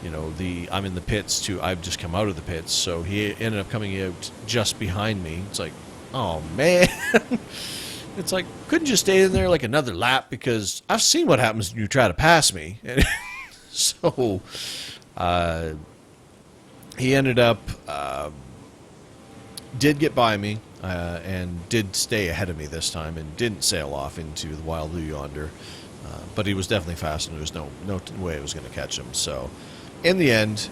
Speaker 1: I'm in the pits to I've just come out of the pits. So he ended up coming out just behind me. It's like, oh man. It's like, couldn't you stay in there like another lap, because I've seen what happens when you try to pass me. So he ended up did get by me and did stay ahead of me this time and didn't sail off into the wild blue yonder. But he was definitely fast, and there was no way I was going to catch him. So in the end,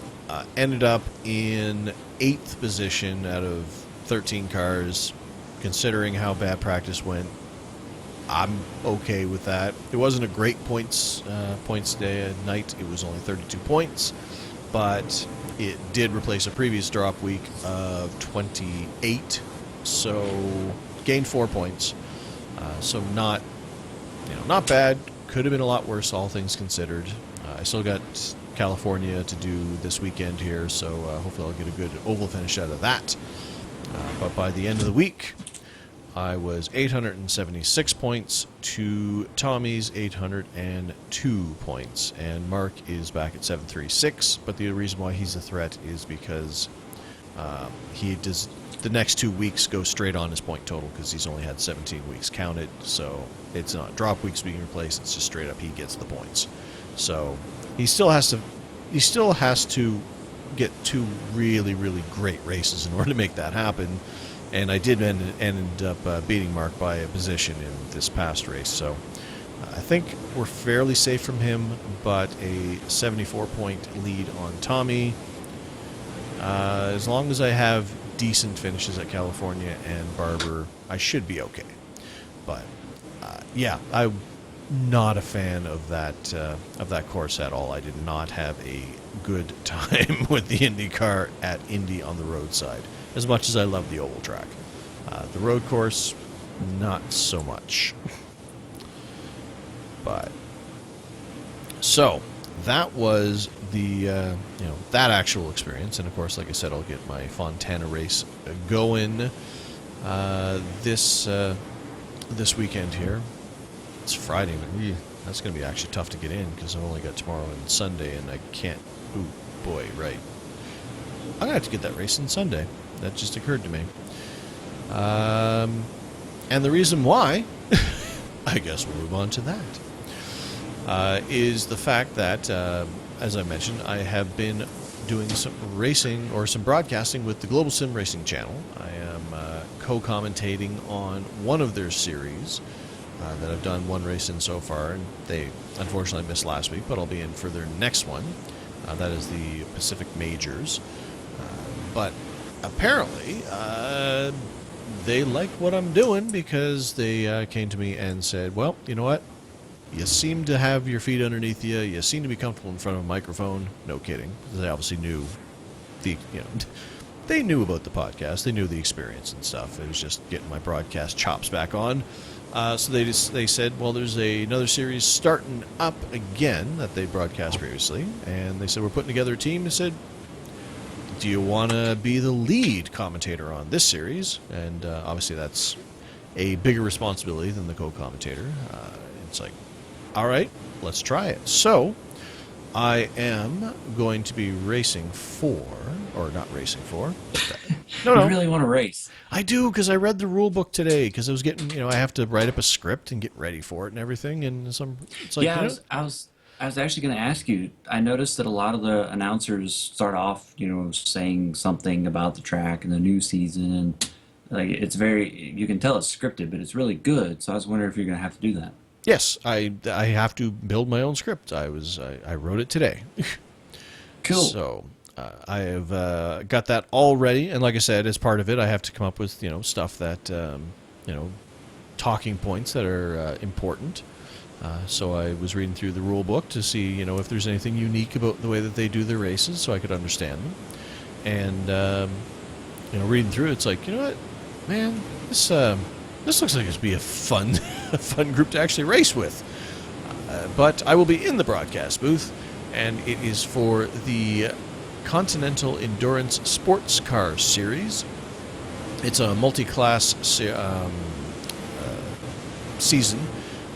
Speaker 1: ended up in 8th position out of 13 cars. Considering how bad practice went, I'm okay with that. It wasn't a great points day night. It was only 32 points, but it did replace a previous drop week of 28, so gained 4 points. So not bad. Could have been a lot worse, all things considered. I still got California to do this weekend here, so hopefully I'll get a good oval finish out of that. But by the end of the week, I was 876 points to Tommy's 802 points, and Mark is back at 736. But the reason why he's a threat is because he does the next 2 weeks go straight on his point total, because he's only had 17 weeks counted. So it's not drop weeks being replaced; it's just straight up he gets the points. So he still has to get 2 really, really great races in order to make that happen. And I did end up beating Mark by a position in this past race. So I think we're fairly safe from him, but a 74-point lead on Tommy. As long as I have decent finishes at California and Barber, I should be okay. But yeah, I'm not a fan of that course at all. I did not have a good time with the IndyCar at Indy on the roadside, as much as I love the oval track. The road course, not so much. But so that was the that actual experience, and of course, like I said, I'll get my Fontana race going this weekend here. It's Friday, but that's going to be actually tough to get in, because I've only got tomorrow and Sunday, and I can't. Ooh, boy, right. I'm going to have to get that race on Sunday. That just occurred to me. And the reason why, I guess we'll move on to that, is the fact that, as I mentioned, I have been doing some racing or some broadcasting with the Global Sim Racing channel. I am co-commentating on one of their series that I've done one race in so far, and they unfortunately missed last week, but I'll be in for their next one. That is the Pacific Majors. But apparently, they like what I'm doing, because they came to me and said, well, you know what? You seem to have your feet underneath you. You seem to be comfortable in front of a microphone. No kidding. They obviously knew they knew about the podcast. They knew the experience and stuff. It was just getting my broadcast chops back on. So they said, well, there's another series starting up again that they broadcast previously, and they said we're putting together a team. They said, do you want to be the lead commentator on this series? And obviously that's a bigger responsibility than the co-commentator. It's like, all right, let's try it. So I am going to be racing for, or not racing for.
Speaker 2: No. You really want to race?
Speaker 1: I do, because I read the rule book today, because I was getting, I have to write up a script and get ready for it and everything. And it's like,
Speaker 2: Yeah, I was actually going to ask you. I noticed that a lot of the announcers start off, saying something about the track and the new season, and like it's you can tell it's scripted, but it's really good. So I was wondering if you're going to have to do that.
Speaker 1: Yes, I have to build my own script. I wrote it today.
Speaker 2: Cool.
Speaker 1: So I have got that all ready, and like I said, as part of it, I have to come up with stuff that talking points that are important. So I was reading through the rule book to see if there's anything unique about the way that they do their races, so I could understand them. And reading through it, it's like, you know what, man, this looks like it's be a fun a fun group to actually race with. But I will be in the broadcast booth, and it is for the Continental Endurance Sports Car Series. It's a multi-class season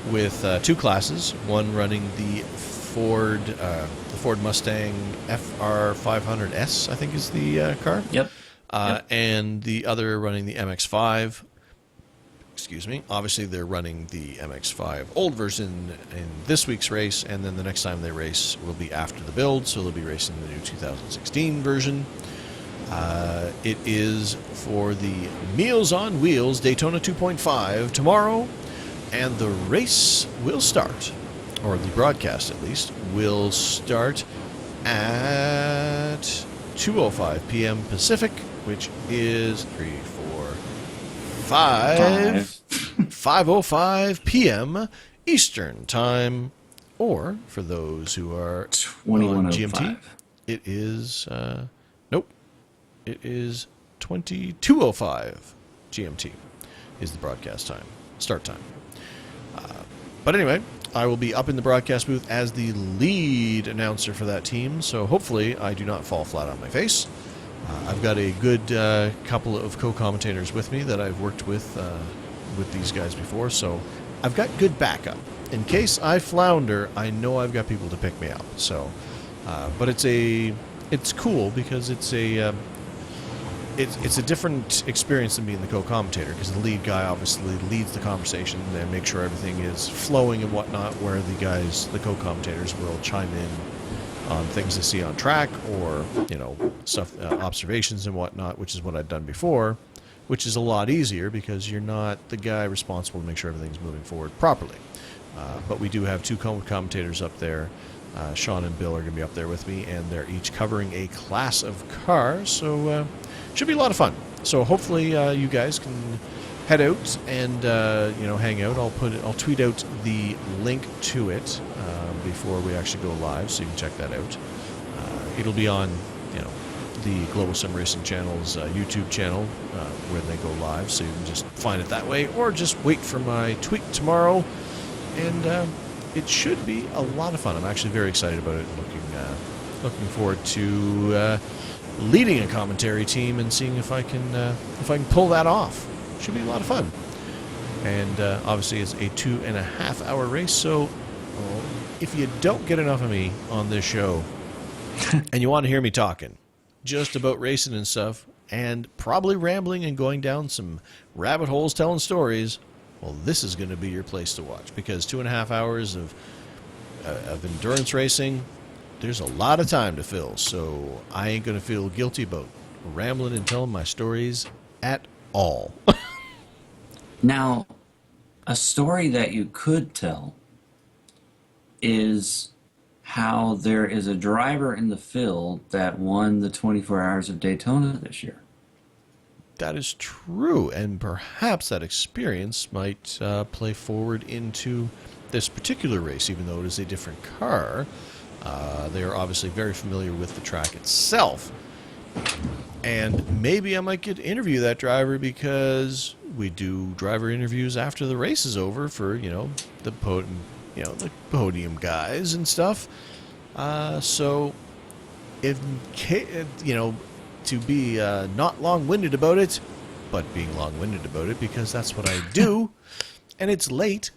Speaker 1: with two classes. One running the Ford Mustang FR500S, I think is the car.
Speaker 2: Yep.
Speaker 1: And the other running the MX-5. Excuse me. Obviously, they're running the MX-5 old version in this week's race, and then the next time they race will be after the build, so they'll be racing the new 2016 version. It is for the Meals on Wheels Daytona 2.5 tomorrow, and the race will start, or the broadcast at least, will start at 2:05 p.m. Pacific, which is 5:05 p.m. Eastern Time, or for those who are on GMT, it is it is 22:05 GMT is the broadcast time, start time. But anyway, I will be up in the broadcast booth as the lead announcer for that team, so hopefully I do not fall flat on my face. I've got a good couple of co-commentators with me that I've worked with these guys before, so I've got good backup. In case I flounder, I know I've got people to pick me up. So, but it's cool because it's a different experience than being the co-commentator, because the lead guy obviously leads the conversation and make sure everything is flowing and whatnot, where the co-commentators will chime in on things they see on track, or stuff, observations and whatnot, which is what I've done before, which is a lot easier because you're not the guy responsible to make sure everything's moving forward properly. But we do have two commentators up there. Sean and Bill are going to be up there with me, and they're each covering a class of cars, so should be a lot of fun. So hopefully you guys can head out and hang out. I'll tweet out the link to it before we actually go live, so you can check that out. It'll be on the Global Sim Racing Channel's YouTube channel when they go live, so you can just find it that way, or just wait for my tweet tomorrow, and it should be a lot of fun. I'm actually very excited about it, looking forward to leading a commentary team and seeing if I can pull that off. Should be a lot of fun. And obviously it's a 2.5 hour race, so if you don't get enough of me on this show and you want to hear me talking just about racing and stuff, and probably rambling and going down some rabbit holes telling stories, well, this is going to be your place to watch, because 2.5 hours of endurance racing, there's a lot of time to fill, so I ain't going to feel guilty about rambling and telling my stories at all.
Speaker 2: Now, a story that you could tell is how there is a driver in the field that won the 24 Hours of Daytona this year.
Speaker 1: That is true, and perhaps that experience might play forward into this particular race, even though it is a different car, they are obviously very familiar with the track itself. And maybe I might get to interview that driver because we do driver interviews after the race is over for, the the podium guys and stuff. So, if to be not long-winded about it, but being long-winded about it because that's what I do, and it's late.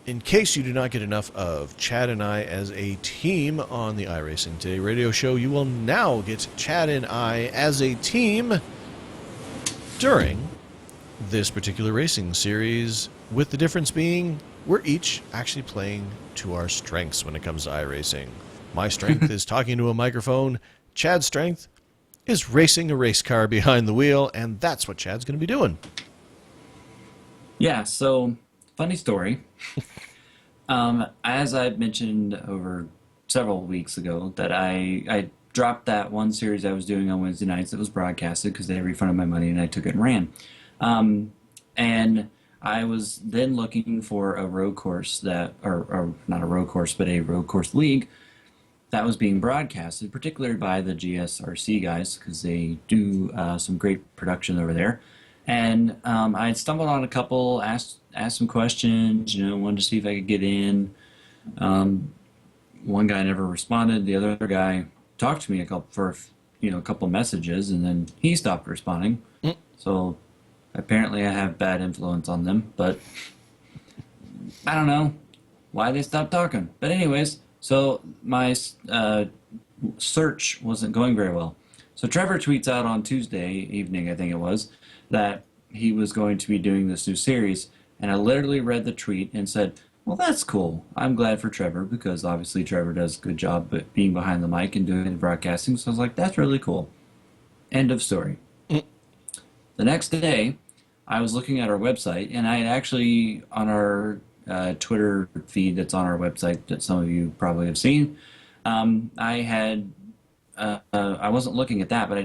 Speaker 1: In case you do not get enough of Chad and I as a team on the iRacing Today radio show, you will now get Chad and I as a team during this particular racing series, with the difference being we're each actually playing to our strengths when it comes to iRacing. My strength is talking to a microphone. Chad's strength is racing a race car behind the wheel, and that's what Chad's going to be doing.
Speaker 2: Yeah, so funny story. As I mentioned over several weeks ago, that I dropped that one series I was doing on Wednesday nights that was broadcasted because they refunded my money and I took it and ran. And I was then looking for a road course that, or not a road course, but a road course league that was being broadcasted, particularly by the GSRC guys, because they do some great production over there. And I had stumbled on a couple, asked some questions, wanted to see if I could get in. One guy never responded. The other guy talked to me a couple messages, and then he stopped responding. So apparently I have bad influence on them, but I don't know why they stopped talking. But anyways, so my search wasn't going very well. So Trevor tweets out on Tuesday evening, I think it was, that he was going to be doing this new series. And I literally read the tweet and said, well, that's cool. I'm glad for Trevor because obviously Trevor does a good job at being behind the mic and doing the broadcasting. So I was like, that's really cool. End of story. The next day, I was looking at our website, and I had actually, on our Twitter feed that's on our website that some of you probably have seen, I wasn't looking at that, but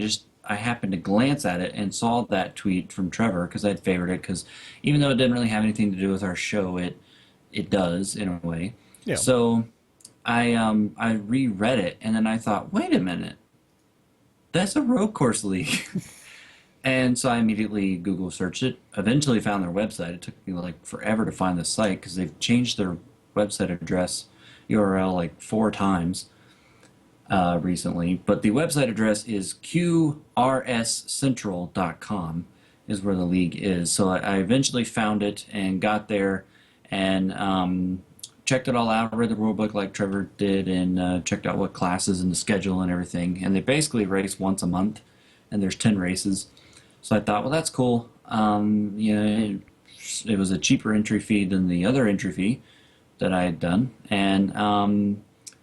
Speaker 2: I happened to glance at it and saw that tweet from Trevor because I'd favored it because even though it didn't really have anything to do with our show, it does in a way.
Speaker 1: Yeah.
Speaker 2: So I reread it, and then I thought, wait a minute, that's a road course league. And so I immediately Google searched it, eventually found their website. It took me like forever to find the site because they've changed their website address URL like 4 times recently. But the website address is qrscentral.com is where the league is. So I eventually found it and got there and checked it all out, read the rulebook like Trevor did, and checked out what classes and the schedule and everything. And they basically race once a month, and there's 10 races. So I thought, well, that's cool. It was a cheaper entry fee than the other entry fee that I had done. And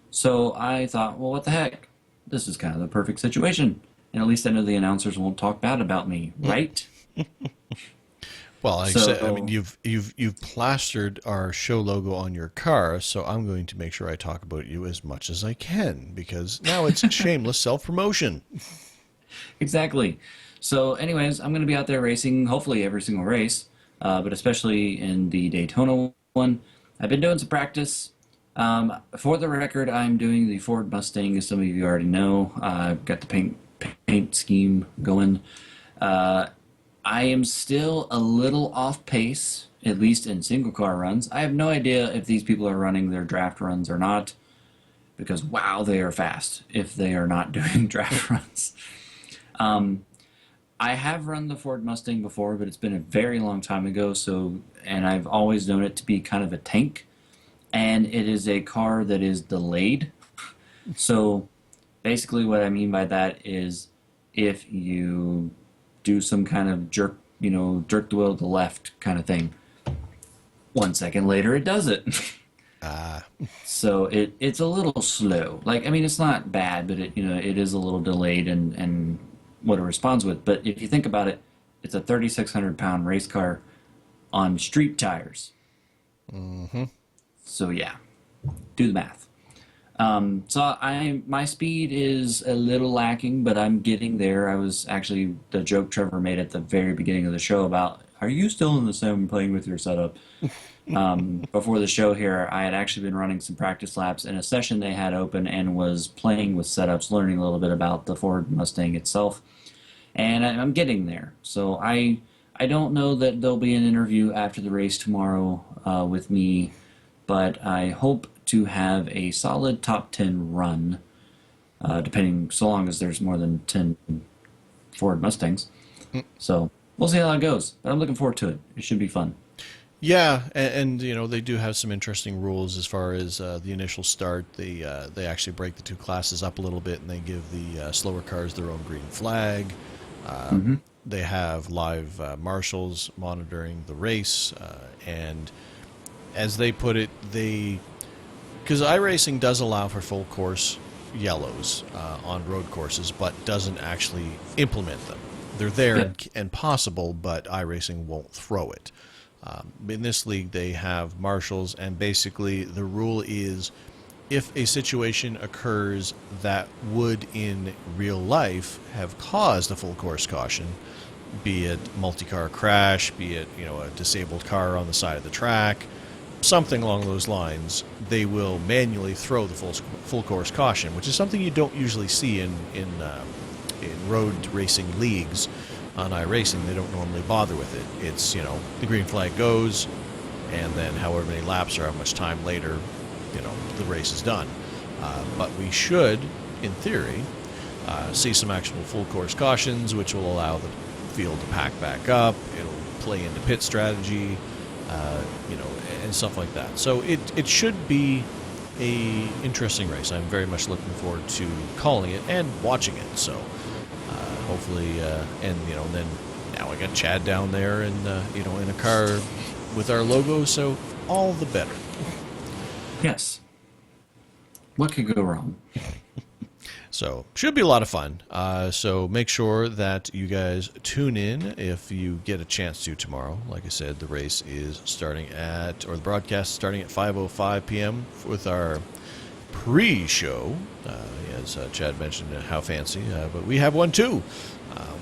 Speaker 2: so I thought, well, what the heck? This is kind of the perfect situation. And at least I know the announcers won't talk bad about me, right?
Speaker 1: Well, like I said, I mean, you've plastered our show logo on your car, so I'm going to make sure I talk about you as much as I can because now it's shameless self-promotion.
Speaker 2: Exactly. So anyways, I'm going to be out there racing, hopefully every single race, but especially in the Daytona one. I've been doing some practice. For the record, I'm doing the Ford Mustang, as some of you already know. I've got the paint scheme going. I am still a little off pace, at least in single car runs. I have no idea if these people are running their draft runs or not, because wow, they are fast if they are not doing draft runs. I have run the Ford Mustang before, but it's been a very long time ago, and I've always known it to be kind of a tank, and it is a car that is delayed. So basically what I mean by that is if you do some kind of jerk the wheel to the left kind of thing, 1 second later it does it. So it's a little slow. Like, I mean, it's not bad, but it is a little delayed and what it responds with. But if you think about it, it's a 3,600-pound race car on street tires.
Speaker 1: Mm-hmm.
Speaker 2: So yeah, do the math. So my speed is a little lacking, but I'm getting there. I was actually the joke Trevor made at the very beginning of the show about, are you still in the sim playing with your setup? Before the show here, I had actually been running some practice laps in a session they had open and was playing with setups, learning a little bit about the Ford Mustang itself. And I'm getting there. So I don't know that there'll be an interview after the race tomorrow with me, but I hope to have a solid top 10 run, depending, so long as there's more than 10 Ford Mustangs. So we'll see how that goes. But I'm looking forward to it. It should be fun.
Speaker 1: Yeah, and you know they do have some interesting rules as far as the initial start. They actually break the two classes up a little bit, and they give the slower cars their own green flag.
Speaker 2: Hmm.
Speaker 1: They have live marshals monitoring the race, and as they put it, because iRacing does allow for full course yellows on road courses, but doesn't actually implement them. They're there
Speaker 2: Yeah.
Speaker 1: and possible, but iRacing won't throw it. In this league, they have marshals, and basically the rule is if a situation occurs that would in real life have caused a full course caution, be it multi-car crash, be it a disabled car on the side of the track, something along those lines, they will manually throw the full course caution, which is something you don't usually see in road racing leagues. On iRacing, they don't normally bother with it. It's the green flag goes, and then however many laps or how much time later, the race is done. But we should, in theory, see some actual full course cautions, which will allow the field to pack back up. It'll play into pit strategy, and stuff like that. So it should be a interesting race. I'm very much looking forward to calling it and watching it. So hopefully, and then now I got Chad down there, and in a car with our logo. So all the better.
Speaker 2: Yes. What could go wrong?
Speaker 1: So should be a lot of fun. So make sure that you guys tune in if you get a chance to tomorrow. Like I said, the race is starting the broadcast is starting at 5:05 p.m. with our pre-show. As Chad mentioned, how fancy, but we have one too,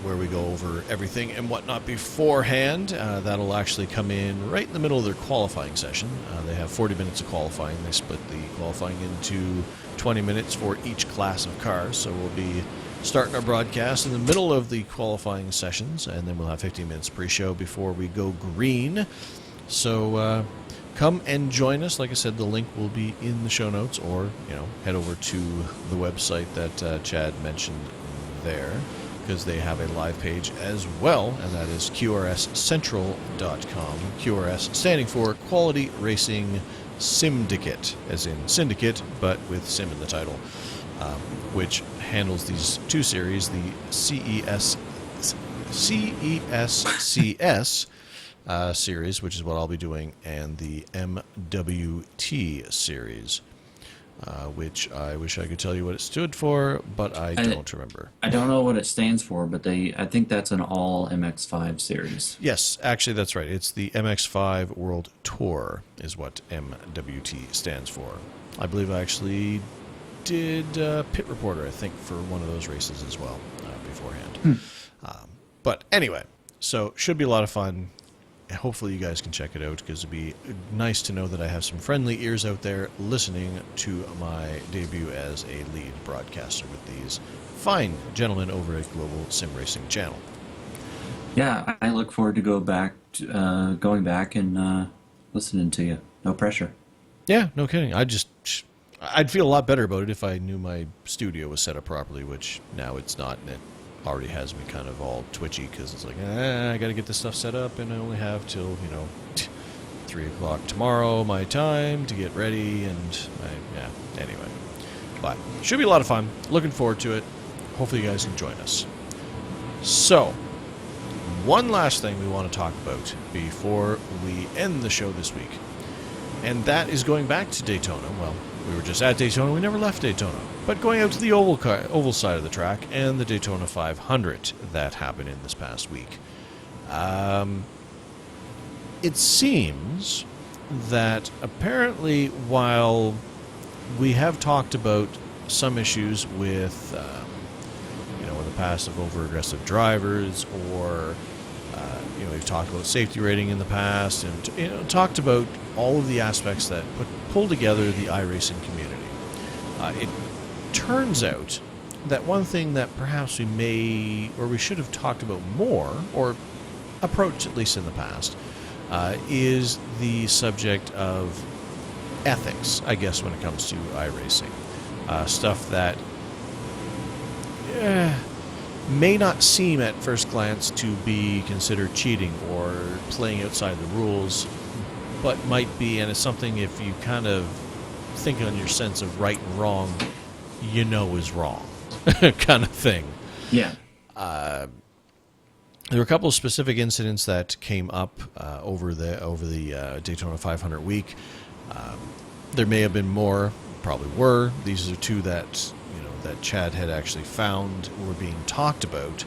Speaker 1: where we go over everything and whatnot beforehand. That'll actually come in right in the middle of their qualifying session. They have 40 minutes of qualifying. They split the qualifying into 20 minutes for each class of cars. So we'll be starting our broadcast in the middle of the qualifying sessions, and then we'll have 15 minutes pre-show before we go green. So come and join us. Like I said, the link will be in the show notes, or head over to the website that Chad mentioned there, because they have a live page as well, and that is QRSCentral.com. QRS standing for Quality Racing Syndicate, as in syndicate, but with sim in the title, which handles these two series, the CESCS series, which is what I'll be doing, and the MWT series, which I wish I could tell you what it stood for, but I don't remember.
Speaker 2: I don't know what it stands for, but I think that's an all MX5 series.
Speaker 1: Yes, actually that's right. It's the MX5 World Tour is what MWT stands for. I believe I actually did pit reporter, I think, for one of those races as well beforehand. But anyway, so should be a lot of fun. Hopefully you guys can check it out, because it'd be nice to know that I have some friendly ears out there listening to my debut as a lead broadcaster with these fine gentlemen over at Global Sim Racing Channel.
Speaker 2: Yeah, I look forward to going back and listening to you. No pressure.
Speaker 1: Yeah, no kidding. I'd feel a lot better about it if I knew my studio was set up properly, which now it's not, and it already has me kind of all twitchy, because it's like, I got to get this stuff set up, and I only have till 3 o'clock tomorrow my time to get ready, and anyway, but should be a lot of fun. Looking forward to it. Hopefully you guys can join us. So one last thing we want to talk about before we end the show this week, and that is going back to Daytona. Well, we were just at Daytona. We never left Daytona. But going out to the oval side of the track and the Daytona 500 that happened in this past week. It seems that apparently, while we have talked about some issues with, in the past of over-aggressive drivers, or We've talked about safety rating in the past, and talked about all of the aspects that pull together the iRacing community. It turns out that one thing that perhaps we may, or we should have talked about more, or approached at least in the past, is the subject of ethics, I guess, when it comes to iRacing. Stuff that may not seem at first glance to be considered cheating or playing outside the rules, but might be, and it's something if you kind of think on your sense of right and wrong, is wrong, kind of thing.
Speaker 2: Yeah.
Speaker 1: There were a couple of specific incidents that came up over the Daytona 500 week. There may have been more, probably were. These are two that that Chad had actually found were being talked about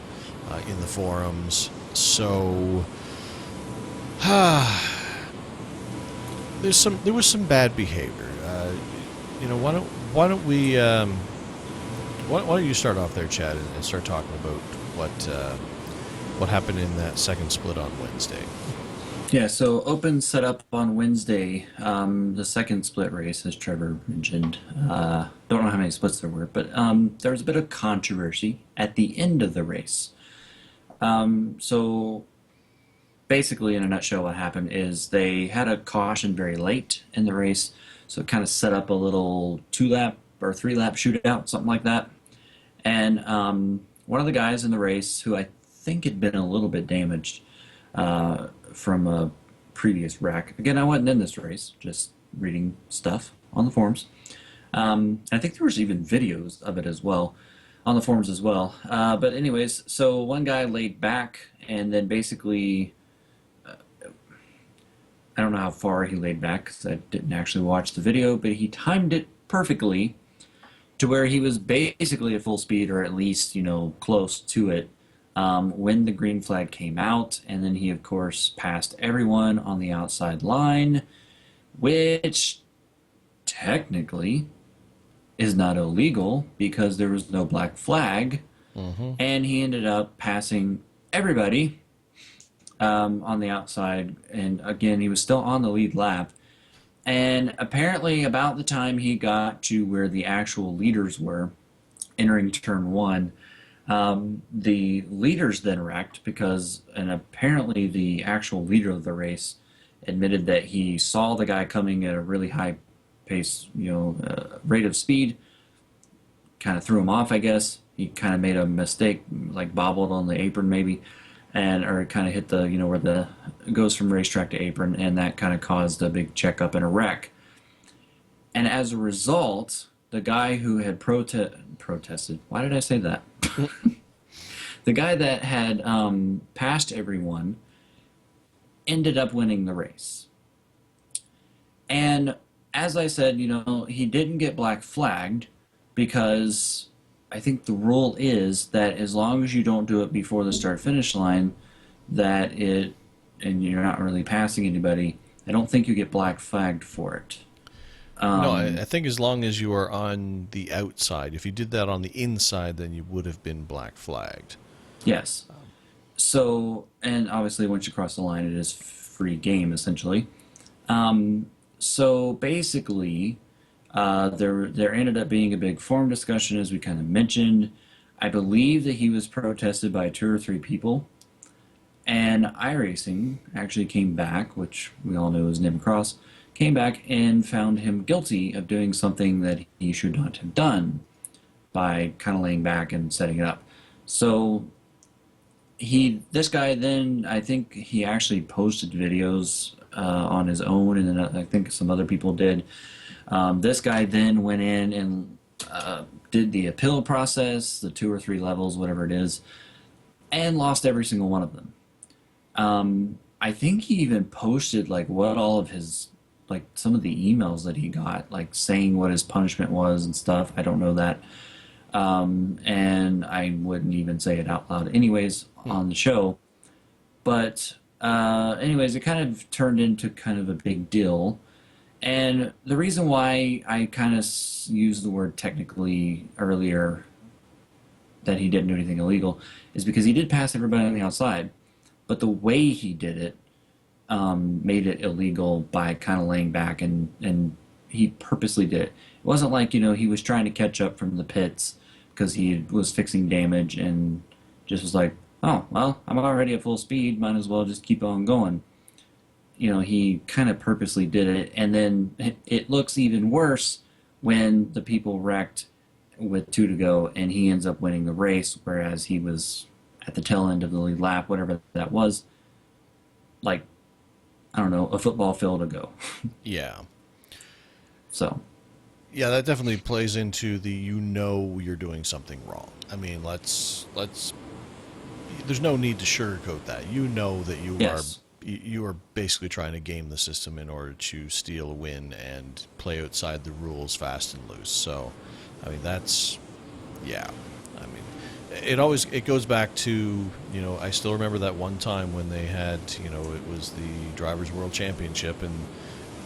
Speaker 1: in the forums. So there was some bad behavior. Why don't we why don't you start off there, Chad, and start talking about what happened in that second split on Wednesday?
Speaker 2: Yeah, so Open set up on Wednesday, the second split race, as Trevor mentioned. Don't know how many splits there were, but there was a bit of controversy at the end of the race. So basically, in a nutshell, what happened is they had a caution very late in the race, so it kind of set up a little 2-lap or 3-lap shootout, something like that. And one of the guys in the race, who I think had been a little bit damaged, from a previous wreck. Again, I wasn't in this race, just reading stuff on the forums. I think there was even videos of it as well, on the forums as well. But anyways, so one guy laid back and then basically, I don't know how far he laid back because I didn't actually watch the video, but he timed it perfectly to where he was basically at full speed, or at least, close to it, when the green flag came out. And then he, of course, passed everyone on the outside line, which technically is not illegal because there was no black flag.
Speaker 1: Mm-hmm.
Speaker 2: And he ended up passing everybody on the outside. And again, he was still on the lead lap. And apparently about the time he got to where the actual leaders were entering turn one, the leaders then wrecked and apparently the actual leader of the race admitted that he saw the guy coming at a really high pace, rate of speed, kind of threw him off, I guess. He kind of made a mistake, like bobbled on the apron maybe, or kind of hit the, where it goes from racetrack to apron, and that kind of caused a big checkup and a wreck. And as a result, the guy who had protested, why did I say that? The guy that had passed everyone ended up winning the race. And as I said, he didn't get black flagged because I think the rule is that as long as you don't do it before the start-finish line, and you're not really passing anybody, I don't think you get black flagged for it.
Speaker 1: No, I think as long as you are on the outside. If you did that on the inside, then you would have been black flagged.
Speaker 2: Yes. So, and obviously once you cross the line, it is free game, essentially. So basically, there ended up being a big forum discussion, as we kind of mentioned. I believe that he was protested by 2 or 3 people. And iRacing actually came back, which we all know is Nim Cross, came back and found him guilty of doing something that he should not have done by kind of laying back and setting it up. So this guy then, I think he actually posted videos on his own, and then I think some other people did. This guy then went in and did the appeal process, the 2 or 3 levels, whatever it is, and lost every single one of them. I think he even posted what all of his, some of the emails that he got, saying what his punishment was and stuff. I don't know that. And I wouldn't even say it out loud anyways on the show. But anyways, it kind of turned into kind of a big deal. And the reason why I kind of used the word technically earlier, that he didn't do anything illegal, is because he did pass everybody on the outside. but the way he did it made it illegal by kind of laying back, and he purposely did it. It wasn't like, he was trying to catch up from the pits because he was fixing damage and just was like, oh, well, I'm already at full speed, might as well just keep on going. He kind of purposely did it, and then it looks even worse when the people wrecked with two to go and he ends up winning the race, whereas he was at the tail end of the lead lap, whatever that was, like, I don't know, a football field ago.
Speaker 1: Yeah.
Speaker 2: So,
Speaker 1: Yeah, that definitely plays into the you're doing something wrong. I mean, let's there's no need to sugarcoat that. You know that
Speaker 2: yes.
Speaker 1: you are basically trying to game the system in order to steal a win and play outside the rules fast and loose. So, I mean, yeah. I mean, it goes back to, I still remember that one time when they had, it was the Drivers' World Championship, and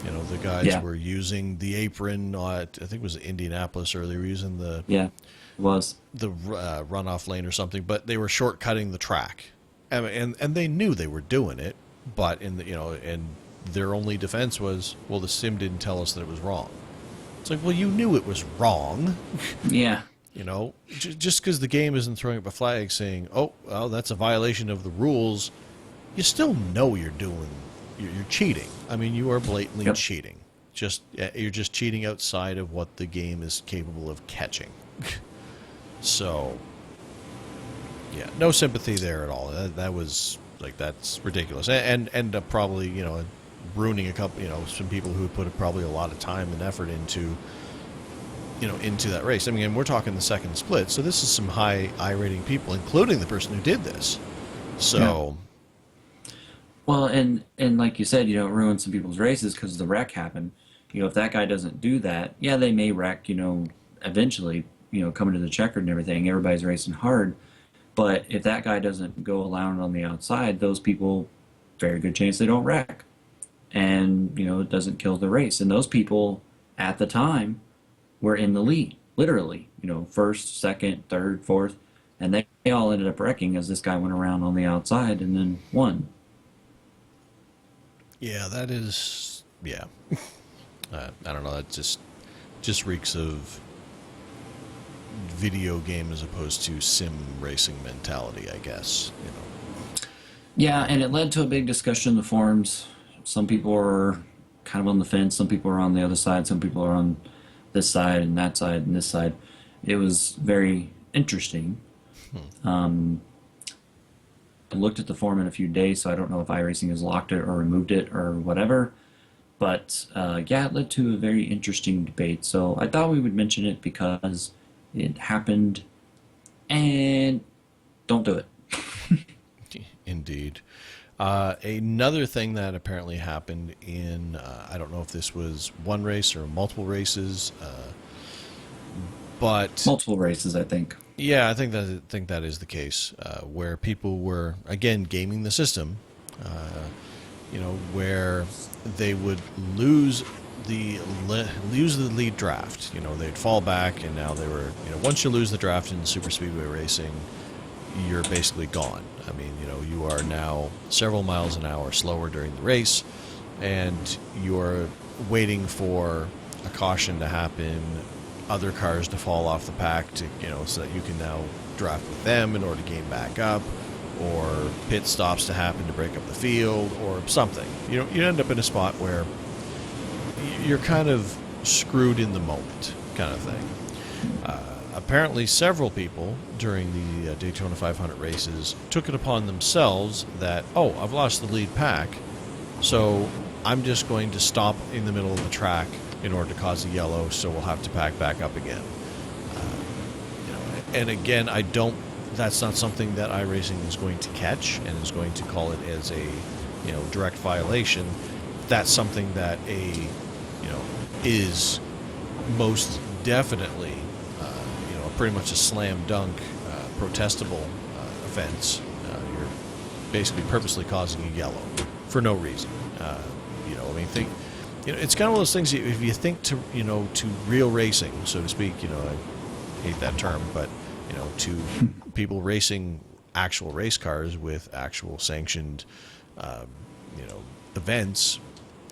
Speaker 1: the guys
Speaker 2: Yeah.
Speaker 1: were using the apron at, I think it was Indianapolis, or they were using
Speaker 2: Yeah. It was.
Speaker 1: the runoff lane or something, but they were shortcutting the track, and they knew they were doing it, but and their only defense was, well, the sim didn't tell us that it was wrong. It's like, well, you knew it was wrong.
Speaker 2: Yeah.
Speaker 1: Just because the game isn't throwing up a flag saying, oh, well, that's a violation of the rules, you still know you're cheating. I mean, you are blatantly
Speaker 2: Yep.
Speaker 1: cheating. You're just cheating outside of what the game is capable of catching. So, yeah, no sympathy there at all. That was like, that's ridiculous, and probably ruining a couple, some people who put probably a lot of time and effort into that race. I mean, and we're talking the second split, so this is some high I-rating people, including the person who did this. So,
Speaker 2: Well, and like you said, ruin some people's races because the wreck happened. If that guy doesn't do that, yeah, they may wreck, eventually, coming to the checkered and everything. Everybody's racing hard. But if that guy doesn't go around on the outside, those people, very good chance they don't wreck. And, it doesn't kill the race. And those people at the time were in the lead, literally, first, second, third, fourth. And they all ended up wrecking as this guy went around on the outside and then won.
Speaker 1: yeah, that is, yeah. I don't know. That just reeks of video game as opposed to sim racing mentality, I guess.
Speaker 2: Yeah, and it led to a big discussion in the forums. Some people were kind of on the fence. Some people are on the other side. Some people are on this side and that side and this side. It was very interesting. I looked at the forum in a few days, so I don't know if iRacing has locked it or removed it or whatever. But yeah, it led to a very interesting debate. So I thought we would mention it because it happened, and don't do it.
Speaker 1: Indeed. Another thing that apparently happened in, I don't know if this was one race or multiple races, but
Speaker 2: Multiple races, I think.
Speaker 1: yeah, I think that is the case, where people were again gaming the system, where they would lose the lead draft. They'd fall back, and now they were, once you lose the draft in super speedway racing, you're basically gone. I mean, you are now several miles an hour slower during the race, and you're waiting for a caution to happen, other cars to fall off the pack to, so that you can now draft with them in order to gain back up, or pit stops to happen to break up the field, or something. You end up in a spot where you're kind of screwed in the moment, kind of thing. Apparently, several people during the Daytona 500 races took it upon themselves that, oh, I've lost the lead pack, so I'm just going to stop in the middle of the track in order to cause a yellow, so we'll have to pack back up again. And again, that's not something that iRacing is going to catch and is going to call it as a, direct violation. That's something that is most definitely, pretty much a slam dunk, protestable offense. You're basically purposely causing a yellow for no reason. I mean, it's kind of one of those things. If you think to real racing, so to speak, I hate that term, but to people racing actual race cars with actual sanctioned, you know, events,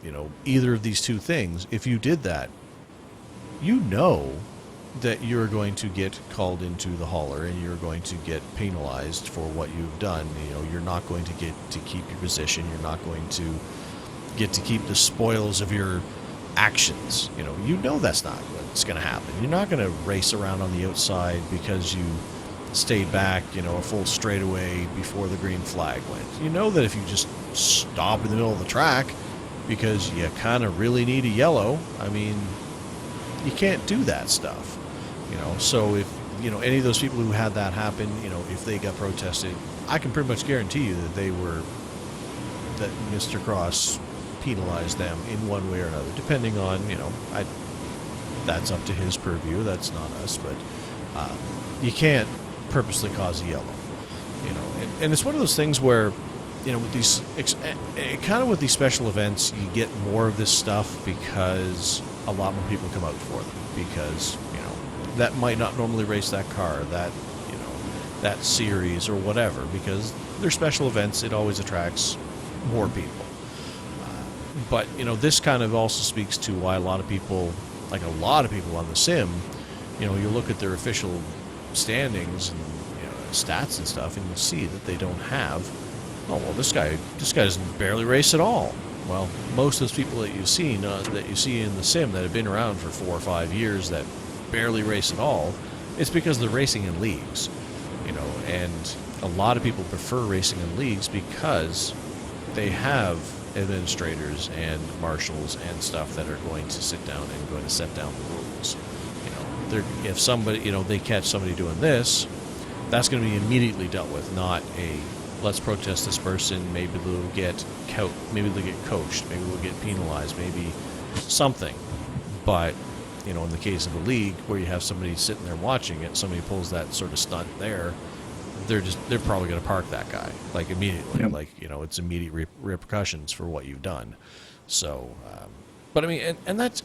Speaker 1: you know, either of these two things, if you did that, you know that you're going to get called into the hauler and you're going to get penalized for what you've done. You know, you're not going to get to keep your position. You're not going to get to keep the spoils of your actions. You know that's not what's going to happen. You're not going to race around on the outside because you stayed back, you know, a full straightaway before the green flag went. You know that if you just stop in the middle of the track because you kind of really need a yellow, I mean, you can't do that stuff. You know, so if, you know, any of those people who had that happen, you know, if they got protested, I can pretty much guarantee you that that Mr. Cross penalized them in one way or another, depending on, you know, that's up to his purview, that's not us, but you can't purposely cause a yellow, you know, and it's one of those things where, you know, with these, kind of with these special events, you get more of this stuff because a lot more people come out for them, because, you know, that might not normally race that car, that, you know, that series or whatever, because they're special events, it always attracts more people. But, you know, this kind of also speaks to why a lot of people on the sim, you know, you look at their official standings and, you know, stats and stuff, and you'll see that they don't have, oh, well, this guy doesn't barely race at all. Well, most of those people that you see in the sim that have been around for 4 or 5 years that barely race at all, it's because they're racing in leagues, you know, and a lot of people prefer racing in leagues because they have administrators and marshals and stuff that are going to sit down and going to set down the rules. You know, if somebody, you know, they catch somebody doing this, that's going to be immediately dealt with, not a let's protest this person, maybe they'll get coached, maybe they'll get penalized, maybe something. But, you know, in the case of a league where you have somebody sitting there watching it, somebody pulls that sort of stunt there, they're probably going to park that guy, like, immediately. Yep. Like, you know, it's immediate repercussions for what you've done. So, but I mean, and that's,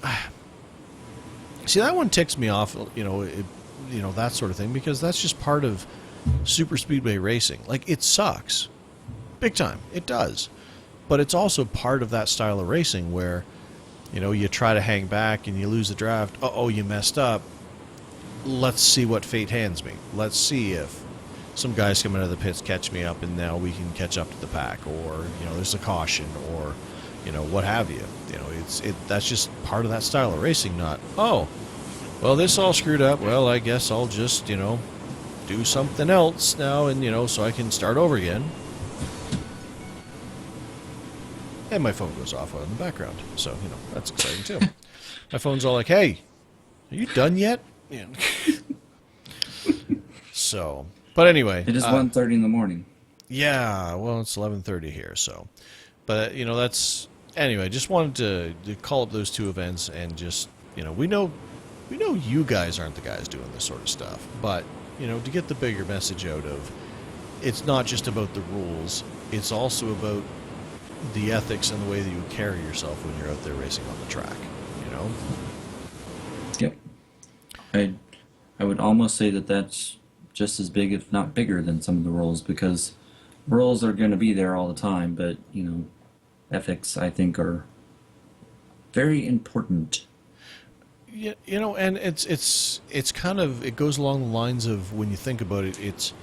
Speaker 1: see, that one ticks me off, you know, that sort of thing, because that's just part of super speedway racing. Like, it sucks big time, it does, but it's also part of that style of racing where, you know, you try to hang back and you lose the draft. Oh, you messed up, let's see what fate hands me. Let's see if some guys come out of the pits, catch me up, and now we can catch up to the pack, or, you know, there's a caution, or, you know, what have you. You know, that's just part of that style of racing. Not, oh, well, this all screwed up, well, I guess I'll just, you know, do something else now, and, you know, so I can start over again. And my phone goes off in the background, so, you know, that's exciting too. My phone's all like, hey, are you done yet? Yeah. So, but anyway,
Speaker 2: it is 1:30 in the morning.
Speaker 1: Yeah, well, it's 11:30 here, so, but, you know, that's, anyway, just wanted to call up those two events, and just, you know, we know you guys aren't the guys doing this sort of stuff, but, you know, to get the bigger message out of, it's not just about the rules, it's also about the ethics and the way that you carry yourself when you're out there racing on the track, you know?
Speaker 2: Yep. I would almost say that that's just as big, if not bigger, than some of the rules, because rules are going to be there all the time, but, you know, ethics, I think, are very important.
Speaker 1: Yeah, you know, and it's kind of, it goes along the lines of, when you think about it, it's,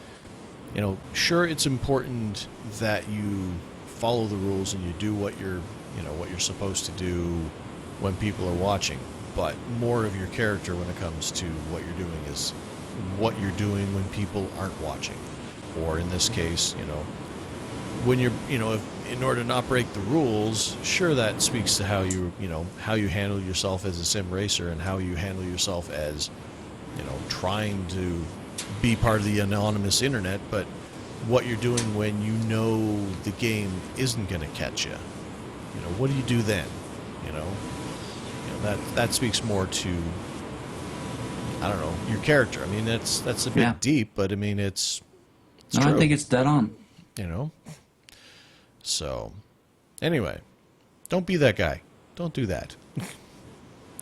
Speaker 1: you know, sure, it's important that you follow the rules and you do what you're supposed to do when people are watching, but more of your character when it comes to what you're doing is what you're doing when people aren't watching, or in this case, you know, when you're, you know, if, in order to not break the rules, sure, that speaks to how how you handle yourself as a sim racer, and how you handle yourself as, you know, trying to be part of the anonymous internet, but what you're doing when you know the game isn't going to catch you. You know, what do you do then? You know, that speaks more to, I don't know, your character. I mean, that's a bit deep, but I mean, it's true.
Speaker 2: I think it's dead on.
Speaker 1: You know? So, anyway, don't be that guy. Don't do that.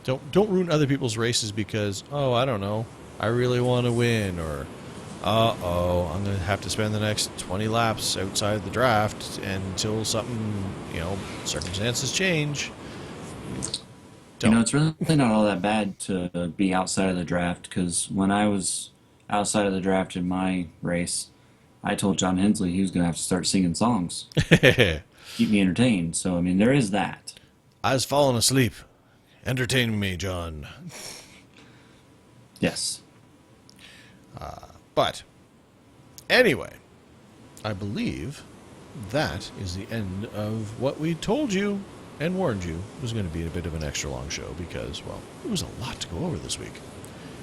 Speaker 1: Don't ruin other people's races because, oh, I don't know, I really want to win, or, Uh-oh, I'm going to have to spend the next 20 laps outside the draft until something, circumstances change. Don't.
Speaker 2: It's really not all that bad to be outside of the draft because when I was outside of the draft in my race, I told John Hensley he was going to have to start singing songs, keep me entertained. So, I mean, there is that.
Speaker 1: I was falling asleep. Entertain me, John.
Speaker 2: Yes.
Speaker 1: But, anyway, I believe that is the end of what we told you and warned you was going to be a bit of an extra long show because, well, there was a lot to go over this week.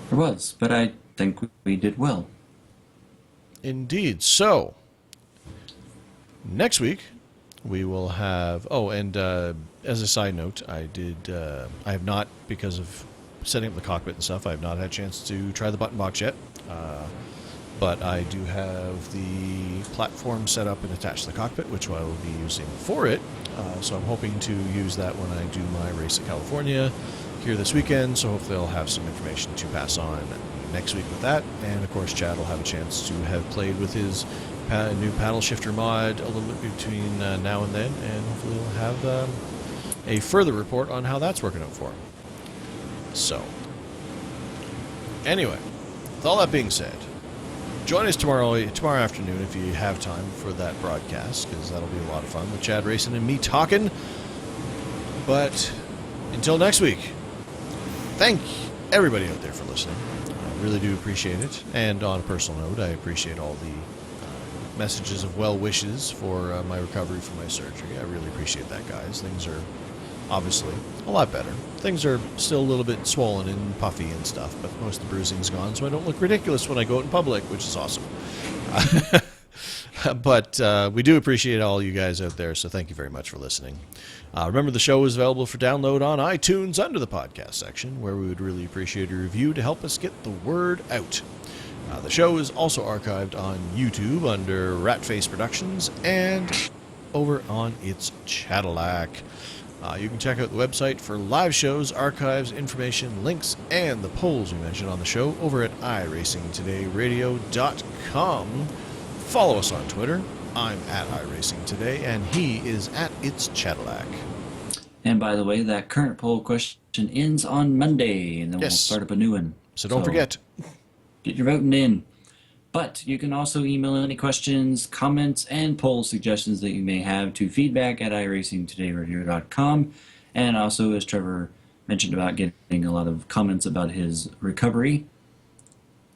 Speaker 2: There was, but I think we did well.
Speaker 1: Indeed. So, next week we will have. Oh, and as a side note, I have not, because of setting up the cockpit and stuff, I have not had a chance to try the button box yet. But I do have the platform set up and attached to the cockpit, which I will be using for it. So I'm hoping to use that when I do my race at California here this weekend. So hopefully I'll have some information to pass on next week with that. And of course, Chad will have a chance to have played with his new paddle shifter mod a little bit between now and then. And hopefully we'll have a further report on how that's working out for him. So, anyway, with all that being said, join us tomorrow afternoon if you have time for that broadcast, because that'll be a lot of fun with Chad Racing and me talking. But until next week, thank everybody out there for listening. I really do appreciate it. And on a personal note, I appreciate all the messages of well wishes for my recovery from my surgery. I really appreciate that, guys. Things are obviously a lot better. Things are still a little bit swollen and puffy and stuff, but most of the bruising's gone, so I don't look ridiculous when I go out in public, which is awesome. But we do appreciate all you guys out there, so thank you very much for listening. Remember, the show is available for download on iTunes under the podcast section, where we would really appreciate a review to help us get the word out. The show is also archived on YouTube under Ratface Productions and over on its Cadillac. You can check out the website for live shows, archives, information, links, and the polls we mentioned on the show over at iRacingTodayRadio.com. Follow us on Twitter. I'm at iRacingToday, and he is at It's Cadillac.
Speaker 2: And by the way, that current poll question ends on Monday, and then we'll start up a new one.
Speaker 1: So don't forget.
Speaker 2: Get your voting in. But you can also email any questions, comments, and poll suggestions that you may have to feedback@iRacingTodayRadio.com. And also, as Trevor mentioned about getting a lot of comments about his recovery,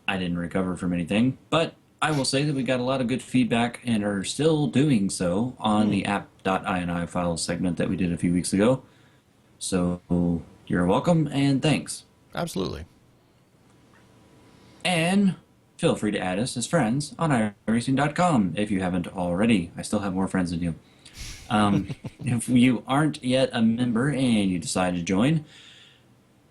Speaker 2: I didn't recover from anything, but I will say that we got a lot of good feedback and are still doing so on the app.ini file segment that we did a few weeks ago. So you're welcome and thanks.
Speaker 1: Absolutely.
Speaker 2: And feel free to add us as friends on iRacing.com if you haven't already. I still have more friends than you. If you aren't yet a member and you decide to join,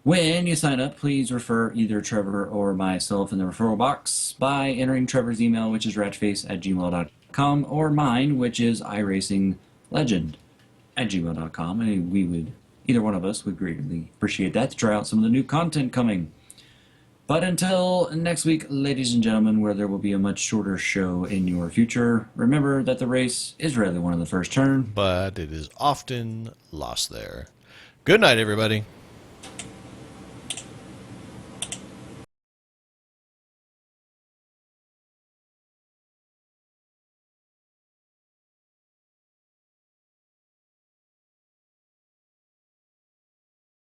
Speaker 2: when you sign up, please refer either Trevor or myself in the referral box by entering Trevor's email, which is ratface@gmail.com, or mine, which is iRacingLegend@gmail.com. And either one of us would greatly appreciate that to try out some of the new content coming. But until next week, ladies and gentlemen, where there will be a much shorter show in your future, remember that the race is rarely won in the first turn,
Speaker 1: but it is often lost there. Good night, everybody.